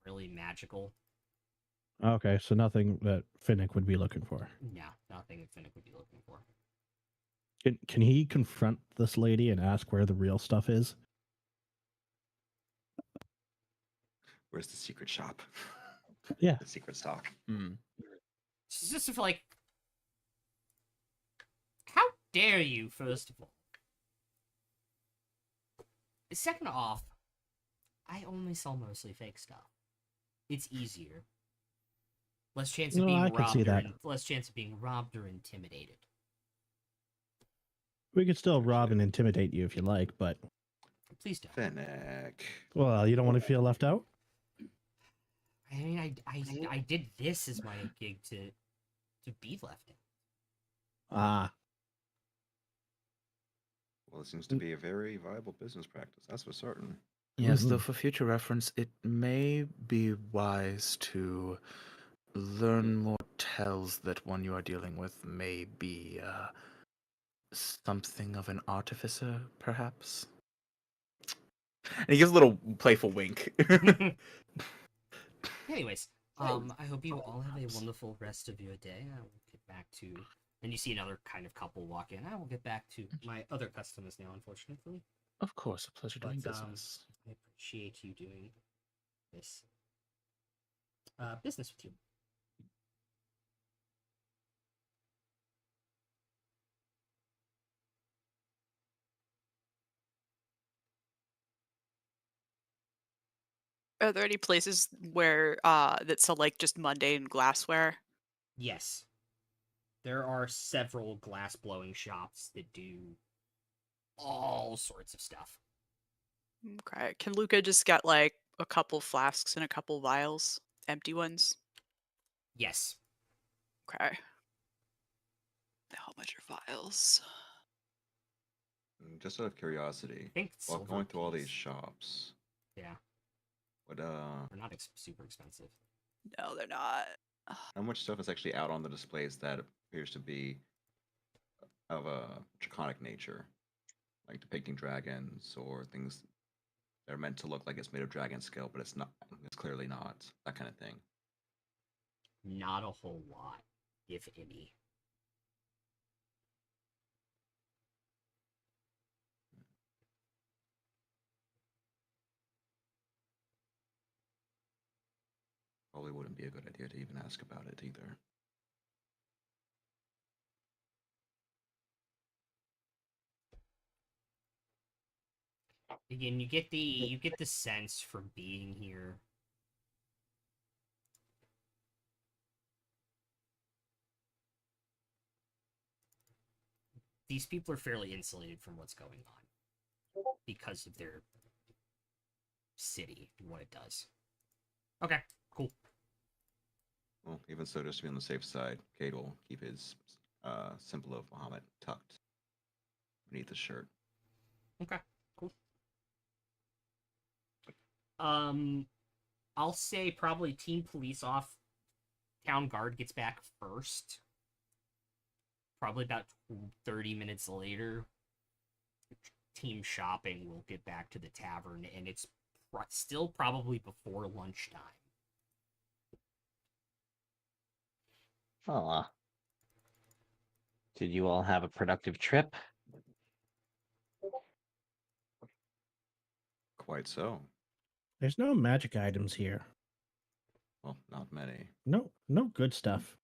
really magical. Okay, so nothing that Finnick would be looking for. No, nothing that Finnick would be looking for. Can he confront this lady and ask where the real stuff is? Where's the secret shop? Yeah. The secret stock. Hmm. It's just like, how dare you, first of all? Second off, I only sell mostly fake stuff. It's easier. Less chance of No, being I can see robbed, that. less chance of being robbed or intimidated. We could still rob and intimidate you if you like, but Please don't. Fennec. well, you don't want to feel left out. I mean, I did this as my gig to be left in. Ah, Well, it seems to be a very viable business practice. That's for certain. Yes, though Mhm. for future reference, it may be wise to learn more tells that one you are dealing with may be something of an artificer, perhaps. And he gives a little playful wink. Anyways, I hope you all have a wonderful rest of your day. I will get back to. And you see another kind of couple walk in. I will get back to my other customers now, unfortunately. Of course, a pleasure doing But, business. I appreciate you doing this business with you. Are there any places where that sell like just mundane glassware? Yes. There are several glass blowing shops that do all sorts of stuff. Okay. Can Luca just get like a couple flasks and a couple vials, empty ones? Yes. Okay. How much are vials? Just out of curiosity, I think while silver going through all these piece. shops, Yeah, what they're not super expensive. No, they're not. how much stuff is actually out on the displays that appears to be of a draconic nature, like depicting dragons or things that are meant to look like it's made of dragon scale, but it's not. It's clearly not. That kind of thing. Not a whole lot, if any. Probably wouldn't be a good idea to even ask about it either. Again, you get the sense from being here. These people are fairly insulated from what's going on because of their city and what it does. Okay, cool. Well, even so, just to be on the safe side, Cade will keep his symbol of Muhammad tucked beneath his shirt. Okay, cool. I'll say probably team police off. Town guard gets back first. probably about 30 minutes later, team shopping will get back to the tavern, and it's still probably before lunchtime. Oh, did you all have a productive trip? Quite so. There's no magic items here. Well, not many. No good stuff.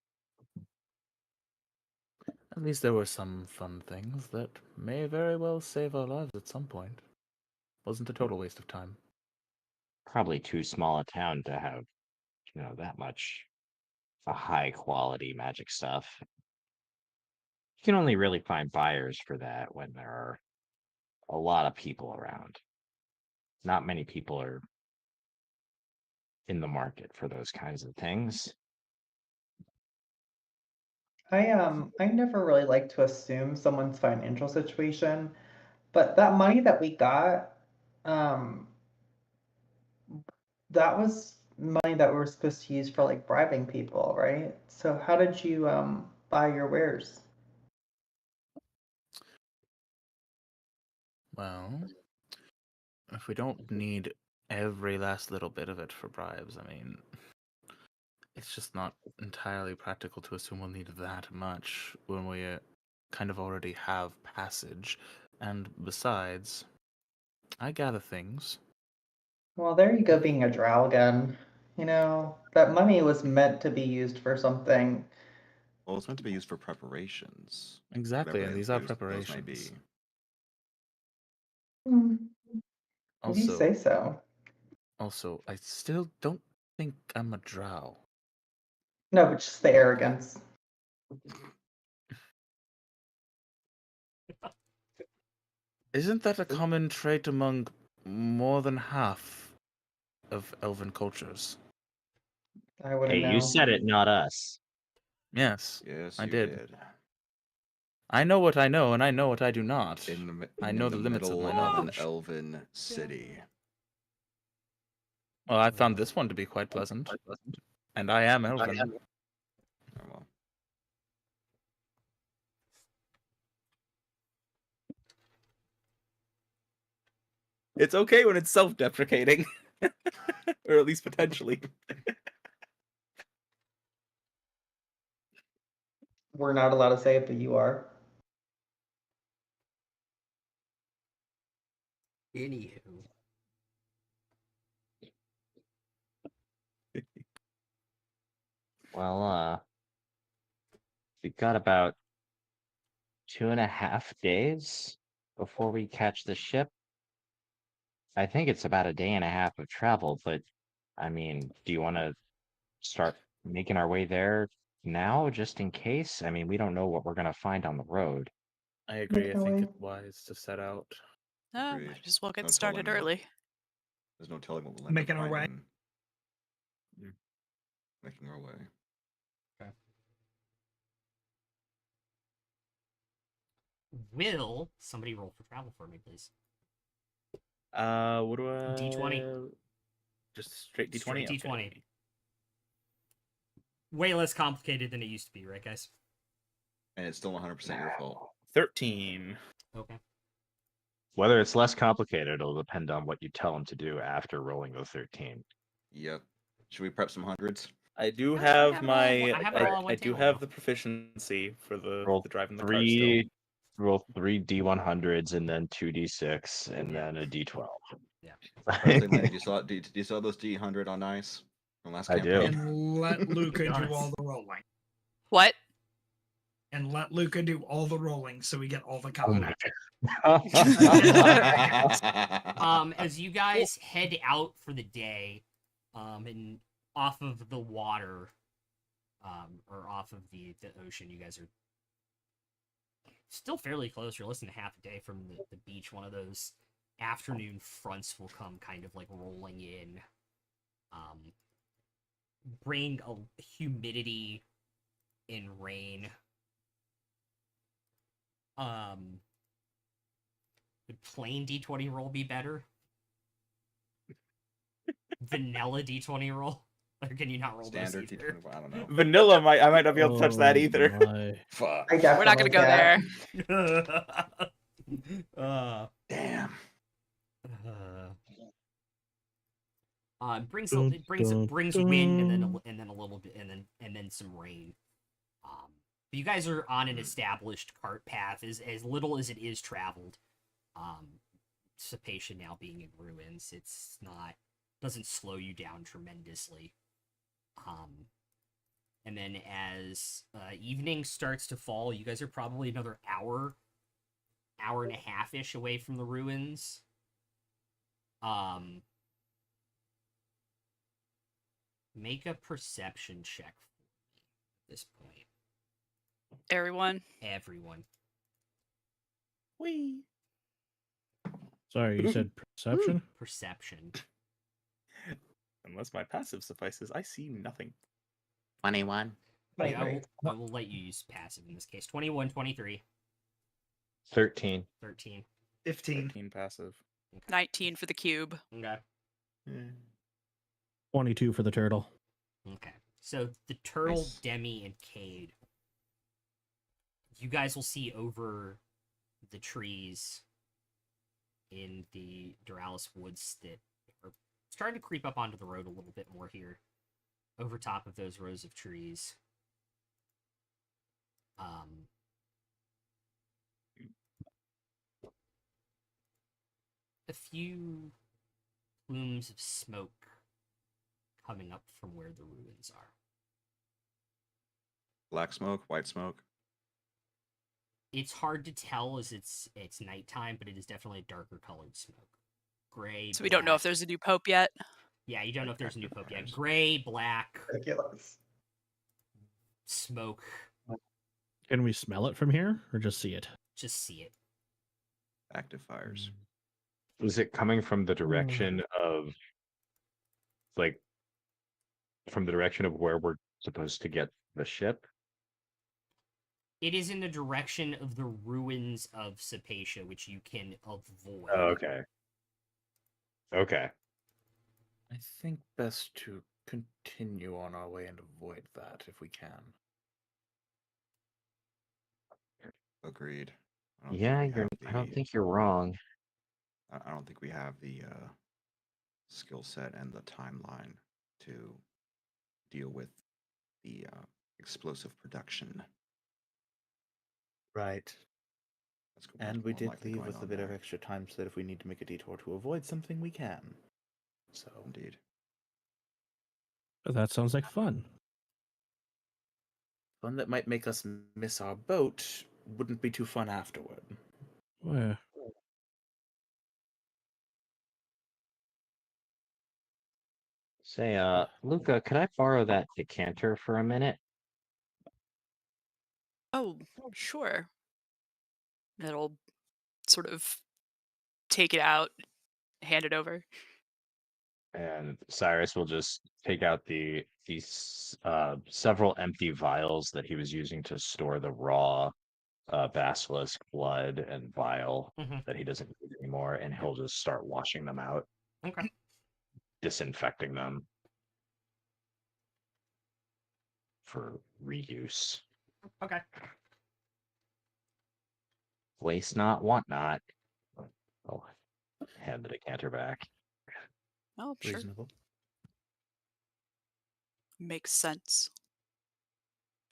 At least there were some fun things that may very well save our lives at some point. Wasn't a total waste of time. Probably too small a town to have, that much high quality magic stuff. You can only really find buyers for that when there are a lot of people around. Not many people are in the market for those kinds of things. I never really like to assume someone's financial situation, but that money that we got, um, that was money that we were supposed to use for like bribing people, right? So how did you buy your wares? Well, if we don't need every last little bit of it for bribes, I mean, it's just not entirely practical to assume we'll need that much when we kind of already have passage. And besides, I gather things. Well, there you go, being a drow again. You know, that money was meant to be used for something. Well, it's meant to be used for preparations. Exactly, whatever and these are those may be. preparations. Hmm, if you say so. Also, I still don't think I'm a drow. No, but just the arrogance. Isn't that a common trait among more than half of elven cultures? I wouldn't Hey, you know. said it, not us. Yes, Yes, I you did. I know what I know, and I know what I do not. I In know the limits of middle my of an knowledge. elven city. Well, I found this one to be quite pleasant, and I am elven. Oh, well. It's okay when it's self-deprecating, or at least potentially. We're not allowed to say it, but you are. Anywho. Well, we've got about 2.5 days before we catch the ship. I think it's about a day and a half of travel, but I mean, do you want to start making our way there now, just in case? I mean, we don't know what we're going to find on the road. I agree. I think Definitely. it's wise to set out. Agreed. Might as well get No started telling what- early. There's no telling what we'll end Making up our way. finding. Making our way. Will somebody roll for travel for me, please? What do I? D20. Just straight D20. Straight Okay. D20. Way less complicated than it used to be, right, guys? And it's still 100% your fault. 13. Okay. Whether it's less complicated, it'll depend on what you tell them to do after rolling the 13. Yep. Should we prep some hundreds? I do I have have it my. all- I have it all on one I do table have now. the proficiency for the Roll driving the car still. roll 3 D100s and then 2D6 and then a D12. Yeah. I was saying, Lenny, do you saw those D100 on ice from last I do. campaign? And let Luca do Nice. all the rolling. What? And let Luca do all the rolling so we get all the Oh combat. As you guys head out for the day, and off of the water, or off of the ocean, you guys are still fairly close. You're less than half a day from the beach. One of those afternoon fronts will come kind of like rolling in, bring a humidity and rain. Would plain D20 roll be better? Vanilla D20 roll? Or can you not roll Standard those either? D20. I don't know. Vanilla I might not be able to touch that Oh either. my. Fuck. I definitely We're not gonna go can't. there. Damn. It brings Dun, it brings dun, brings wind and then dun. a little bit and then some rain. But you guys are on an established cart path, as little as it is traveled. Sapatia now being in ruins, it's not doesn't slow you down tremendously. And then as evening starts to fall, you guys are probably another hour and a half ish away from the ruins. Make a perception check for me at this point. Everyone. Everyone. Whee! Sorry, you said perception? Perception. Unless my passive suffices, I see nothing. 21. I will let you use passive in this case. 21, 23, 13. 13. 15. 13 passive. 19 for the cube. Okay. 22 for the turtle. Okay. So the turtle, Nice. Demi, and Cade. You guys will see over the trees in the Doralis woods that are starting to creep up onto the road a little bit more here. Over top of those rows of trees. A few plumes of smoke coming up from where the ruins are. Black smoke, white smoke. It's hard to tell as it's nighttime, but it is definitely a darker colored smoke. Gray. So we don't know if black. there's a new pope yet. Yeah, you don't know if there's a new Active pope yet. fires. Gray, black, Ridiculous. smoke. Can we smell it from here or just see it? Just see it. Active fires. Was it coming from the direction of, like, from the direction of where we're supposed to get the ship? It is in the direction of the ruins of Sapatia, which you can avoid. Oh, okay. Okay. I think best to continue on our way and avoid that if we can. Agreed. Yeah, I don't think you're wrong. I don't think we have the skill set and the timeline to deal with the explosive production. Right. That's And we more did likely leave going with a on bit of there. extra time so that if we need to make a detour to avoid something, we can. So, Indeed. That sounds like fun. fun that might make us miss our boat wouldn't be too fun afterward. Well, Say, Luca, could I borrow that decanter for a minute? Oh, sure. It'll sort of take it out, hand it over. And Cyrus will just take out these several empty vials that he was using to store the raw basilisk blood and vial Mhm. that he doesn't need anymore, and he'll just start washing them out, Okay. disinfecting them for reuse. Okay. Waste not, want not. I'll hand the decanter back. Oh, sure. Reasonable. Makes sense.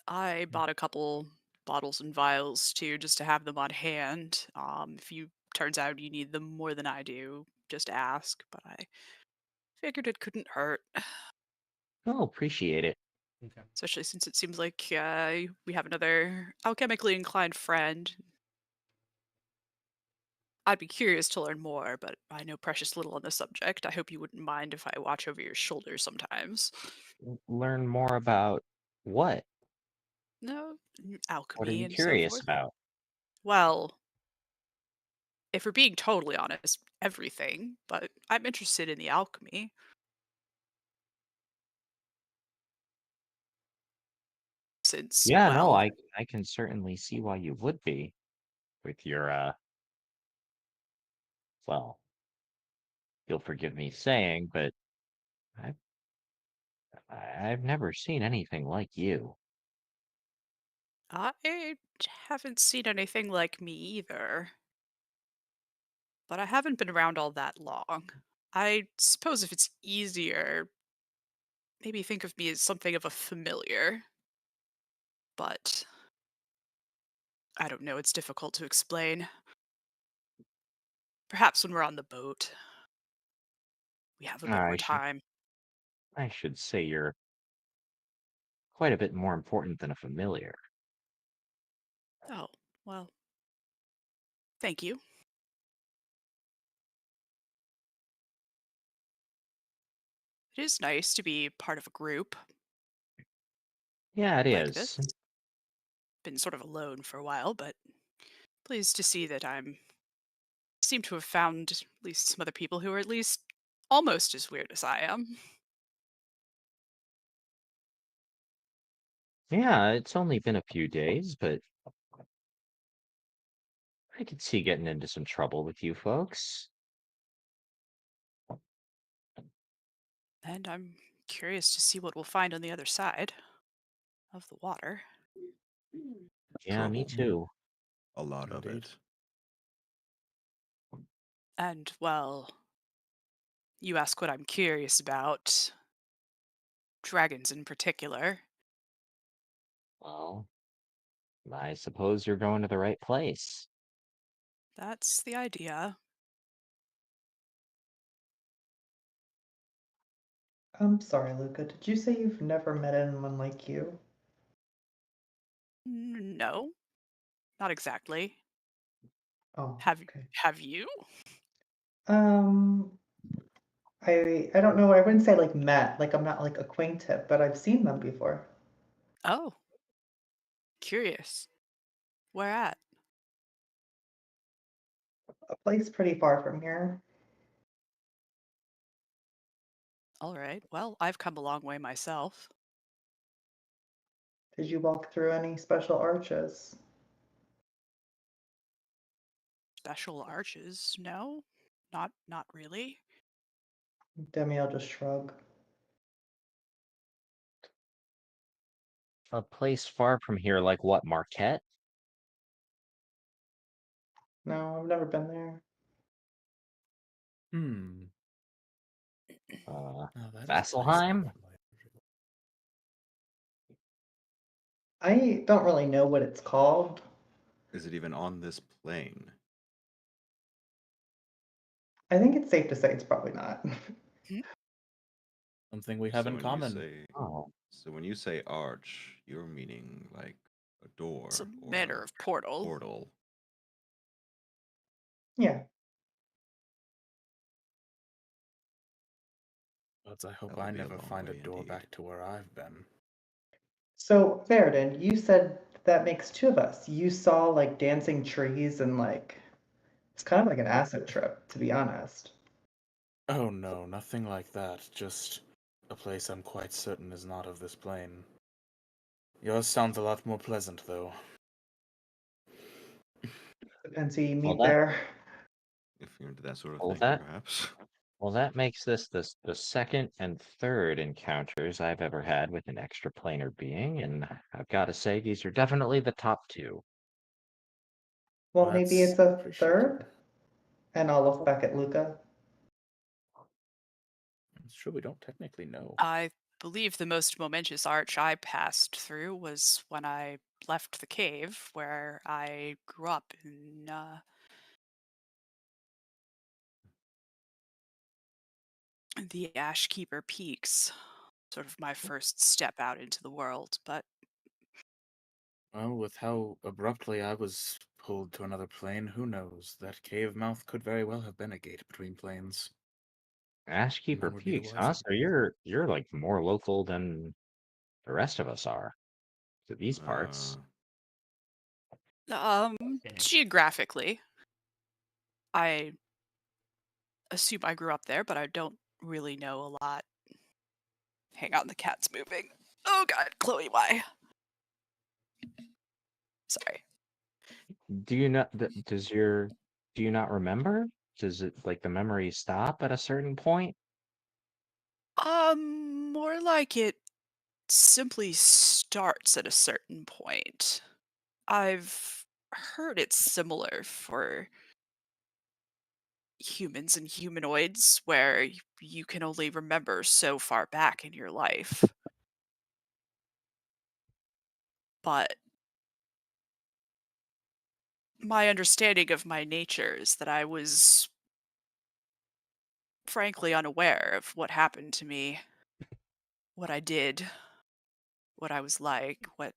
I bought a couple bottles and vials too, just to have them on hand. If you turns out you need them more than I do, just ask. But I figured it couldn't hurt, Oh, appreciate it. Okay. especially since it seems like we have another alchemically inclined friend. I'd be curious to learn more, but I know precious little on the subject. I hope you wouldn't mind if I watch over your shoulder sometimes. Learn more about what? No, What are alchemy you and so curious forth. about? Well, if we're being totally honest, everything, but I'm interested in the alchemy. Since, Yeah, no, well, I can certainly see why you would be with your well, you'll forgive me saying, but I've never seen anything like you. I haven't seen anything like me either. But I haven't been around all that long. I suppose if it's easier, maybe think of me as something of a familiar. But I don't know, it's difficult to explain. Perhaps when we're on the boat, we have a bit more I should time. I should say you're quite a bit more important than a familiar. Oh, well, thank you. It is nice to be part of a group Yeah, it like is. this. Been sort of alone for a while, but pleased to see that I'm seem to have found at least some other people who are at least almost as weird as I am. Yeah, it's only been a few days, but I could see getting into some trouble with you folks. And I'm curious to see what we'll find on the other side of the water. Yeah, me Trouble. too. A lot of Indeed. it. And, well, you ask what I'm curious about, dragons in particular. Well, I suppose you're going to the right place. That's the idea. I'm sorry, Luca. Did you say you've never met anyone like you? No, not exactly. Oh, Have okay. have you? Um, I don't know. I wouldn't say like met. Like I'm not like acquainted, but I've seen them before. Oh, curious. Where at? A place pretty far from here. All right. Well, I've come a long way myself. Did you walk through any special arches? Special arches? No, not really. Demi will just shrug. A place far from here, like what, Marquette? No, I've never been there. Hmm. Uh, Oh, that is a place Vasselheim? somewhat like- I don't really know what it's called. Is it even on this plane? I think it's safe to say it's probably not. Something we have So in when you common. say Oh, so when you say arch, you're meaning like a door It's a or manner a of portal. portal. Yeah. But I hope That'll I be a never long find a way door indeed. back to where I've been. So, Faradin, you said that makes two of us. You saw like dancing trees and like it's kind of like an acid trip, to be honest. Oh no, nothing like that. Just a place I'm quite certain is not of this plane. Yours sounds a lot more pleasant, though. Depends who you well meet that there. If you're into that sort of well thing, that perhaps. well that makes this the second and third encounters I've ever had with an extraplanar being, and I've got to say these are definitely the top two. Well, maybe That's it's a appreciated. third. And I'll look back at Luca. It's true, we don't technically know. I believe the most momentous arch I passed through was when I left the cave where I grew up in the Ashkeeper Peaks. Sort of my first step out into the world, but Well, with how abruptly I was pulled to another plane, who knows? That cave mouth could very well have been a gate between planes. Ashkeeper None would be the Peaks, huh? wiser. So you're like more local than the rest of us are to these parts. geographically, I assume I grew up there, but I don't really know a lot. Hang on, the cat's moving. Oh god, Chloe, why? Sorry. Do you not do you not remember? Does it like the memory stop at a certain point? More like it simply starts at a certain point. I've heard it's similar for humans and humanoids, where you can only remember so far back in your life. But my understanding of my nature is that I was frankly unaware of what happened to me, what I did, what I was like, what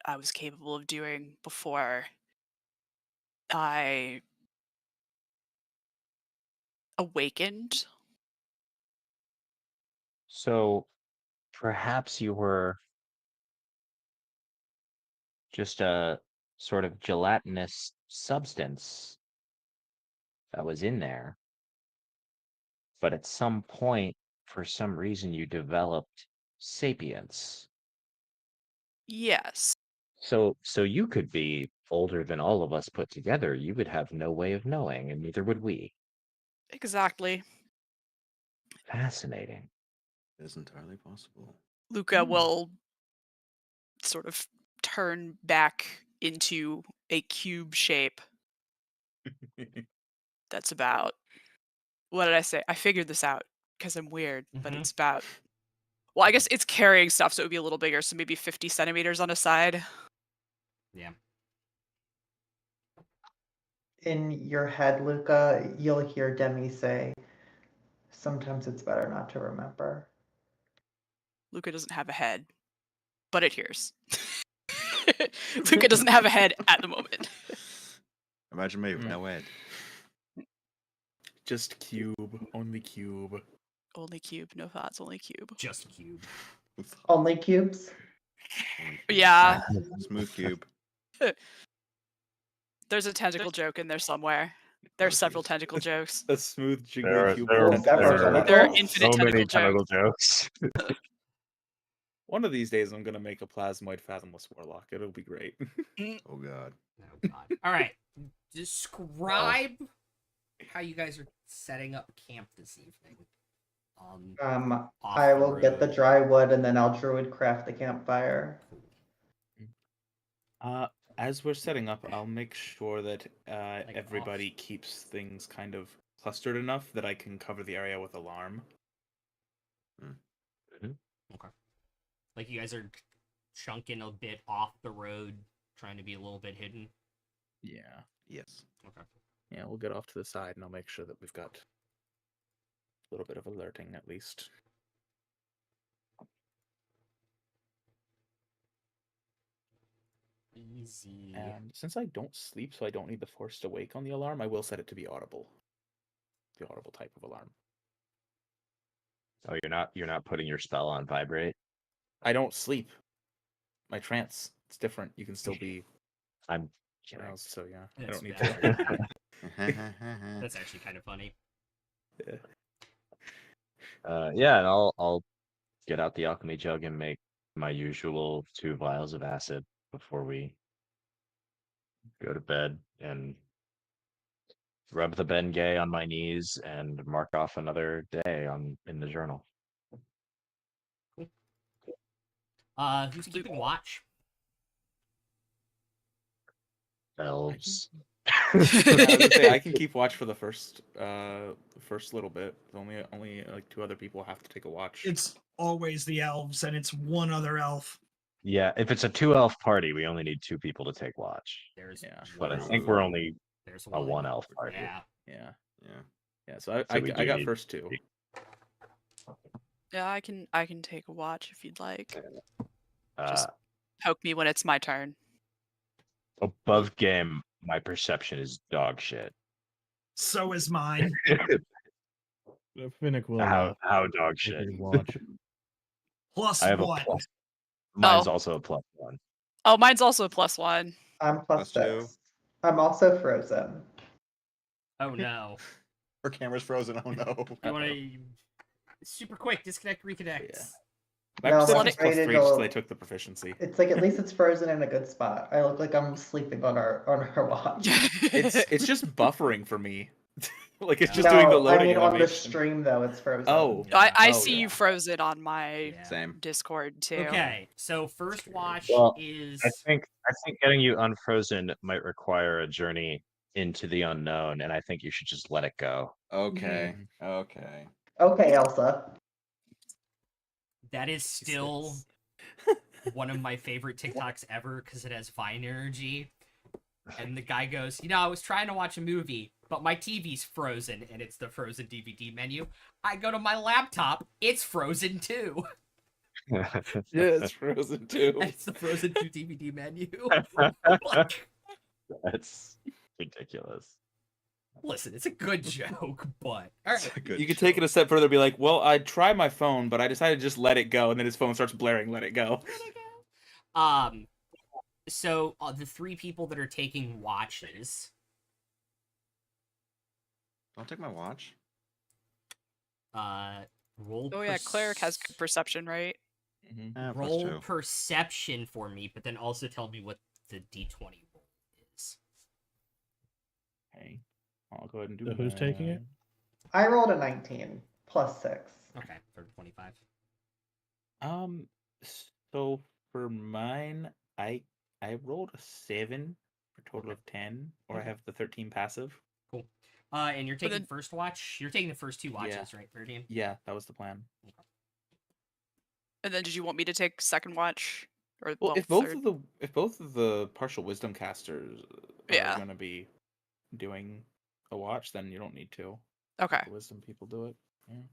I was capable of doing before I awakened. So perhaps you were just a sort of gelatinous substance that was in there, but at some point, for some reason, you developed sapience. Yes, So you could be older than all of us put together. You would have no way of knowing, and neither would we. exactly. Fascinating. It is entirely possible. Luca will sort of turn back into a cube shape that's about, what did I say? I figured this out because I'm weird, but Mhm. it's about, well, I guess it's carrying stuff, so it would be a little bigger, so maybe 50 centimeters on a side. Yeah. In your head, Luca, you'll hear Demi say, "Sometimes it's better not to remember." Luca doesn't have a head, but it hears. Luca doesn't have a head at the moment. Imagine me with Mm. no head. Just cube, only cube. Only cube, no thoughts, only cube. Just cube. Only cubes? Only cube. Yeah, Smooth cube. there's a tentacle joke in there somewhere. There's Oh, several jeez. tentacle jokes. A smooth, There jiggly are, cube. there with are, Several tentacles. there are There are tentacles? infinite so many tentacle tentacle jokes. One of these days, I'm gonna make a plasmoid fathomless warlock. It'll be great. Oh god. Oh god. All right. Describe how you guys are setting up camp this evening. Off I the will get the road. dry wood and then I'll druid craft the campfire. As we're setting up, I'll make sure that Like everybody keeps things kind of clustered enough that I can cover the area with alarm. Okay. Like you guys are chunking a bit off the road, trying to be a little bit hidden. Yeah. Yes. Okay. Yeah, we'll get off to the side and I'll make sure that we've got a little bit of alerting at least. Easy. And since I don't sleep, so I don't need the forced awake on the alarm, I will set it to be audible. The audible type of alarm. Oh, you're not putting your spell on vibrate? I don't sleep. My trance. It's different. You can still be I'm kidding. aroused, so yeah. I That's don't need bad. to. That's actually kind of funny. Yeah. Yeah, and I'll get out the alchemy jug and make my usual 2 vials of acid before we go to bed, and rub the Bengay on my knees and mark off another day in the journal. Who's keeping watch? Elves. Yeah, I was gonna say I can keep watch for the first little bit. Only like 2 other people have to take a watch. It's always the elves, and it's one other elf. Yeah, if it's a 2 elf party, we only need 2 people to take watch. There's Yeah. But I one think elf. we're only There's a 1 elf party. Yeah. Yeah. Yeah. Yeah. So So we I do got need first 2. Yeah, I can take a watch if you'd like. Uh, Poke me when it's my turn. above game, my perception is dog shit. So is mine. Finnick will How dog take shit. his watch. Plus I have one. a plus. Mine's Oh. also a +1. Oh, mine's also a +1. I'm plus +2. 6. I'm also frozen. Oh no. Her camera's frozen. Oh no. You want to super quick disconnect, reconnect. Yeah. My No, perception's I'm ready to +3 just 'cause go. I took the proficiency. It's like at least it's frozen in a good spot. I look like I'm sleeping on our watch. It's just buffering for me. Like it's No. just doing the No, I loading mean on the animation. stream though, it's frozen. Oh. I Oh, see yeah. you frozen on my Yeah. Same. Discord too. Okay, so first watch Well, is I think getting you unfrozen might require a journey into the unknown, and I think you should just let it go. Okay. Okay. Okay, Elsa. that is still one of my favorite TikToks ever because it has Vine energy. And the guy goes, I was trying to watch a movie, but my TV's frozen, and it's the frozen DVD menu. I go to my laptop, it's frozen too. Yeah, it's Frozen too. And it's the Frozen 2 DVD menu. That's ridiculous. Listen, it's a good joke, but all right. You could take it a step further, be like, well, I tried my phone, but I decided to just let it go, and then his phone starts blaring, let it go. So the three people that are taking watches. I'll take my watch. Roll. Oh yeah, cleric has good perception, right? Plus Roll 2. perception for me, but then also tell me what the D20 roll is. Okay, I'll go ahead and do So who's taking it? I rolled a 19 plus 6. Okay, for 25. So for mine, I rolled a 7 for a total of 10, or I have the 13 passive. Cool. And you're taking then- first watch. You're taking the first 2 watches, right, Verdian? Yeah, that was the plan. And then did you want me to take second watch? Or Well, if third? both of the partial wisdom casters Yeah. are going to be doing a watch, then you don't need to. Okay. Let the wisdom people do it. Yeah.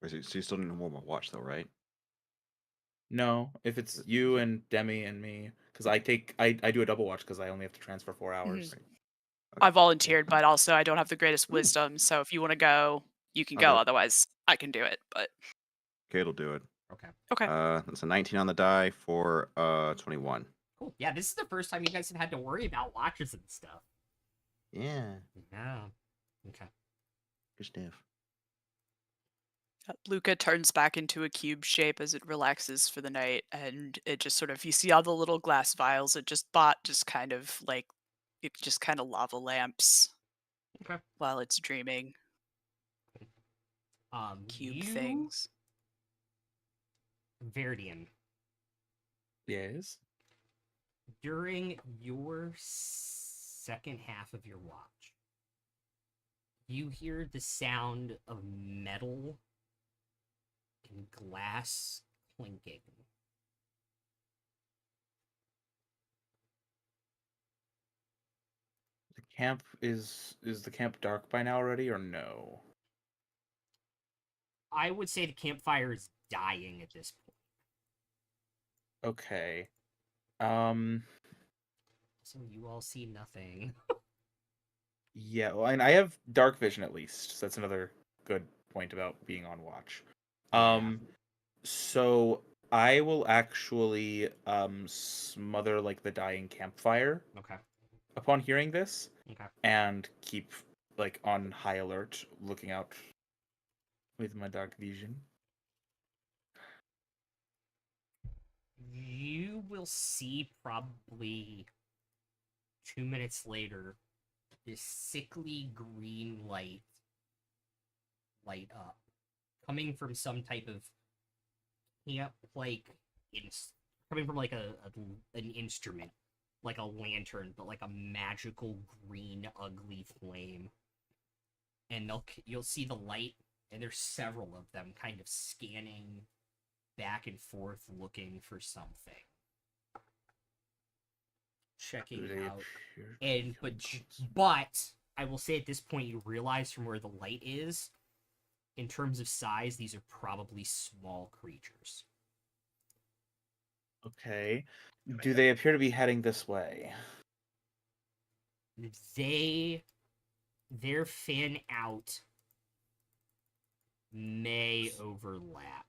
Wait, so you still need to warm my watch though, right? No, if it's you and Demi and me, because I do a double watch because I only have to transfer 4 hours. I volunteered, but also I don't have the greatest wisdom, so if you want to go, you can I'll go. do it. Otherwise, I can do it. But Okay, it'll do it. Okay. okay. That's a 19 on the die for 21. Cool. Yeah, this is the first time you guys have had to worry about watches and stuff. Yeah. Yeah. Okay. Good stuff. Luca turns back into a cube shape as it relaxes for the night, and it just sort of, you see all the little glass vials it just bought, just kind of like, it just kind of lava lamps Okay. while it's dreaming. Cube you, things. Verdian, Yes. during your second half of your watch, you hear the sound of metal and glass clinking. The camp is the camp dark by now already, or no? I would say the campfire is dying at this point. Okay. So you all see nothing. Yeah, well, and I have dark vision at least. So that's another good point about being on watch. So I will actually smother like the dying campfire Okay. upon hearing this, Okay. and keep like on high alert, looking out with my dark vision. You will see probably 2 minutes later this sickly green light up, coming from some type of camp, like coming from like an instrument, like a lantern, but like a magical green ugly flame. And you'll see the light, and there's several of them kind of scanning back and forth looking for something, checking Do they out. appear to And be but I will say at this point you realize from where the light is, in terms of size, these are probably small creatures. Okay. Do they appear to be heading this way? Their fan out may overlap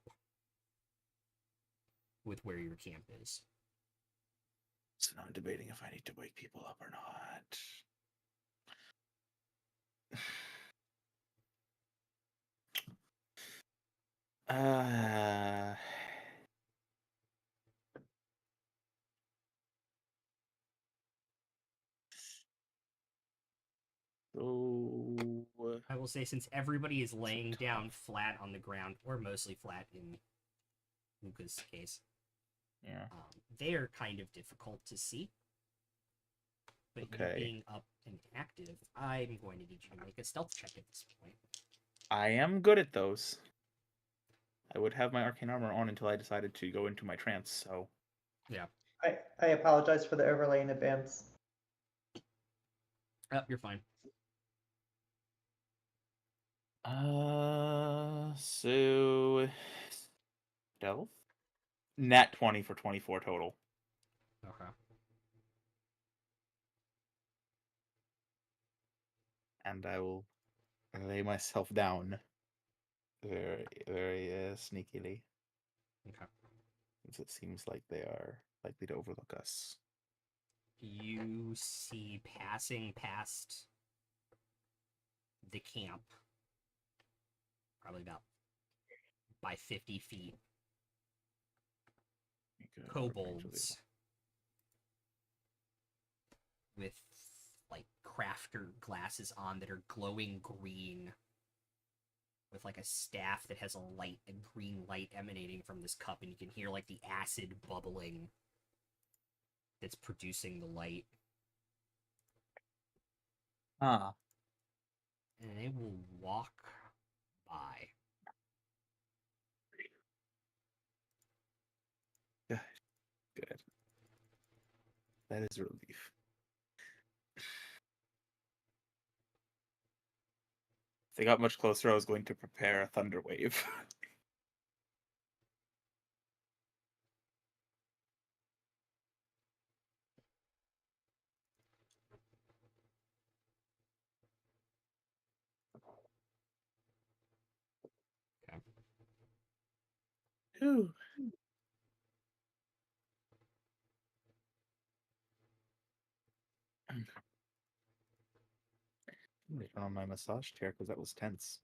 with where your camp is. So now I'm debating if I need to wake people up or not. will say, since everybody is laying tough. down flat on the ground, or mostly flat in Luca's case, Yeah. they are kind of difficult to see. But you Okay. being up and active, I'm going to need you to make a stealth check at this point. I am good at those. I would have my arcane armor on until I decided to go into my trance, so... I apologize for the overlay in advance. You're fine. So... Stealth? Nat 20 for 24 total. Okay. And I will lay myself down very, very sneakily, Okay. since it seems like they are likely to overlook us. You see passing past the camp, probably about by 50 feet, kobolds with like crafter glasses on that are glowing green, with like a staff that has a green light emanating from this cup, and you can hear like the acid bubbling that's producing the light. Ah. And they will walk by. Good. That is a relief. If they got much closer, I was going to prepare a thunder wave. Okay. Ooh. I'm gonna turn on my massage chair because that was tense.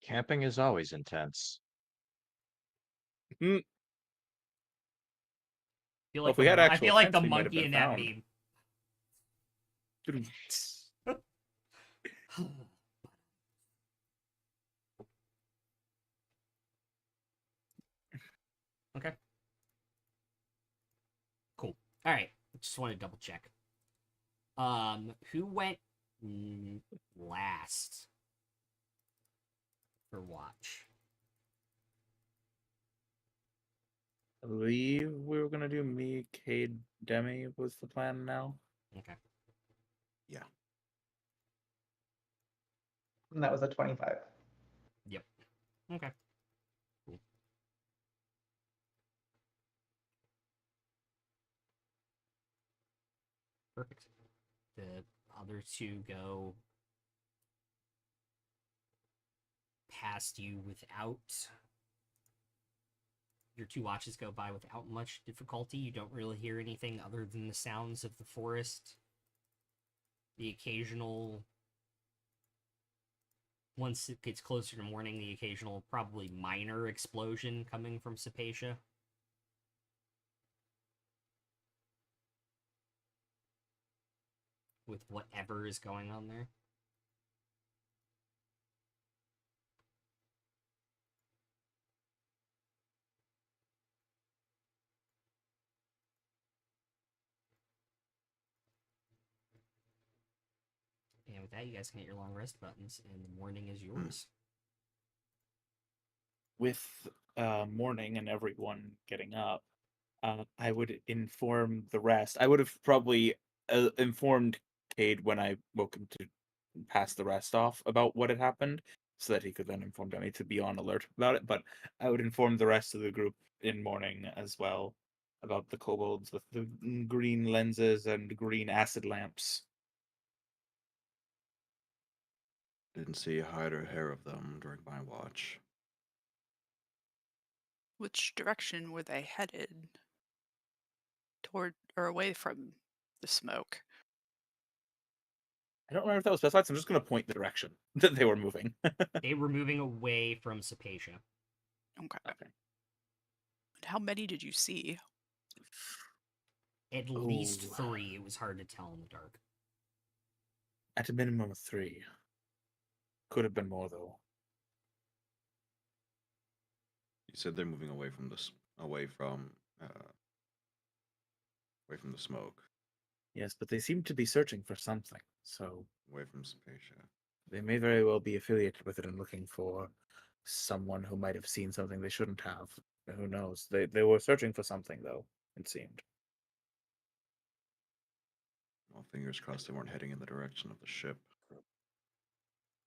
Camping is always intense. I feel Well, like if we had I actual feel like the tents, we might have monkey been in that found. meme. Okay. Cool. All right. Just want to double check. Who went last for watch? I believe we were gonna do me, Cade, Demi was the plan now. Okay. Yeah. And that was a 25. Yep. Okay. Cool. Perfect. The other two go past you without... Your two watches go by without much difficulty. You don't really hear anything other than the sounds of the forest. The occasional... Once it gets closer to morning, the occasional, probably minor explosion coming from Sapatia. With whatever is going on there. And with that, you guys can hit your long rest buttons, and the morning is yours. With morning and everyone getting up, I would inform the rest. I would have probably informed Cade when I woke him to pass the rest off about what had happened, so that he could then inform Demi to be on alert about it. But I would inform the rest of the group in morning as well about the kobolds with the green lenses and green acid lamps. Didn't see a hide or hair of them during my watch. Which direction were they headed? Toward or away from the smoke? I don't remember if that was specified, so I'm just going to point the direction that they were moving. They were moving away from Sapatia. Okay. Okay. And how many did you see? At least Ooh. 3. It was hard to tell in the dark. At a minimum of 3. Could have been more though. You said they're moving away from this, away from the smoke, Yes, but they seem to be searching for something, so away from Spacia. they may very well be affiliated with it and looking for someone who might have seen something they shouldn't have. Who knows? They were searching for something though, it seemed. Well, fingers crossed they weren't heading in the direction of the ship.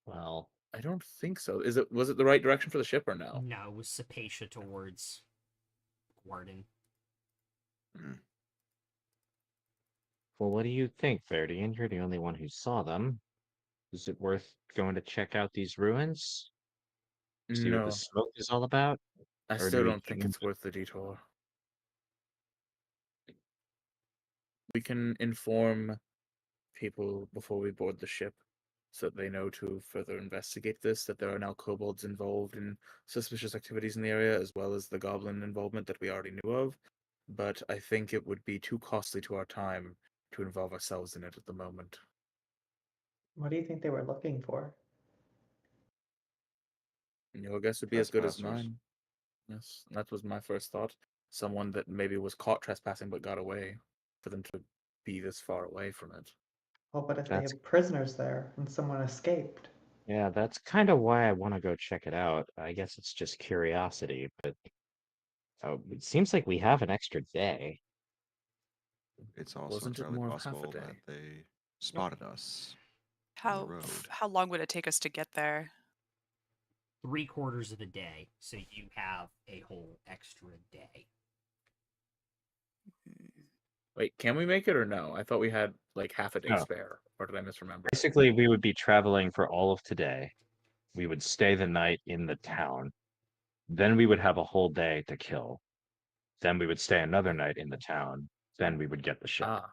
Well, I don't think so. Was it the right direction for the ship or no? No, it was Sapatia towards Gwarden. well, what do you think, Verdian? You're the only one who saw them. Is it worth going to check out these ruins? See what the No, smoke is all about? I Or do still we don't think keep it's worth the detour. We can inform people before we board the ship so that they know to further investigate this, that there are now kobolds involved in suspicious activities in the area, as well as the goblin involvement that we already knew of. But I think it would be too costly to our time to involve ourselves in it at the moment. What do you think they were looking for? Your guess would be as good as Trespassers. mine. Yes, that was my first thought. Someone that maybe was caught trespassing but got away, for them to be this far away from it. Well, but if they That's have prisoners there and someone escaped, Yeah, that's kind of why I want to go check it out. I guess it's just curiosity, but it seems like we have an extra day. It's also Wasn't it entirely more of half a possible day? that they spotted us on the How road. how long would it take us to get there? 3/4 of a day, so you have a whole extra day. Wait, can we make it or no? I thought we had like half a day No. spare, or did I misremember? Basically, we would be traveling for all of today. We would stay the night in the town. Then we would have a whole day to kill. Then we would stay another night in the town. Then we would get the ship. Ah,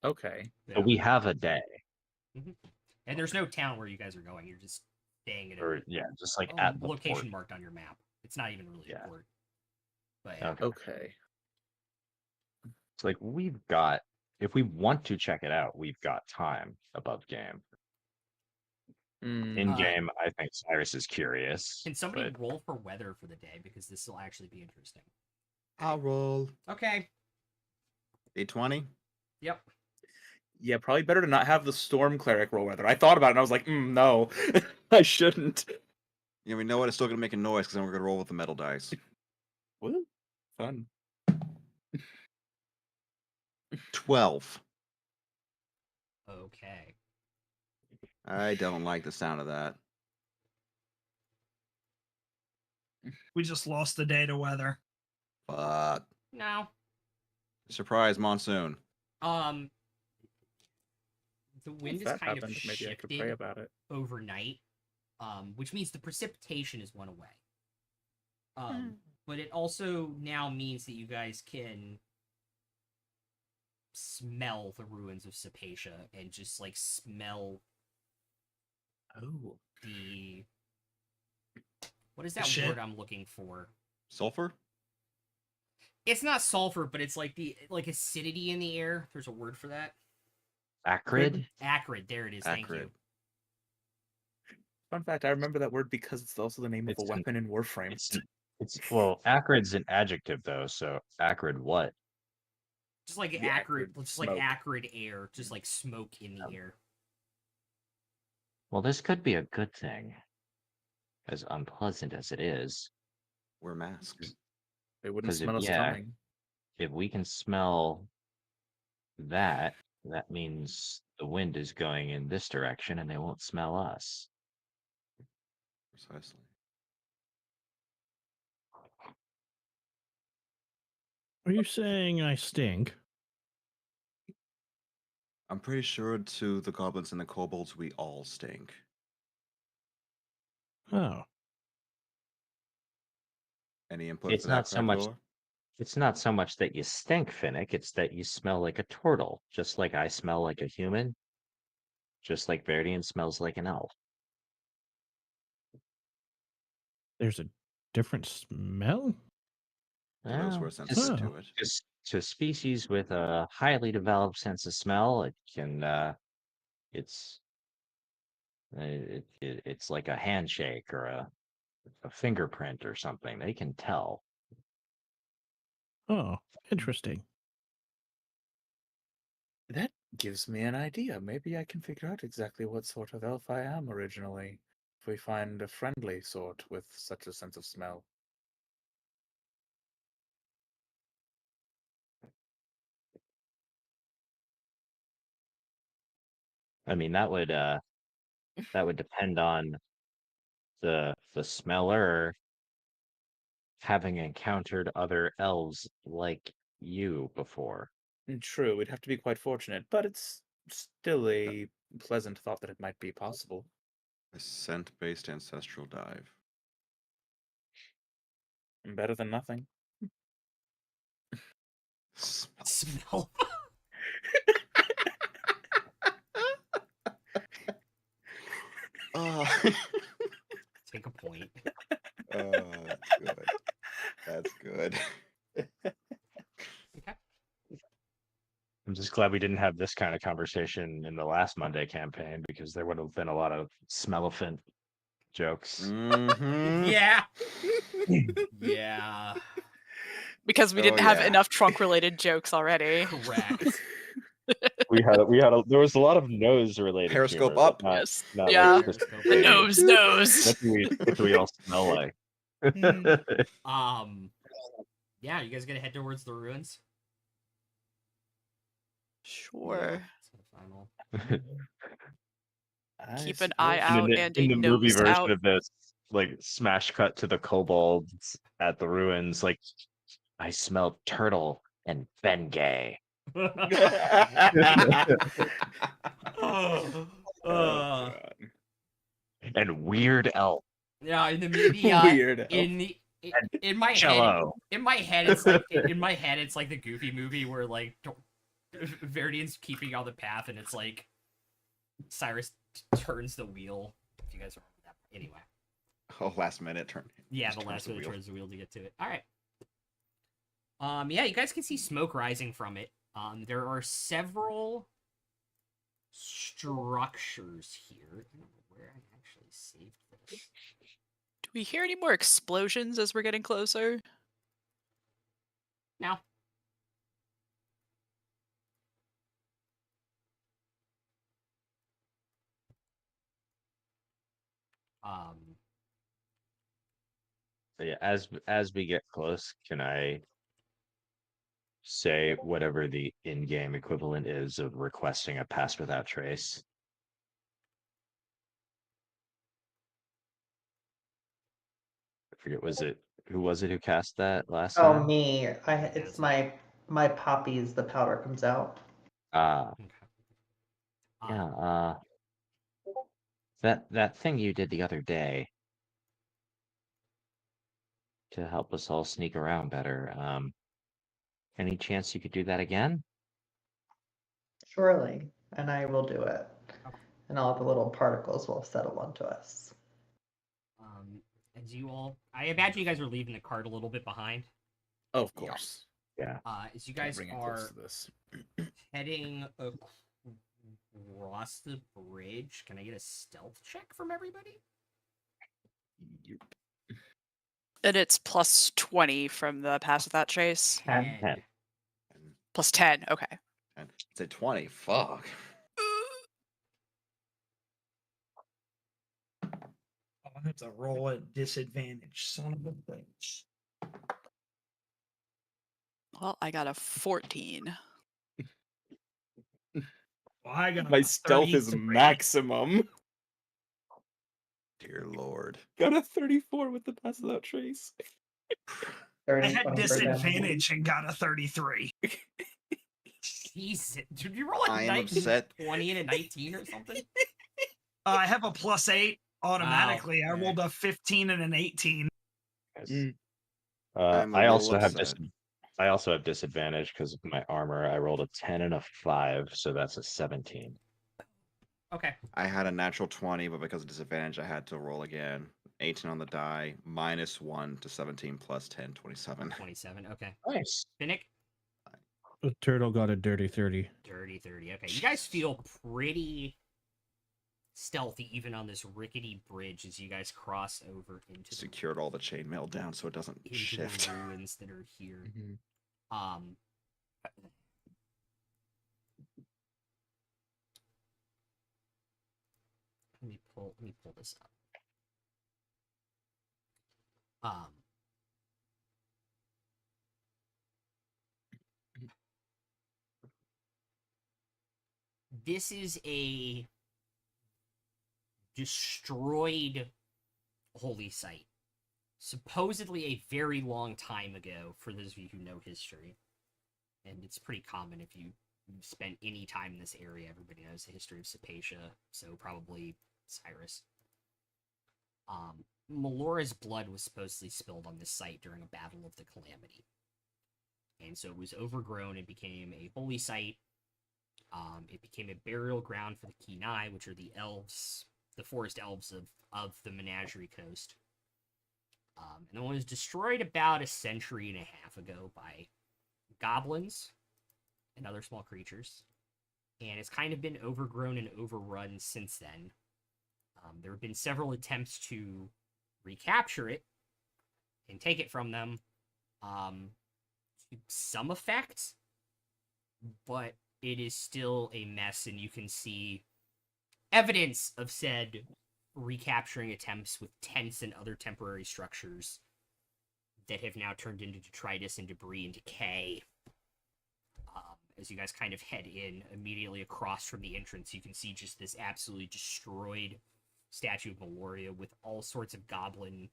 okay. So we have a day. And there's no town where you guys are going. You're just staying at Or yeah, just like a at the location port. marked on your map. It's not even really Yeah. a port. But yeah. Okay. Okay. It's like we've got, if we want to check it out, we've got time above game. In Uh, game, I think Cyrus is curious. Can somebody but roll for weather for the day? Because this will actually be interesting. I'll roll. Okay. 820. Yep. Yeah, probably better to not have the storm cleric roll weather. I thought about it and I was like, no, I shouldn't. Yeah, we know what. It's still gonna make a noise because then we're gonna roll with the metal dice. Woo. Fun. 12. Okay. I don't like the sound of that. We just lost the day to weather. But No. surprise monsoon. The wind If is that kind of happens, maybe I could pray shifted about it. overnight, which means the precipitation is one away. But it also now means that you guys can smell the ruins of Sapatia and just like smell Oh. the what is that Shit. word I'm looking for? Sulfur? It's not sulfur, but it's like the acidity in the air. There's a word for that. acrid? Acrid. There it is. Thank you. Acrid. Fun fact, I remember that word because it's also the name of It's a an- weapon in Warframe. It's well, acrid's an adjective though, so acrid what? Just like The acrid, acrid just like smoke. acrid air, just like smoke in the air. Well, this could be a good thing. As unpleasant as it is. Wear masks. They wouldn't 'Cause if- smell us yeah. coming. If we can smell that, that means the wind is going in this direction and they won't smell us. Precisely. Are you saying I stink? I'm pretty sure to the goblins and the kobolds, we all stink. Oh. Any input It's for that, not so much- Cragor? It's not so much that you stink, Finnick, it's that you smell like a turtle, just like I smell like a human, just like Verdian smells like an elf. There's a different smell? For those who Well, are sensitive just- to it. to species with a highly developed sense of smell, it can it's it's like a handshake or a fingerprint or something. They can tell. Oh, interesting. That gives me an idea. Maybe I can figure out exactly what sort of elf I am originally, if we find a friendly sort with such a sense of smell. I mean, that would depend on the smeller having encountered other elves like you before. True, we'd have to be quite fortunate, but it's still a pleasant thought that it might be possible. A scent-based ancestral dive. Better than nothing. Smell. Oh, Take a point. that's good. That's good. Okay. I'm just glad we didn't have this kind of conversation in the last Monday campaign because there would have been a lot of smelliphant jokes. Mhm. Yeah. Yeah. Because we Oh, didn't have yeah. enough trunk-related jokes already. Correct. There was a lot of nose related Periscope humor, up. but not, Yes. not Yeah. like Periscope specifically, up. Nose. what do we all smell like? Yeah, you guys gonna head towards the ruins? Sure. Final. Keep an eye suppose- out in and the, in a the movie nose version out. of this, like smash cut to the kobolds at the ruins, like I smelled turtle and Bengay. Oh, God. And weird elf. Yeah, in the Weird elf. in my head, Cello. in my head it's like the Goofy movie where like Verdian's keeping on the path and it's like Cyrus turns the wheel. If you guys remember that. Anyway. Oh, last minute turn. Yeah, Just the turns last minute wheel. turns the wheel to get to it. All right. Yeah, you guys can see smoke rising from it. There are several structures here. I don't know where I actually saved this. Do we hear any more explosions as we're getting closer? No. So yeah, as we get close, can I say whatever the in-game equivalent is of requesting a pass without trace? I forget, who was it who cast that last Oh, time? me. It's Yes. my poppies. The powder comes out. Okay. Yeah, that thing you did the other day to help us all sneak around better. Any chance you could do that again? Surely, and I will do it. Okay. And all the little particles will settle onto us. As you all, I imagine you guys are leaving the cart a little bit behind. Of course. Yeah. As you Can't guys bring it are close to this. heading across the bridge, can I get a stealth check from everybody? Yep. And it's plus 20 from the pass without trace. 10. 10. Plus 10. Okay. And it's a 20. Fuck. Oh, I have to roll at disadvantage. Son of a bitch. Well, I got a 14. Well, I got My a stealth is 33. maximum. Dear Lord. Got a 34 with the pass without trace. 30, I had 20%. disadvantage and got a 33. Jesus. Did you roll a I am 19, upset. 20 and a 19 or something? I have a plus 8 automatically. I okay. rolled a 15 and an 18. I'm a I little also have upset. I also have disadvantage because of my armor. I rolled a 10 and a 5, so that's a 17. Okay. I had a natural 20, but because of disadvantage, I had to roll again. 18 on the die, -1 to 17 plus 10, 27. 27. Okay. Nice. Finnick? The turtle got a dirty 30. Dirty 30. Okay, you guys feel pretty stealthy even on this rickety bridge as you guys cross over into Secured all the chainmail down so it doesn't the shift. ruins that are here. Mhm. Um, let me pull this up. This is a destroyed holy site. Supposedly a very long time ago, for those of you who know history. And it's pretty common if you've spent any time in this area, everybody knows the history of Sapiecia, so probably Cyrus. Melora's blood was supposedly spilled on this site during a battle of the Calamity. And so it was overgrown and became a holy site. It became a burial ground for the Kenai, which are the elves, the forest elves of the Menagerie Coast. And it was destroyed about a century and a half ago by goblins and other small creatures. And it's kind of been overgrown and overrun since then. There have been several attempts to recapture it and take it from them. To some effect, but it is still a mess, and you can see evidence of said recapturing attempts with tents and other temporary structures that have now turned into detritus and debris and decay. As you guys kind of head in, immediately across from the entrance, you can see just this absolutely destroyed statue of Meloria with all sorts of goblinoid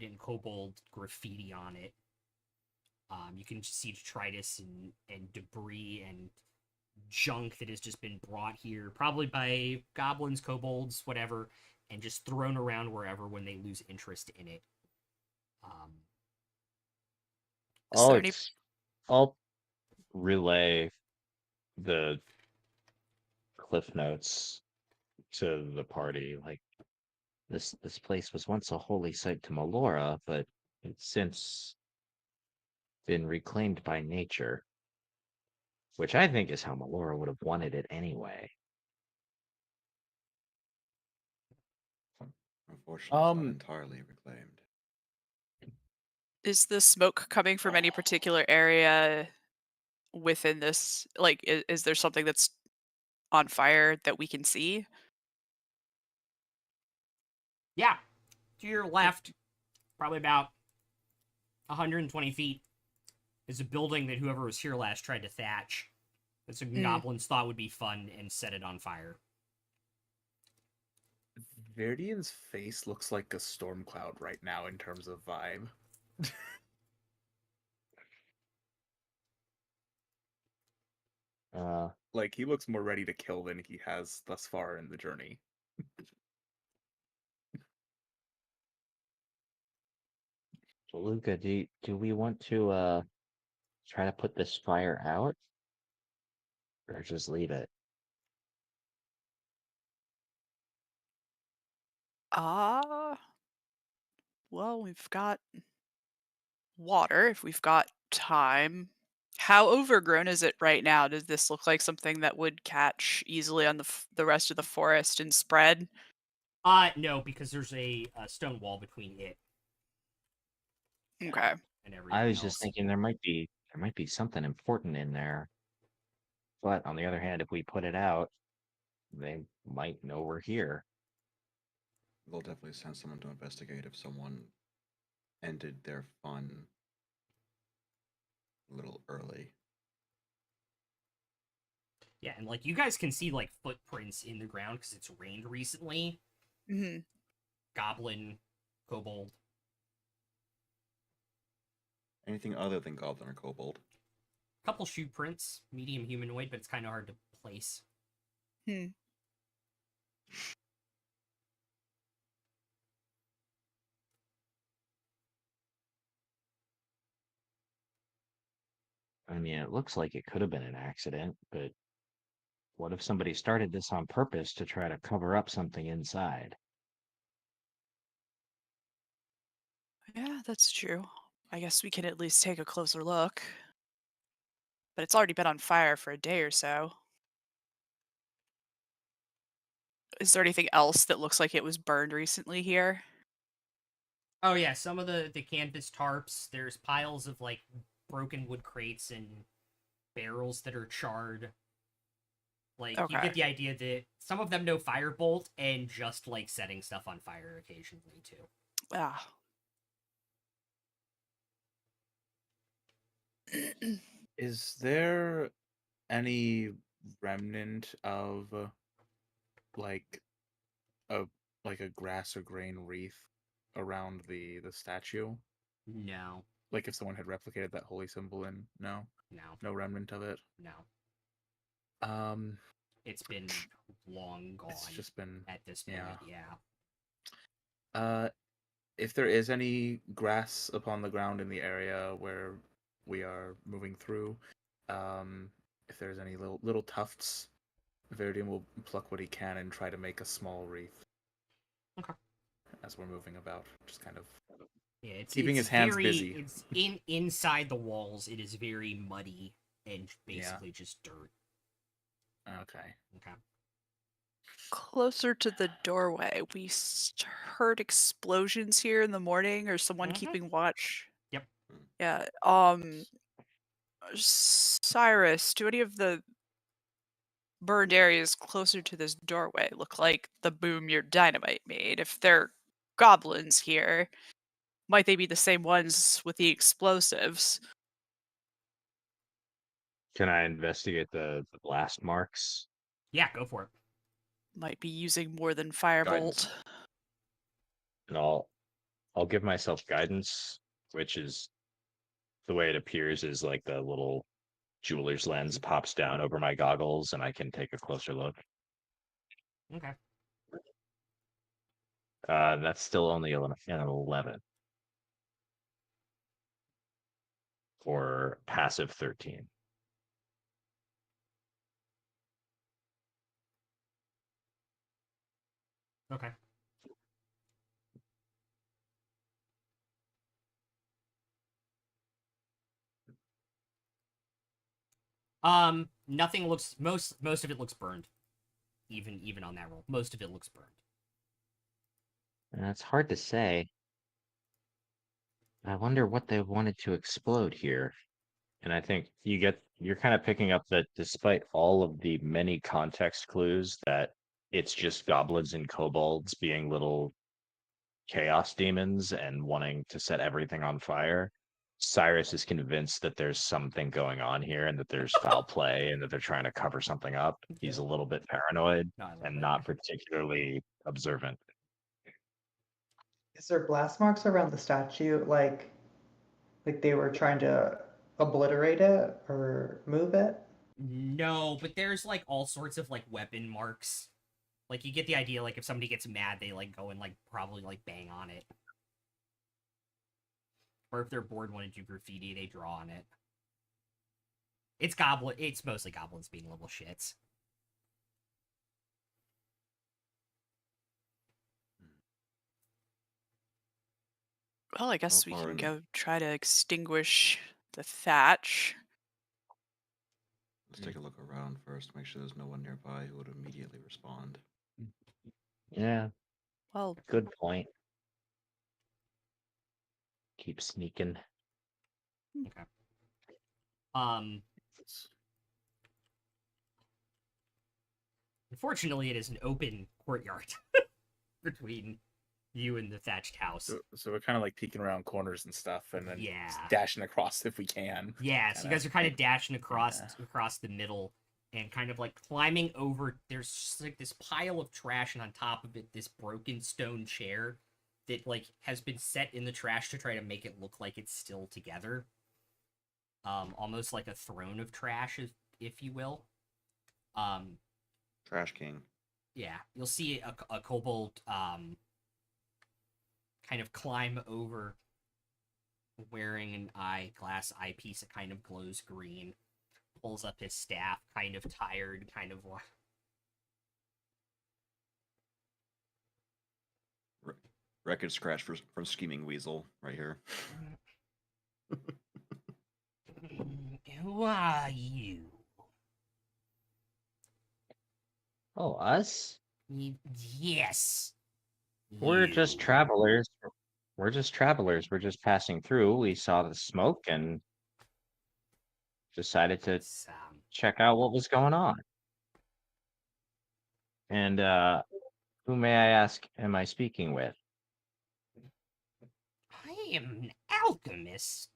and kobold graffiti on it. You can just see detritus and debris and junk that has just been brought here, probably by goblins, kobolds, whatever, and just thrown around wherever when they lose interest in it. Is there any- I'll relay the cliff notes to the party. Like this place was once a holy site to Melora, but it's since been reclaimed by nature, which I think is how Melora would have wanted it anyway. Unfortunately, it's not entirely reclaimed. Is the smoke coming from any particular area within this? Like, is there something that's on fire that we can see? Yeah, to your left, probably about 120 feet, is a building that whoever was here last tried to thatch. That some goblins thought would be fun and set it on fire. Verdian's face looks like a storm cloud right now in terms of vibe. Like, he looks more ready to kill than he has thus far in the journey. Luca, do we want to try to put this fire out, or just leave it? Well, we've got water if we've got time. How overgrown is it right now? Does this look like something that would catch easily on the rest of the forest and spread? No, because there's a stone wall between it Okay. and everything I was else. just thinking there might be something important in there. But on the other hand, if we put it out, they might know we're here. They'll definitely send someone to investigate if someone ended their fun a little early. Yeah, and like you guys can see like footprints in the ground because it's rained recently. Mm-hmm. Goblin, kobold. Anything other than goblin or kobold? Couple shoe prints, medium humanoid, but it's kind of hard to place. I mean, it looks like it could have been an accident, but what if somebody started this on purpose to try to cover up something inside? Yeah, that's true. I guess we can at least take a closer look. but it's already been on fire for a day or so. Is there anything else that looks like it was burned recently here? Oh yeah, some of the canvas tarps. There's piles of like broken wood crates and barrels that are charred. Like you Okay. get the idea that some of them know firebolt and just like setting stuff on fire occasionally too. Ah. Is there any remnant of like a like a grass or grain wreath around the statue? No, Like if someone had replicated that holy symbol in no no, remnant of it. no. Um, It's been long gone it's just been at this point. Yeah. If there is any grass upon the ground in the area where we are moving through, if there's any little tufts, Veridian will pluck what he can and try to make a small wreath. Okay. As we're moving about, just kind of Yeah, it's keeping it's his hands very, busy. It's inside the walls. It is very muddy and basically just dirt. Okay. Okay. Closer to the doorway, we heard explosions here in the morning, or someone Mhm. keeping watch. Yep. Yeah. Cyrus, do any of the burned areas closer to this doorway look like the boom your dynamite made? If they're goblins here, might they be the same ones with the explosives? Can I investigate the blast marks? Yeah, go for it. Might be using more than Guidance. firebolt. And I'll give myself guidance, which is the way it appears is like the little jeweler's lens pops down over my goggles and I can take a closer look. Okay. That's still only an 11 for passive 13. Okay. Nothing looks most of it looks burned. Even on that roll, most of it looks burned. It's hard to say. I wonder what they wanted to explode here. And I think you're kind of picking up that despite all of the many context clues that it's just goblins and kobolds being little chaos demons and wanting to set everything on fire, Cyrus is convinced that there's something going on here and that there's foul play and that they're trying to cover something up. He's a little bit paranoid No, I love and it. not particularly observant. Is there blast marks around the statue, like they were trying to obliterate it or move it? No, but there's like all sorts of like weapon marks. Like you get the idea. Like if somebody gets mad, they like go and like probably like bang on it. Or if they're bored want to do graffiti, they draw on it. It's mostly goblins being little shits. Well, I guess we far can in- go try to extinguish the thatch. Let's take a look around first, make sure there's no one nearby who would immediately respond. Yeah, Well, good point. Keep sneaking. Okay. Unfortunately, it is an open courtyard between you and the thatched house. So we're kind of like peeking around corners and stuff, and then Yeah. dashing across if we can. Yeah, so you guys are kind of dashing across Yeah. across the middle and kind of like climbing over. There's just, like this pile of trash, and on top of it, this broken stone chair that like has been set in the trash to try to make it look like it's still together. Almost like a throne of trash, if you will. Trash King. Yeah, you'll see a kobold kind of climb over, wearing an glass eyepiece that kind of glows green, pulls up his staff, kind of tired, kind of Record scratch from Scheming Weasel right here. yeah. Who are you? Oh, us? Yes. We're just you. travelers. We're just travelers. We're just passing through. We saw the smoke and decided to Some. check out what was going on. And who may I ask am I speaking with? I am an alchemist.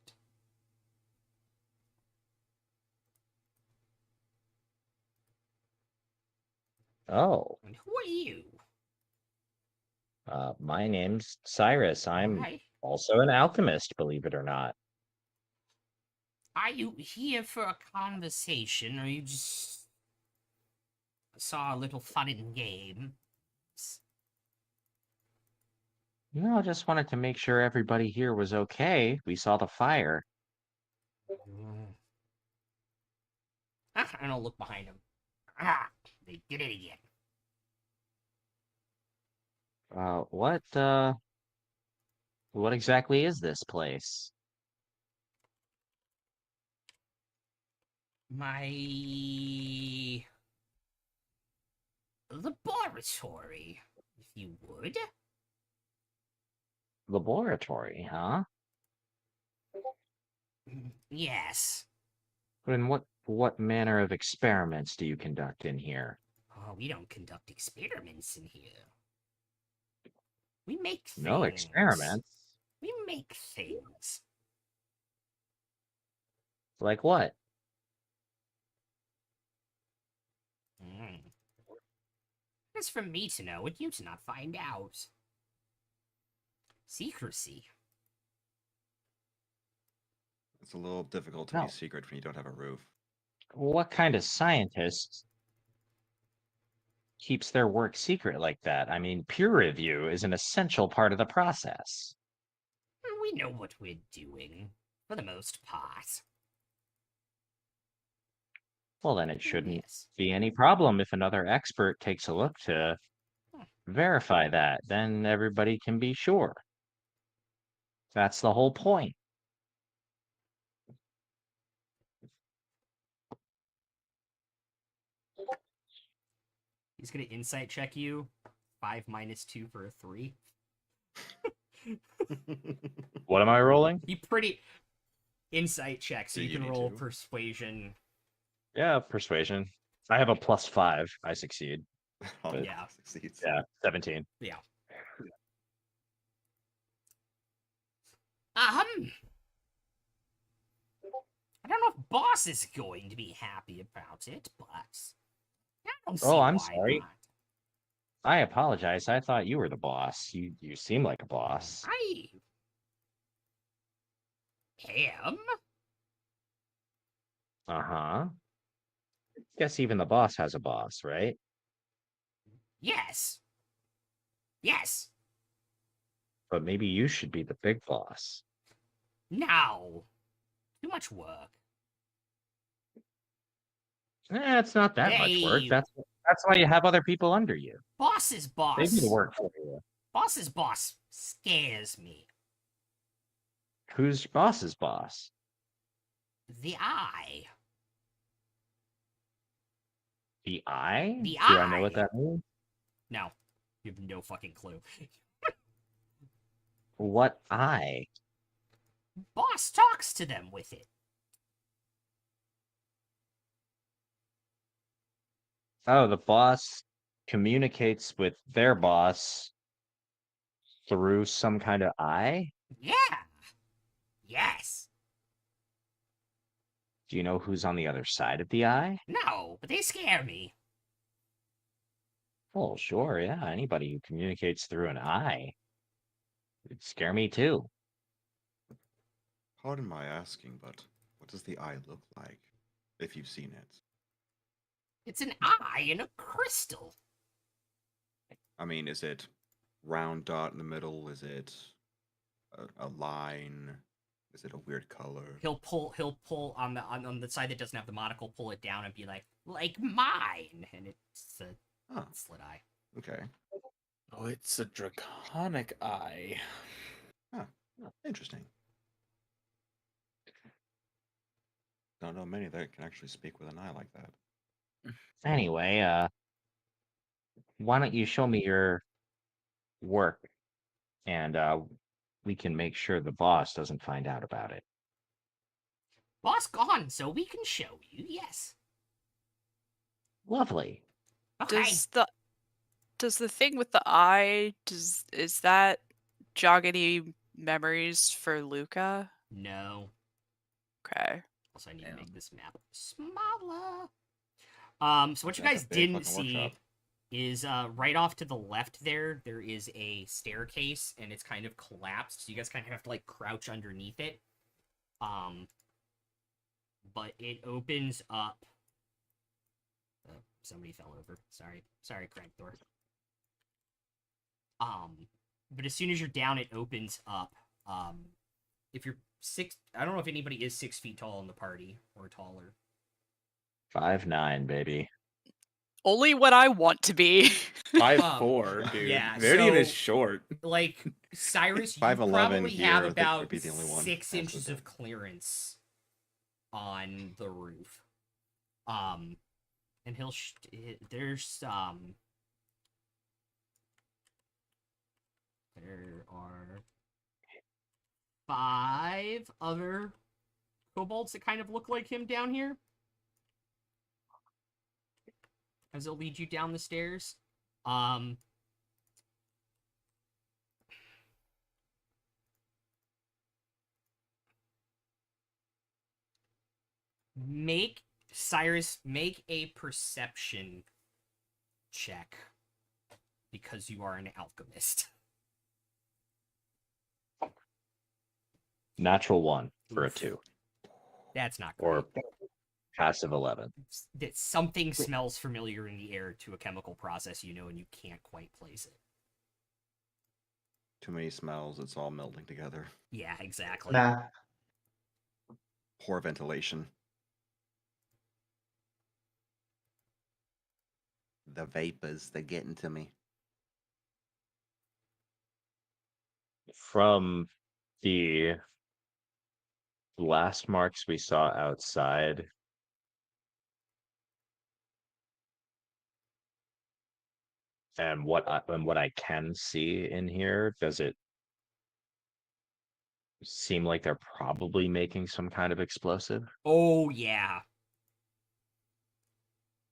Oh, And who are you? my name's Cyrus. I'm Why? also an alchemist, believe it or not. Are you here for a conversation, or you just saw a little fun and games? No, I just wanted to make sure everybody here was okay. We saw the fire. And I'll look behind him. Ah, they did it again. What exactly is this place? My laboratory, if you would. Laboratory, huh? Yes. And what manner of experiments do you conduct in here? Oh, we don't conduct experiments in here. We make things. No experiments? We make things. Like what? It's for me to know, and you to not find out. Secrecy. It's a little difficult to No. be secret when you don't have a roof. What kind of scientist keeps their work secret like that? I mean, peer review is an essential part of the process. We know what we're doing, for the most part. Well, then it shouldn't Yes. be any problem if another expert takes a look to verify that. Then everybody can be sure. That's the whole point. He's gonna insight check you. 5 minus 2 for a 3. What am I rolling? You pretty insight check, so Do you you can need roll to? persuasion. Yeah, persuasion. I have a +5. I succeed. Oh, Yeah. succeeds. Yeah, 17. Yeah. I don't know if boss is going to be happy about it, but I don't see Oh, I'm why sorry. not. I apologize. I thought you were the boss. You seem like a boss. I am. Uh-huh. Guess even the boss has a boss, right? Yes. Yes. But maybe you should be the big boss. No. Too much work. It's not that much work. Hey. That's why you have other people under you. Boss's boss. They do the work for you. Boss's boss scares me. Who's boss's boss? The eye. The eye? The Do I know what eye. that means? No. You have no fucking clue. What eye? Boss talks to them with it. Oh, the boss communicates with their boss through some kind of eye? Yeah. Yes. Do you know who's on the other side of the eye? No, but they scare me. Oh, sure, yeah. Anybody who communicates through an eye would scare me too. Pardon my asking, but what does the eye look like, if you've seen it? It's an eye in a crystal. I mean, is it round dot in the middle? Is it a line? Is it a weird color? He'll pull on the side that doesn't have the monocle, pull it down and be like mine, and it's a Oh, slit eye. okay. Oh, it's a draconic eye. Interesting. Don't know many that can actually speak with an eye like that. Anyway, why don't you show me your work, and we can make sure the boss doesn't find out about it. Boss gone, so we can show you. Yes. Lovely. Okay. Does the thing with the eye is that jog any memories for Luca? No. Okay. Also, I need to Damn. make this map smaller. So what you That's a guys big didn't fucking see workshop. is right off to the left there is a staircase, and it's kind of collapsed, so you guys kind of have to like crouch underneath it. But it opens up. Oh, somebody fell over. Sorry, Crankthor. But as soon as you're down, it opens up. If you're 6, I don't know if anybody is 6 feet tall in the party or taller. 5'9", baby. Only what I want to be. 5'4", dude. yeah, Viridian is so- short. Like Cyrus, you 5'11" probably here, have I think about would be the only one 6 that inches has of it. clearance on the roof. And there's there are 5 other kobolds that kind of look like him down here. As it'll lead you down the stairs. Make a perception check because you are an alchemist. Natural 1 for a Oof. 2, That's not great. or passive 11. That something smells familiar in the air to a chemical process, and you can't quite place it. Too many smells. It's all melting together. Yeah, exactly. Nah. Poor ventilation. The vapors, they're getting to me. From the blast marks we saw outside, and what I can see in here, does it seem like they're probably making some kind of explosive? Oh yeah.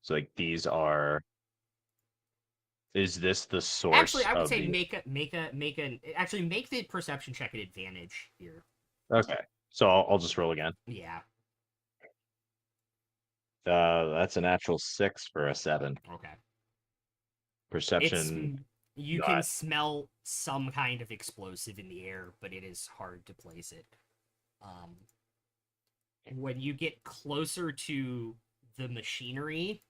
So like is this the source? Actually, I would of say the... make the perception check at advantage here. Okay, so I'll just roll again. Yeah. That's a natural 6 for a 7. Okay. Perception. You not- can smell some kind of explosive in the air, but it is hard to place it. When you get closer to the machinery,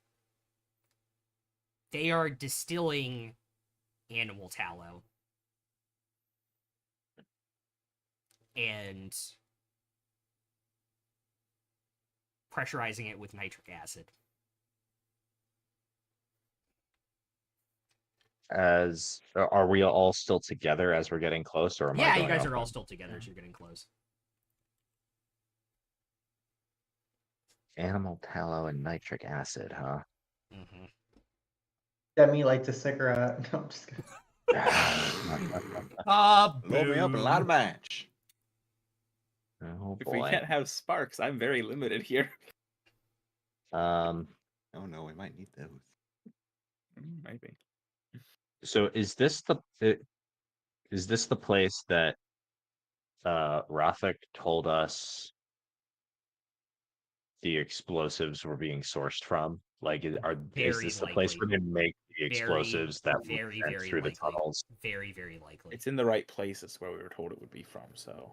they are distilling animal tallow. And pressurizing it with nitric acid. Are we all still together as we're getting close, or am I Yeah, you going guys off are all by- still together as you're getting close. Animal tallow and nitric acid, huh? Mm-hmm. Demi lights a cigarette. No, I'm just kidding. Load me up and light a match. Oh If we boy. can't have sparks, I'm very limited here. Um. Oh no, we might need those. Maybe. So is this the place that Rothic told us the explosives were being sourced from? Like, is Very this the place likely. where they make the explosives that were very, sent very through likely. the tunnels? Very, very likely. It's in the right places where we were told it would be from, so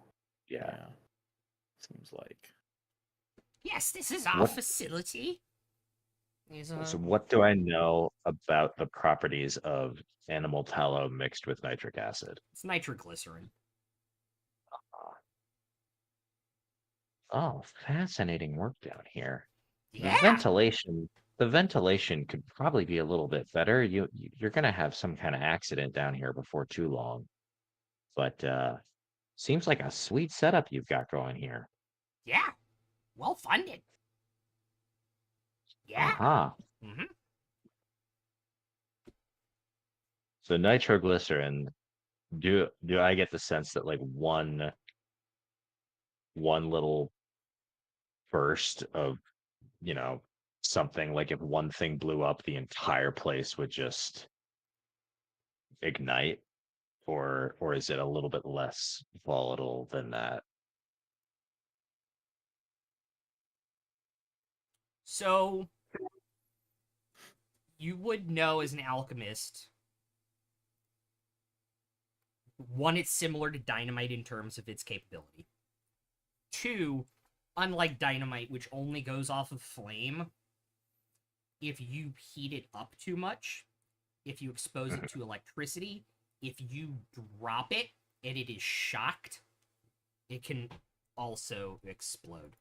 Yeah. Seems like. Yes, this is our What- facility. So what do I know about the properties of animal tallow mixed with nitric acid? It's nitroglycerin. Oh, fascinating work down here. Yeah. The ventilation could probably be a little bit better. You're gonna have some kind of accident down here before too long. But seems like a sweet setup you've got going here. Yeah. Well funded. Yeah. Aha. hmm So nitroglycerin, do I get the sense that like one little burst of, something, like if one thing blew up, the entire place would just ignite, or is it a little bit less volatile than that? So you would know as an alchemist. One, it's similar to dynamite in terms of its capability. Two, unlike dynamite, which only goes off of flame, if you heat it up too much, if you expose it to electricity, if you drop it and it is shocked, it can also explode.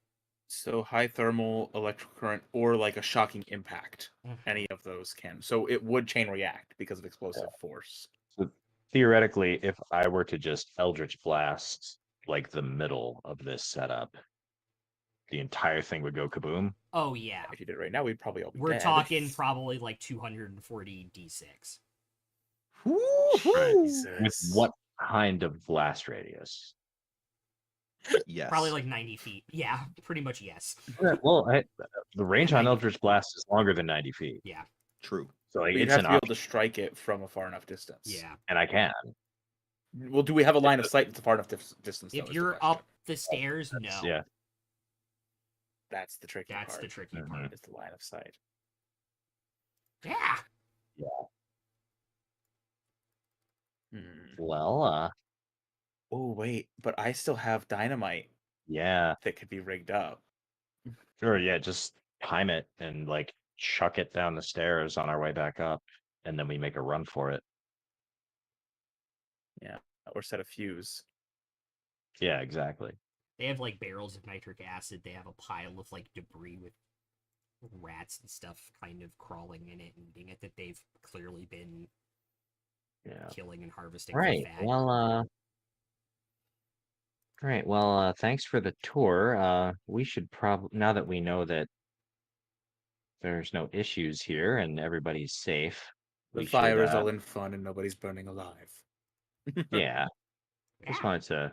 So high thermal, electric current, or like a shocking impact. Mhm. Any of those can. So it would chain react because of explosive force. So theoretically, if I were to just Eldritch Blast like the middle of this setup, the entire thing would go kaboom. Oh, yeah. If you did it right now, we'd probably all be We're dead. talking probably like 240 d6. Right. With Jesus. what kind of blast radius? Yes. Probably like 90 feet. Yeah, pretty much yes. Well, the range on 90 Eldritch Blast is longer than 90 feet. Yeah, True. So like, But you'd it's have an to be able option, to strike it from a far enough distance. yeah. and I can. Well, do we have a line of sight that's a far enough distance? Though, If is the you're question. up the stairs, no. Yeah. That's the tricky That's part. the tricky Mhm. part. Is the line of sight. Yeah. Well, Oh wait, but I still have dynamite yeah, that could be rigged up. sure. Yeah, just time it and like chuck it down the stairs on our way back up, and then we make a run for it. Yeah, or set a fuse. Yeah, exactly. They have like barrels of nitric acid. They have a pile of like debris with rats and stuff kind of crawling in it and eating it that they've clearly been Yeah. killing and harvesting Right. for fat. Well, great. Well, thanks for the tour. We should probably, now that we know that there's no issues here and everybody's safe, The we fire should, is all in fun and nobody's burning alive. yeah, just Yeah.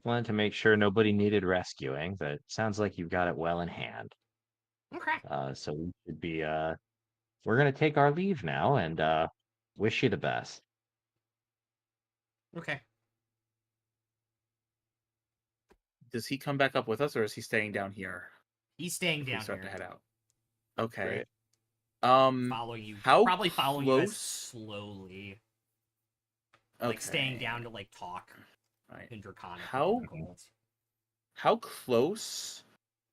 wanted to make sure nobody needed rescuing, but it sounds like you've got it well in hand. Okay. So we should be, we're gonna take our leave now and wish you the best. Okay. Does he come back up with us, or is he staying down here? He's staying If we down start to here. head out. Okay. Great. Following you. How Probably following you guys close? slowly. Okay. Like staying down to like talk Right. in Draconic. How- How close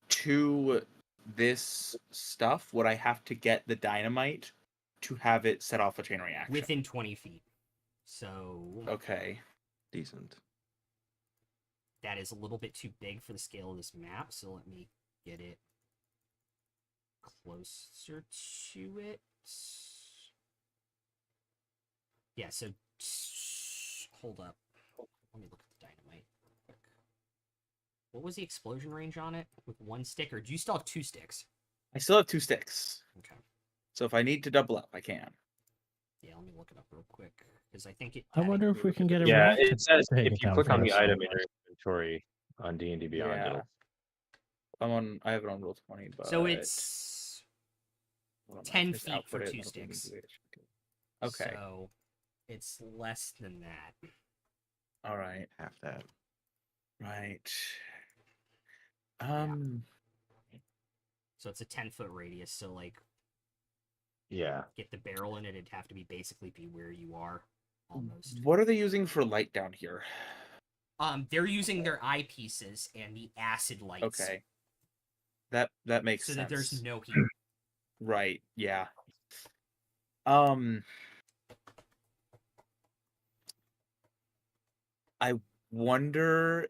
to this stuff would I have to get the dynamite to have it set off a chain reaction? Within 20 feet. So Okay. Decent. that is a little bit too big for the scale of this map, so let me get it closer to it. Yeah, so hold up. Let me look at the dynamite real quick. What was the explosion range on it? With one stick, or do you still have two sticks? I still have 2 sticks. Okay. So if I need to double up, I can. Yeah, let me look it up real quick, because I think it... I wonder if we can get a Yeah, rat to it says take if it you down click on the fast. item in your inventory on D&D Beyond, Yeah. I have it on roll 20, but So it's hold on, 10 just feet output for it, 2 that'll be sticks. Okay. So it's less than that. All right. Half that. Right. So it's a 10-foot radius, so like Yeah. get the barrel in it, it'd have to be where you are almost. What are they using for light down here? They're using their eyepieces and the acid lights. Okay. That makes So sense. that there's no heat. Right, yeah. I wonder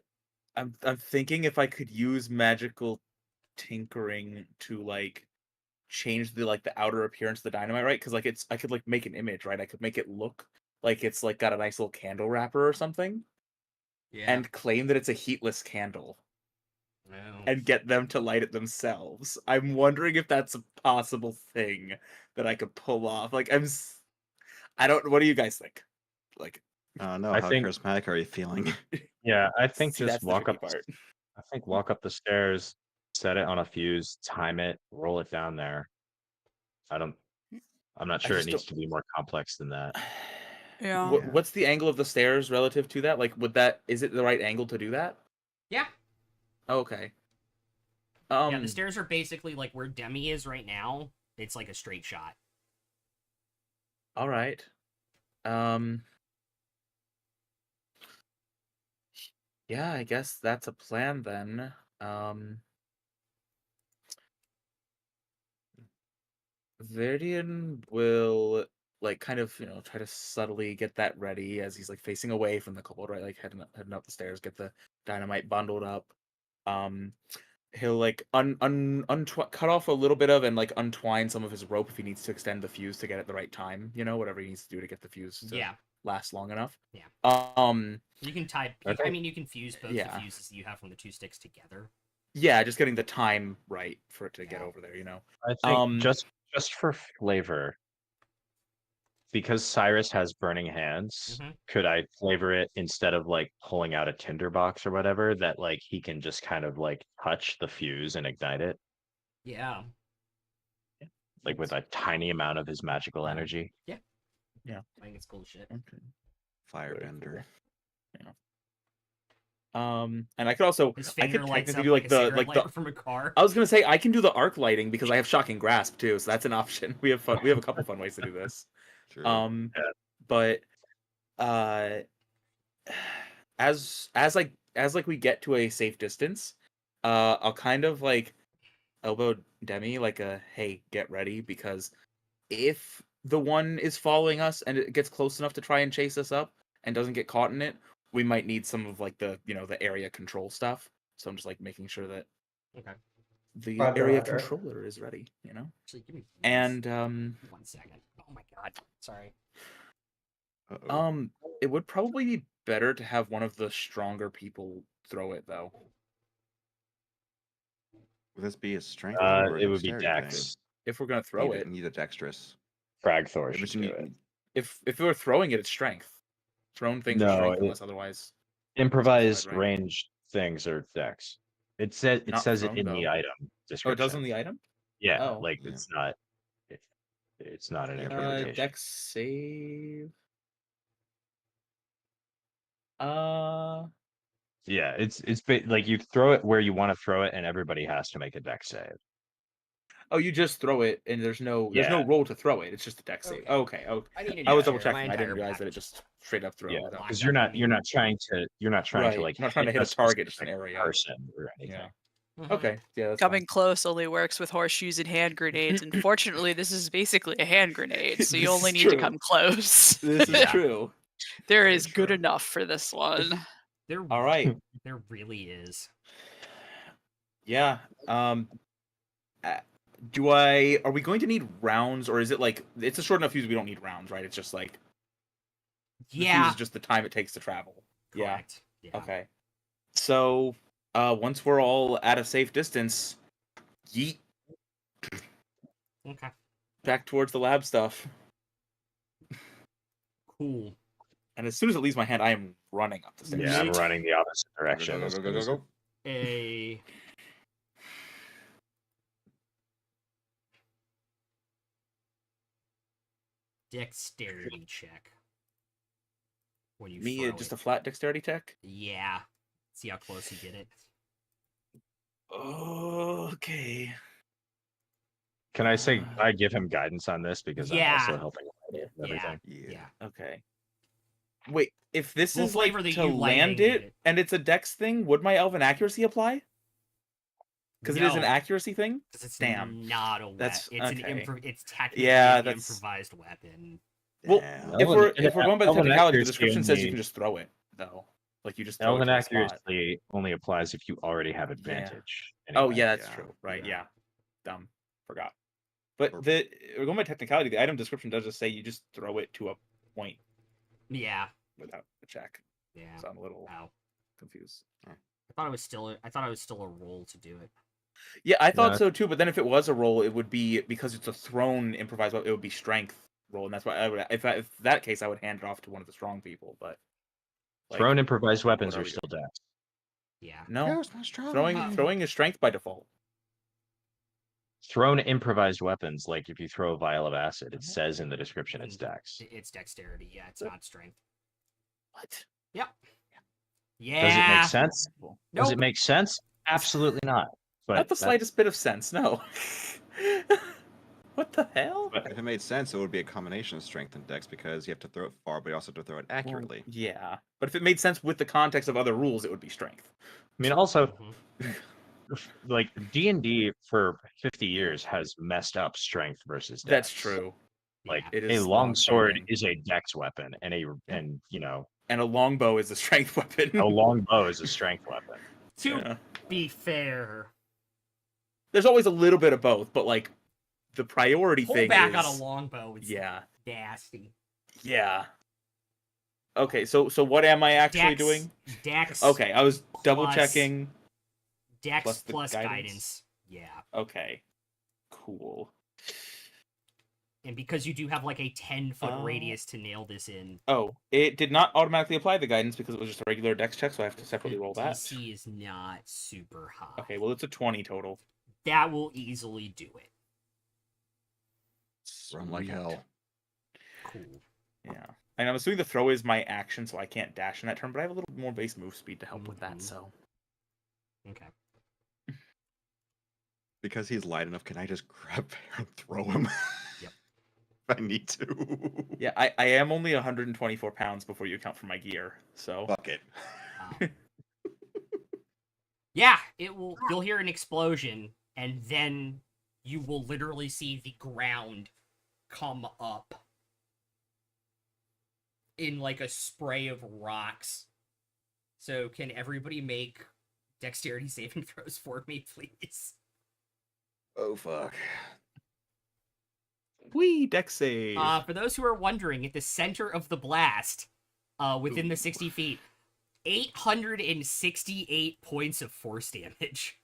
I'm thinking if I could use magical tinkering to like change the outer appearance of the dynamite, right? Because I could like make an image, right? I could make it look like it's like got a nice little candle wrapper or something, Yeah. and claim that it's a heatless candle. No. and get them to light it themselves. I'm wondering if that's a possible thing that I could pull off. Like I don't. What do you guys think? Like, No, I how think- charismatic are you feeling? Yeah, I think see, just that's the walk tricky up. part. I think walk up the stairs, set it on a fuse, time it, roll it down there. I'm not I sure it just needs don't- to be more complex than that. Yeah. What's the angle of the stairs relative to that? Like, is it the right angle to do that? Yeah. Okay. Yeah, the stairs are basically like where Demi is right now. It's like a straight shot. All right. Yeah, I guess that's a plan then. Verdian will like kind of, try to subtly get that ready as he's like facing away from the kobold, right? Like heading up the stairs, get the dynamite bundled up. He'll like cut off a little bit of and like untwine some of his rope if he needs to extend the fuse to get it the right time, whatever he needs to do to get the fuse to Yeah. last long enough. Yeah. You can tie. Okay. I mean, you can fuse both Yeah. the fuses that you have from the 2 sticks together. Yeah, just getting the time right for it to get Yeah. over there, I think just for flavor, because Cyrus has burning hands, Mhm. could I flavor it instead of like pulling out a tinderbox or whatever, that like he can just kind of like touch the fuse and ignite it, Yeah. like with a tiny amount of his magical energy? I think it's cool shit. Okay. Firebender. And I could also His I finger could lights technically up do like a cigarette like lighter from a car. I was gonna say I can do the arc lighting because I have shocking grasp too, so that's an option. We have a couple fun ways to do this. Sure. But as we get to a safe distance, I'll kind of like elbow Demi like hey, get ready, because if the one is following us and it gets close enough to try and chase us up and doesn't get caught in it, we might need some of like the the area control stuff. So I'm just like making sure that Okay. the Roger, area roger. controller is ready, Actually, give me And 1 second. Oh my god. Sorry. Uh-oh. it would probably be better to have one of the stronger people throw it though. Would this be a strength thing or a It would be dexterity Dex. If we're gonna thing? throw it, Need a dexterous. Frag Thor I'm should assuming do you- it. if we're throwing it, it's strength. Thrown things are No, strength it- unless otherwise. Improvised right? ranged things are Dex. It Not says it thrown, in the though. item Oh, description. it does on the item? Yeah, Oh. like Yeah. it's not an Yeah, interpretation. Dex save. Yeah, like you throw it where you want to throw it, and everybody has to make a Dex save. Oh, you just throw it, and there's no Yeah. roll to throw it. It's just a dex save. Okay. Okay. I need I was to double checking. I My didn't entire realize that it package. just straight up throw. Yeah, without- because Locked you're up not trying to Right, like you're not trying to hit a target, just an specific area. person or anything. Yeah. Mhm. Okay. Yeah. That's Coming close only works with horseshoes and hand grenades. Unfortunately, this is basically a hand grenade, so you This only is need to true. come close. This is Yeah. true. There Very is good true. enough for this one. There All right. There really is. Yeah. Are we going to need rounds, or is it like it's a short enough fuse we don't need rounds, right? It's just like the fuse Yeah. is just the time it takes to travel. Correct. Yeah. Okay. So, once we're all at a safe distance, yeet Okay. back towards the lab stuff. Cool. And as soon as it leaves my hand, I am running up the stairs. Yeah, I'm running the opposite direction. Go, as go, soon go, as go, it- go. A dexterity check. When you Me, throw just it. a flat dexterity check. Yeah. See how close you get it. Okay. Can I say I give him guidance on this because I'm Yeah. also helping him with Yeah. everything? Yeah. Okay. Wait, if this We'll is like flavor that to you land landing it it. and it's a dex thing, would my elven accuracy apply? Because it is an No, accuracy thing. 'cause it's Damn. not a weapon. That's- It's okay. it's technically Yeah, an that's- improvised weapon. Well, Damn. if we're going by the Elven technicality, the accuracy description says you only- can just throw it though. Like you just throw Elven it to a spot. accuracy only applies if you already have advantage. Oh anyway. yeah, that's Yeah, true. Right? yeah. Yeah. Dumb. Forgot. But Or- we're going by technicality. The item description does just say you just throw it to a point Yeah. without a check. Yeah. So I'm a little Wow. confused. I thought it was still a roll to do it. Yeah, I thought Yeah. so too. But then if it was a roll, it would be because it's a thrown improvised weapon. It would be strength roll, and that's why I would. If that case, I would hand it off to one of the strong people. But like, Thrown improvised weapons what are are we still dex. Yeah. no, There's my strong. throwing is strength by default. Thrown improvised weapons, like if you throw a vial of acid, it says in the description it's dex. It's dexterity. Yeah, it's not strength. What? Yep. Does it Yeah. make sense? Does it Nope. make sense? Absolutely not. But Not the that- slightest bit of sense. No. What the hell? If it made sense, it would be a combination of strength and dex because you have to throw it far, but you also have to throw it accurately. Yeah, but if it made sense with the context of other rules, it would be strength. I mean, also, Mhm. like D&D for 50 years has messed up strength versus dex. That's true. Like It a is longsword long-standing. is a dex weapon, and you know, And a longbow is a strength weapon. a longbow is a strength weapon. To Yeah. be fair, There's always a little bit of both, but like the priority pull thing back is on a longbow. It's yeah, nasty. yeah. Okay, so what am I actually Dex, doing? Dex. Okay, I was double plus- checking. Dex plus the plus guidance. guidance. Yeah. Okay, cool. And because you do have like a 10-foot Oh. radius to nail this in, Oh, it did not automatically apply the guidance because it was just a regular dex check, so I have to separately the roll that. DC is not super high. Okay, well it's a 20 total. That will easily do it. Run like Sweet. hell. Cool. Yeah. And I'm assuming the throw is my action, so I can't dash in that turn, but I have a little more base move speed to help with that, Mhm. so. Okay. Because he's light enough, can I just grab Bear and throw him? Yep. If I need to. Yeah, I am only 124 pounds before you account for my gear, so. Fuck it. Yeah, it will. You'll hear an explosion, and then you will literally see the ground come up in like a spray of rocks. So, can everybody make dexterity saving throws for me, please? Oh fuck. Wee, dex save. For those who are wondering, at the center of the blast, within the Ooh. 60 feet, 868 points of force damage.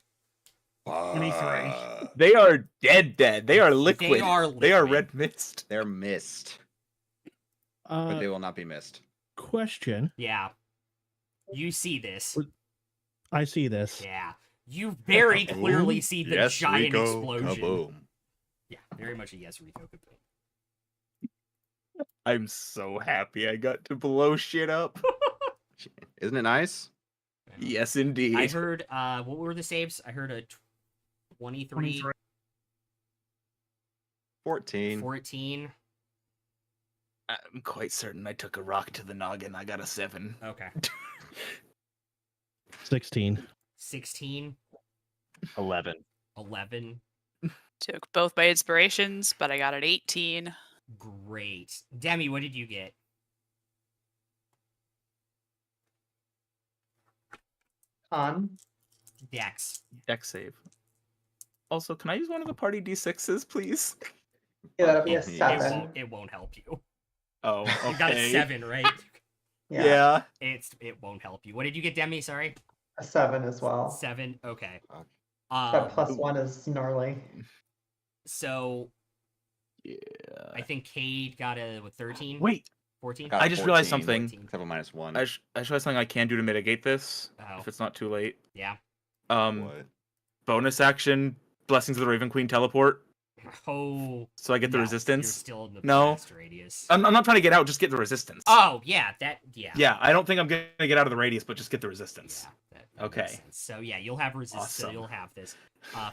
23. Fuck. They are dead. They are liquid. They are They are liquid. red mist. They're missed, but they will not be missed. Question. Yeah. You see this. I see this. Yeah. You very clearly see the Yes, giant Rico. explosion. Kaboom. Yeah, very much a yes, Rico. Kaboom. I'm so happy I got to blow shit up. Isn't it nice? Yes, indeed. I heard, what were the saves? I heard a 23, 23. 14. 14. I'm quite certain I took a rock to the noggin. I got a 7. Okay. 16. 16, 11. 11. Took both my inspirations, but I got an 18. Great. Demi, what did you get? On. Dex. Dex save. Also, can I use one of the party d6s, please? Yeah, that'll be a Yeah. It 7. won't help you. Oh, okay. You got a 7, right? Yeah, It won't help you. What did you get, Demi? Sorry? a 7 as well. 7? Okay. Fuck. That plus ooh. 1 is gnarly. So, Yeah. I think Cade got a, what, 13? Wait, 14? Got I just realized 14, something. 14. Except for -1. I just realized something I can do to mitigate this, Oh, if it's not too late. yeah. What? Bonus action, Blessings of the Raven Queen teleport, Oh, so I get the no, You're resistance. still in the No. blast radius. I'm not trying to get out, just get the resistance. Oh, yeah, yeah. Yeah, I don't think I'm gonna get out of the radius, but just get the resistance. Yeah, that makes Okay. sense. So yeah, you'll have resistance. So Awesome. you'll have this.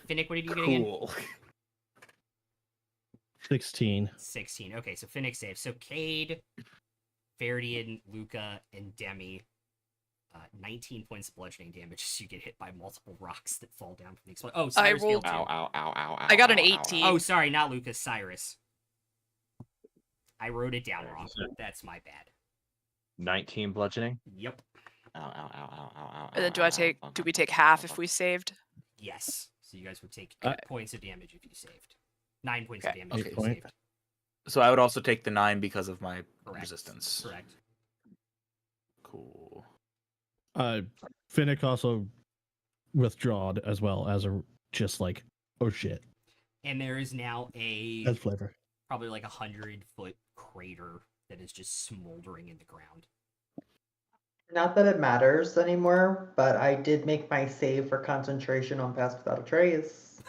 Finnick, what did you get again? Cool. 16. 16. Okay, so Finnick saves. So Cade, Faridian, Luca, and Demi. 19 points of bludgeoning damage as you get hit by multiple rocks that fall down from the explosion. Oh, Cyrus rolled- failed too. Ow, ow, ow, ow, ow. I got an ow, ow, 18. Oh, sorry, not Lucas. Cyrus. I wrote it down Sorry, wrong. is it- That's my bad. 19 bludgeoning. Yep. Ow, ow, ow, ow, ow, ow. And then ow, ow, do ow, we ow, take ow, half ow, if ow. we saved? Yes. So you guys would take Uh, 8 points of damage if you saved. 9 points Okay. of damage if you Okay. saved. So I would also take the 9 because of my Correct. resistance. Correct. Cool. Finnick also withdrawn as well as a just like, oh shit, And there is now that's flavor. probably like 100-foot crater that is just smoldering in the ground. Not that it matters anymore, but I did make my save for concentration on Pass Without a Trace.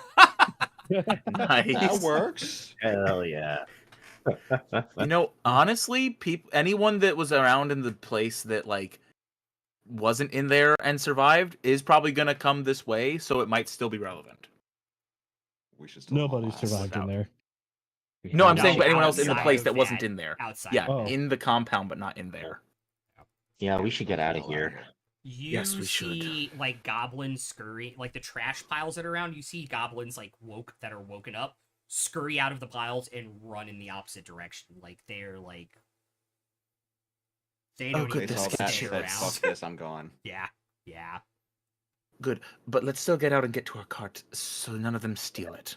Nice. That works. Hell yeah. You know, honestly, anyone that was around in the place that like wasn't in there and survived is probably gonna come this way, so it might still be relevant. We should still Nobody pause. survived in there. No, I'm No, saying, but anyone else in the outside place of that wasn't that. in there. Outside. Yeah, Oh. in the compound, but not in there. Yeah, we should get out of Hell here. You Yes, we should. see like goblins scurry, like the trash piles that are around. You see goblins like that are woken up, scurry out of the piles and run in the opposite direction. Like they're like they don't good, They even saw this that. stick Said, around. "Fuck this, I'm gone." Yeah, yeah. Good, but let's still get out and get to our cart so none of them steal it.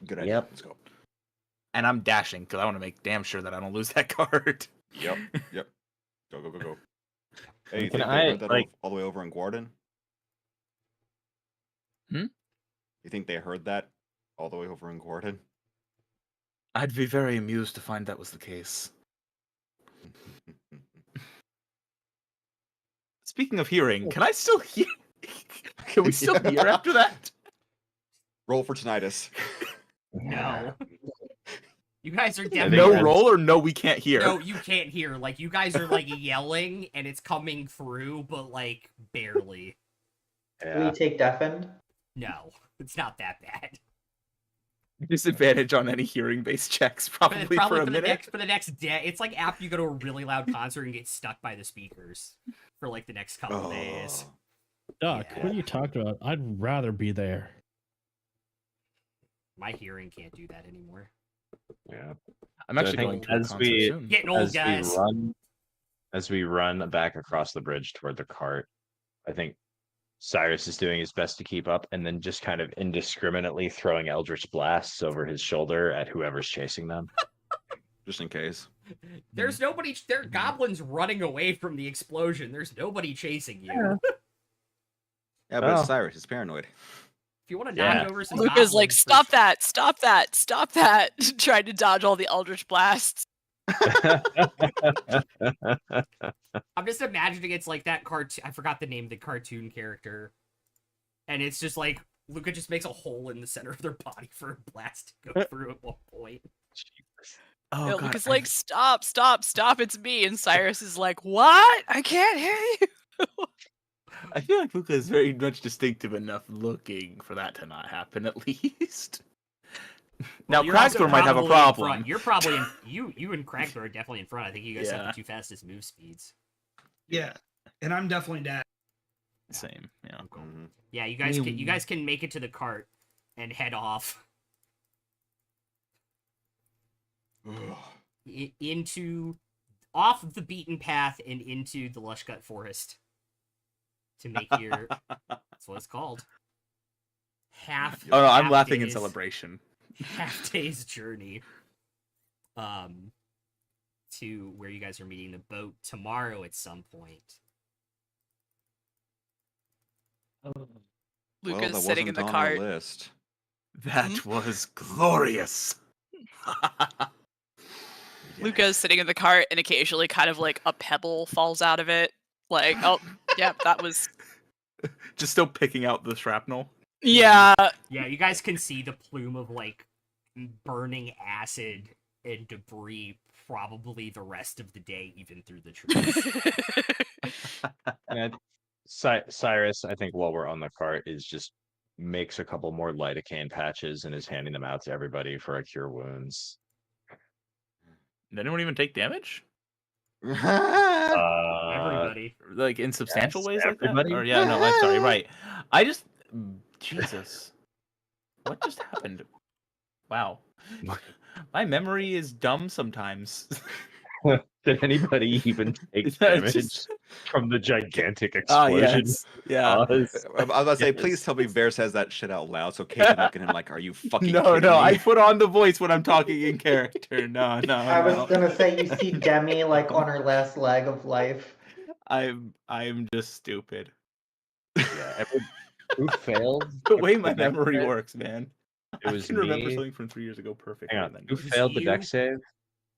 Good idea. Yep. Let's go. And I'm dashing because I want to make damn sure that I don't lose that cart. Yep. Yep. Go, go, go, go. Hey, you Can think I, they heard that like- all the way over in Gwarden? Hmm? You think they heard that all the way over in Gwarden? I'd be very amused to find that was the case. Speaking of hearing, can I still hear? Can we still Yeah. hear after that? Roll for tinnitus. No. You guys are think definitely No that's- roll or no, we can't hear. No, you can't hear. Like you guys are like yelling and it's coming through, but like barely. Do Yeah. we take deafened? No, it's not that bad. Disadvantage on any hearing-based checks, probably, for a minute. For the next day. It's like after you go to a really loud concert and get stuck by the speakers for like the next couple of days. Oh. Doc, Yeah. what are you talking about? I'd rather be there. My hearing can't do that anymore. Yeah. I'm So I actually think going to a as concert we- soon. Getting old, guys. As we run back across the bridge toward the cart, I think Cyrus is doing his best to keep up and then just kind of indiscriminately throwing Eldritch blasts over his shoulder at whoever's chasing them. Just in case. There's nobody. There are goblins running away from the explosion. There's nobody chasing you. Yeah, but Oh. it's Cyrus. He's paranoid. If you want to Yeah. knock over some Luca's like, goblins for stop that, stop that, stop that. Trying to dodge all the Eldritch blasts. I'm just imagining it's like that cartoon. I forgot the name of the cartoon character, and it's just like Luca just makes a hole in the center of their body for a blast to go through at one point. Oh, Yeah, God, Luca's I- like, stop, stop, stop, it's me. And Cyrus is like, what? I can't hear you. I feel like Luca is very much distinctive enough looking for that to not happen, at least. Now, Well, you're also Cragthor might have a probably in problem. front. You're probably in, you and Cragthor are definitely in front. I think you guys have Yeah. the two fastest move speeds. Yeah, and I'm definitely dead. Same, yeah. Mhm. Yeah, you guys can make it to the cart and head off into off the beaten path and into the lush cut forest to make your that's what it's called. Oh no, I'm half laughing in days- celebration. Half day's journey. To where you guys are meeting the boat tomorrow at some point. Luca's Well, that sitting in wasn't the on our cart. list. That was glorious. Luca's sitting in the cart, and occasionally, kind of like a pebble falls out of it. Like, oh, yeah, that was. Just still picking out the shrapnel. Yeah. Yeah, you guys can see the plume of like burning acid and debris probably the rest of the day, even through the trees. And Cyrus, I think while we're on the cart, is just makes a couple more lidocaine patches and is handing them out to everybody for a cure wounds. Did anyone even take damage? Everybody. Like in substantial Yes, ways like everybody. that? Or yeah, no, I'm sorry, right. I just Jesus. What just happened? Wow. My memory is dumb sometimes. Did anybody even take It's damage just- from the gigantic Oh explosion? yes. Yeah. I was about to say, Yes. please tell me Bear says that shit out loud, so Kate can look at him like, "Are you fucking No, kidding no, me?" I put on the voice when I'm talking in character. No, no, I was no. gonna say you see Demi like on her last leg of life. I'm just stupid. Yeah, Who failed? The way my deck memory save? works, man. It was I can remember me. something from 3 years ago perfectly. Hang and on. then Who was failed the deck you. save? It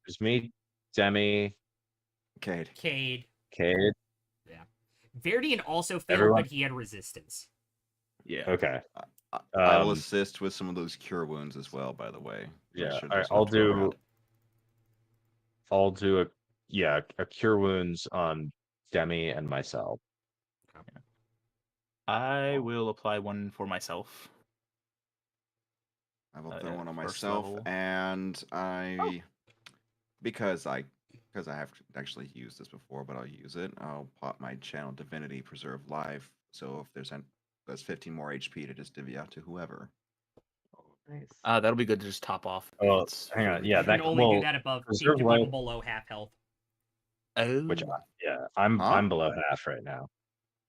was me, Demi, Cade. Cade. Cade. Yeah. Verdian also failed, Everyone- but he had resistance. Yeah. Okay. I will Um, assist with some of those cure wounds as well, by the way. Make Yeah. sure All right, there's no I'll throw do. around. I'll do a cure wounds on Demi and myself. I will apply one for myself. I will throw one on first myself, level. and because I have actually used this before, but I'll use it. I'll pop my channel divinity preserve life. So if there's 15 more HP to just divvy out to whoever. Nice. That'll be good to just top off. if Oh, it's hang on. really Yeah, You cheap. can only do that above preserve above life- below half health. Oh. Which I'm Huh? below half right now.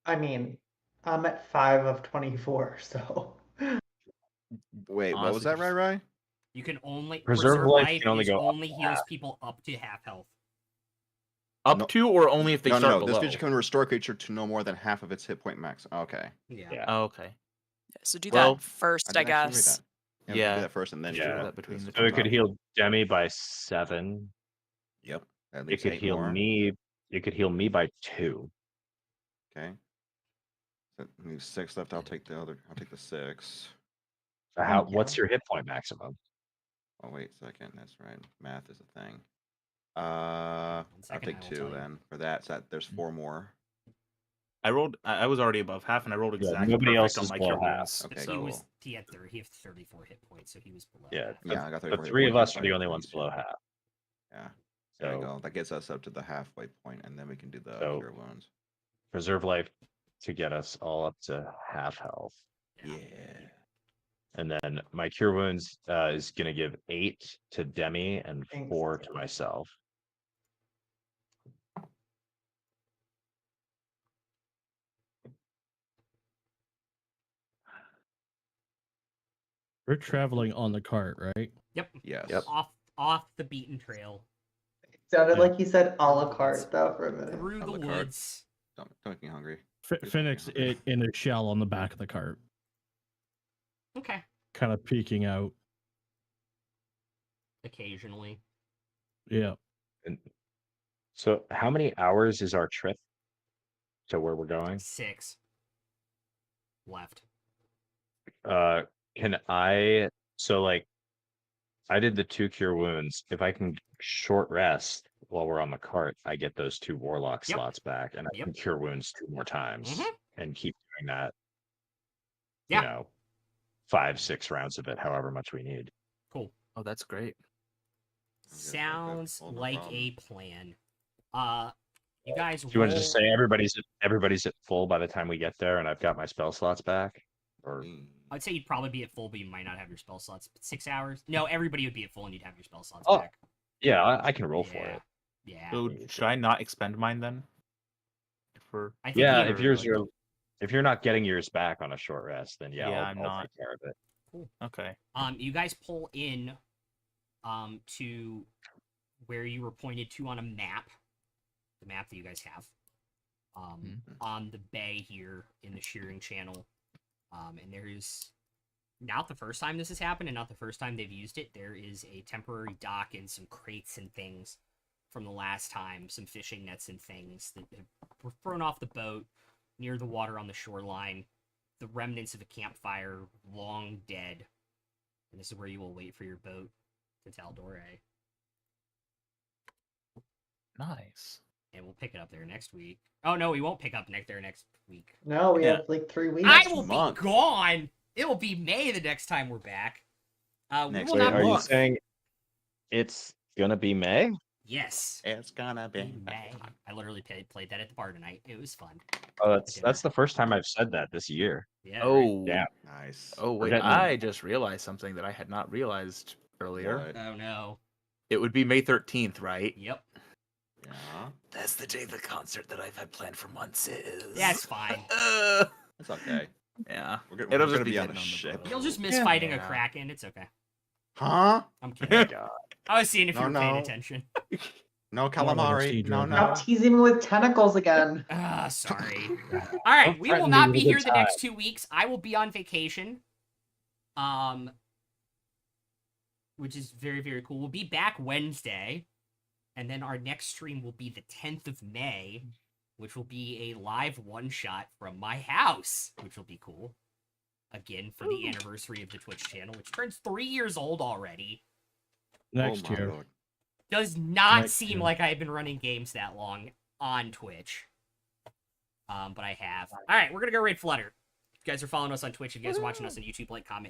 I mean, I'm at 5 of 24, so. Wait, what was Honestly, that, Rai? You can only Preserve life can only is go up only to heals half. people up to half health. Up No- to or only if they No, start no. below? This creature can restore creature to no more than half of its hit point max. Okay. Yeah. Yeah. Oh, okay. So do Well, that first, I didn't actually read guess. that. Yeah, Yeah. do that first and then Yeah. do That between the So it two. could heal Demi by 7. Yep. At It least could 8 heal more. me. It could heal me by 2. Okay. So leave 6 left. I'll take the 6. How? Thank What's you. your hit point maximum? Oh wait a second. That's right. Math is a thing. I'll second, take I will 2 tell you. then. For that, so there's 4 more. I was already above half, and I rolled Yeah, exactly nobody perfect else on is my below cure half. wounds. Okay, he cool. was he had 34 hit points, so he was below. Yeah. half. Yeah, I got The 34 hit 3 of points, us so are I the got only ones 32. below half. Yeah. There you So go. That gets us up to the halfway point, and then we can do the So- cure wounds. preserve life to get us all up to half health. Yeah. And then my cure wounds is going to give 8 to Demi and Thanks. 4 to myself. We're traveling on the cart, right? Yep. Yes. Yep. Off the beaten trail Sounded Yeah. like you said a la Woods. carte though for a minute. through A the la carte. woods. Don't make me hungry. Phoenix in a shell on the back of the cart, Okay. kind of peeking out. Occasionally. Yeah. And so how many hours is our trip to where we're going? 6 left. Can I I did the 2 cure wounds. If I can short rest while we're on the cart, I get those 2 warlock Yep. slots back, and I Yep. can cure wounds 2 more times Mhm. and keep doing that. Yeah. 5, 6 rounds of it, however much we need. Cool. Oh, that's great. Sounds Oh, no like problem. a plan. You guys Do you want to just roll- say everybody's at full by the time we get there, and I've got my spell slots back? Or I'd say you'd probably be at full, but you might not have your spell slots. 6 hours? No, everybody would be at full, and you'd have your spell slots Oh, back. yeah, I can roll for Yeah. it. Yeah. So should I not expend mine then? I think Yeah, you- if you're not getting yours back on a short rest, then yeah, Yeah, I'll, I'm I'll not. take care of it. Okay. You guys pull in to where you were pointed to on a map, the map that you guys have, on the bay here in the shearing channel. And there is not the first time this has happened, and not the first time they've used it. There is a temporary dock and some crates and things from the last time, some fishing nets and things that were thrown off the boat near the water on the shoreline. The remnants of a campfire, long dead. And this is where you will wait for your boat to Taldore. Nice. And we'll pick it up there next week. Oh no, we won't pick up there next week. No, we Yeah. have like 3 weeks. I will month. be gone. It will be May the next time we're back. We Next will Wait, not are you month. saying it's gonna be May? Yes. It's gonna be In May. I literally played that at the bar tonight. It was fun. Oh, that's the first time I've said that this year. Yeah. right? Oh. Yeah. nice. Oh We're wait, getting- I just realized something that I had not realized earlier. What? Oh no. It would be May 13th, right? Yep. Yeah. That's the day the concert that I've had planned for months is. That's fine. It's okay. Yeah. We're gonna, It'll we're just gonna be be on getting a on the ship. boat. You'll just miss Yeah. fighting a Yeah. kraken. It's okay. Huh? I'm kidding. God. I was seeing if you No, were paying no. attention. No like a sea calamari. No, dragon. no. Stop teasing me with tentacles again. Ah, sorry. All right, Don't we will threaten me not with be a good here the next time. 2 weeks. I will be on vacation. Which is very, very cool. We'll be back Wednesday, and then our next stream will be the 10th of May, which will be a live one-shot from my house, which will be cool. Again, for the anniversary of the Twitch channel, which turns 3 years old already. Next oh my year. lord. Does not Next seem year. like I've been running games that long on Twitch. But I have. All right, we're going to go raid Flutter. If you guys are following us on Twitch, if you guys are watching us on YouTube, like, comment,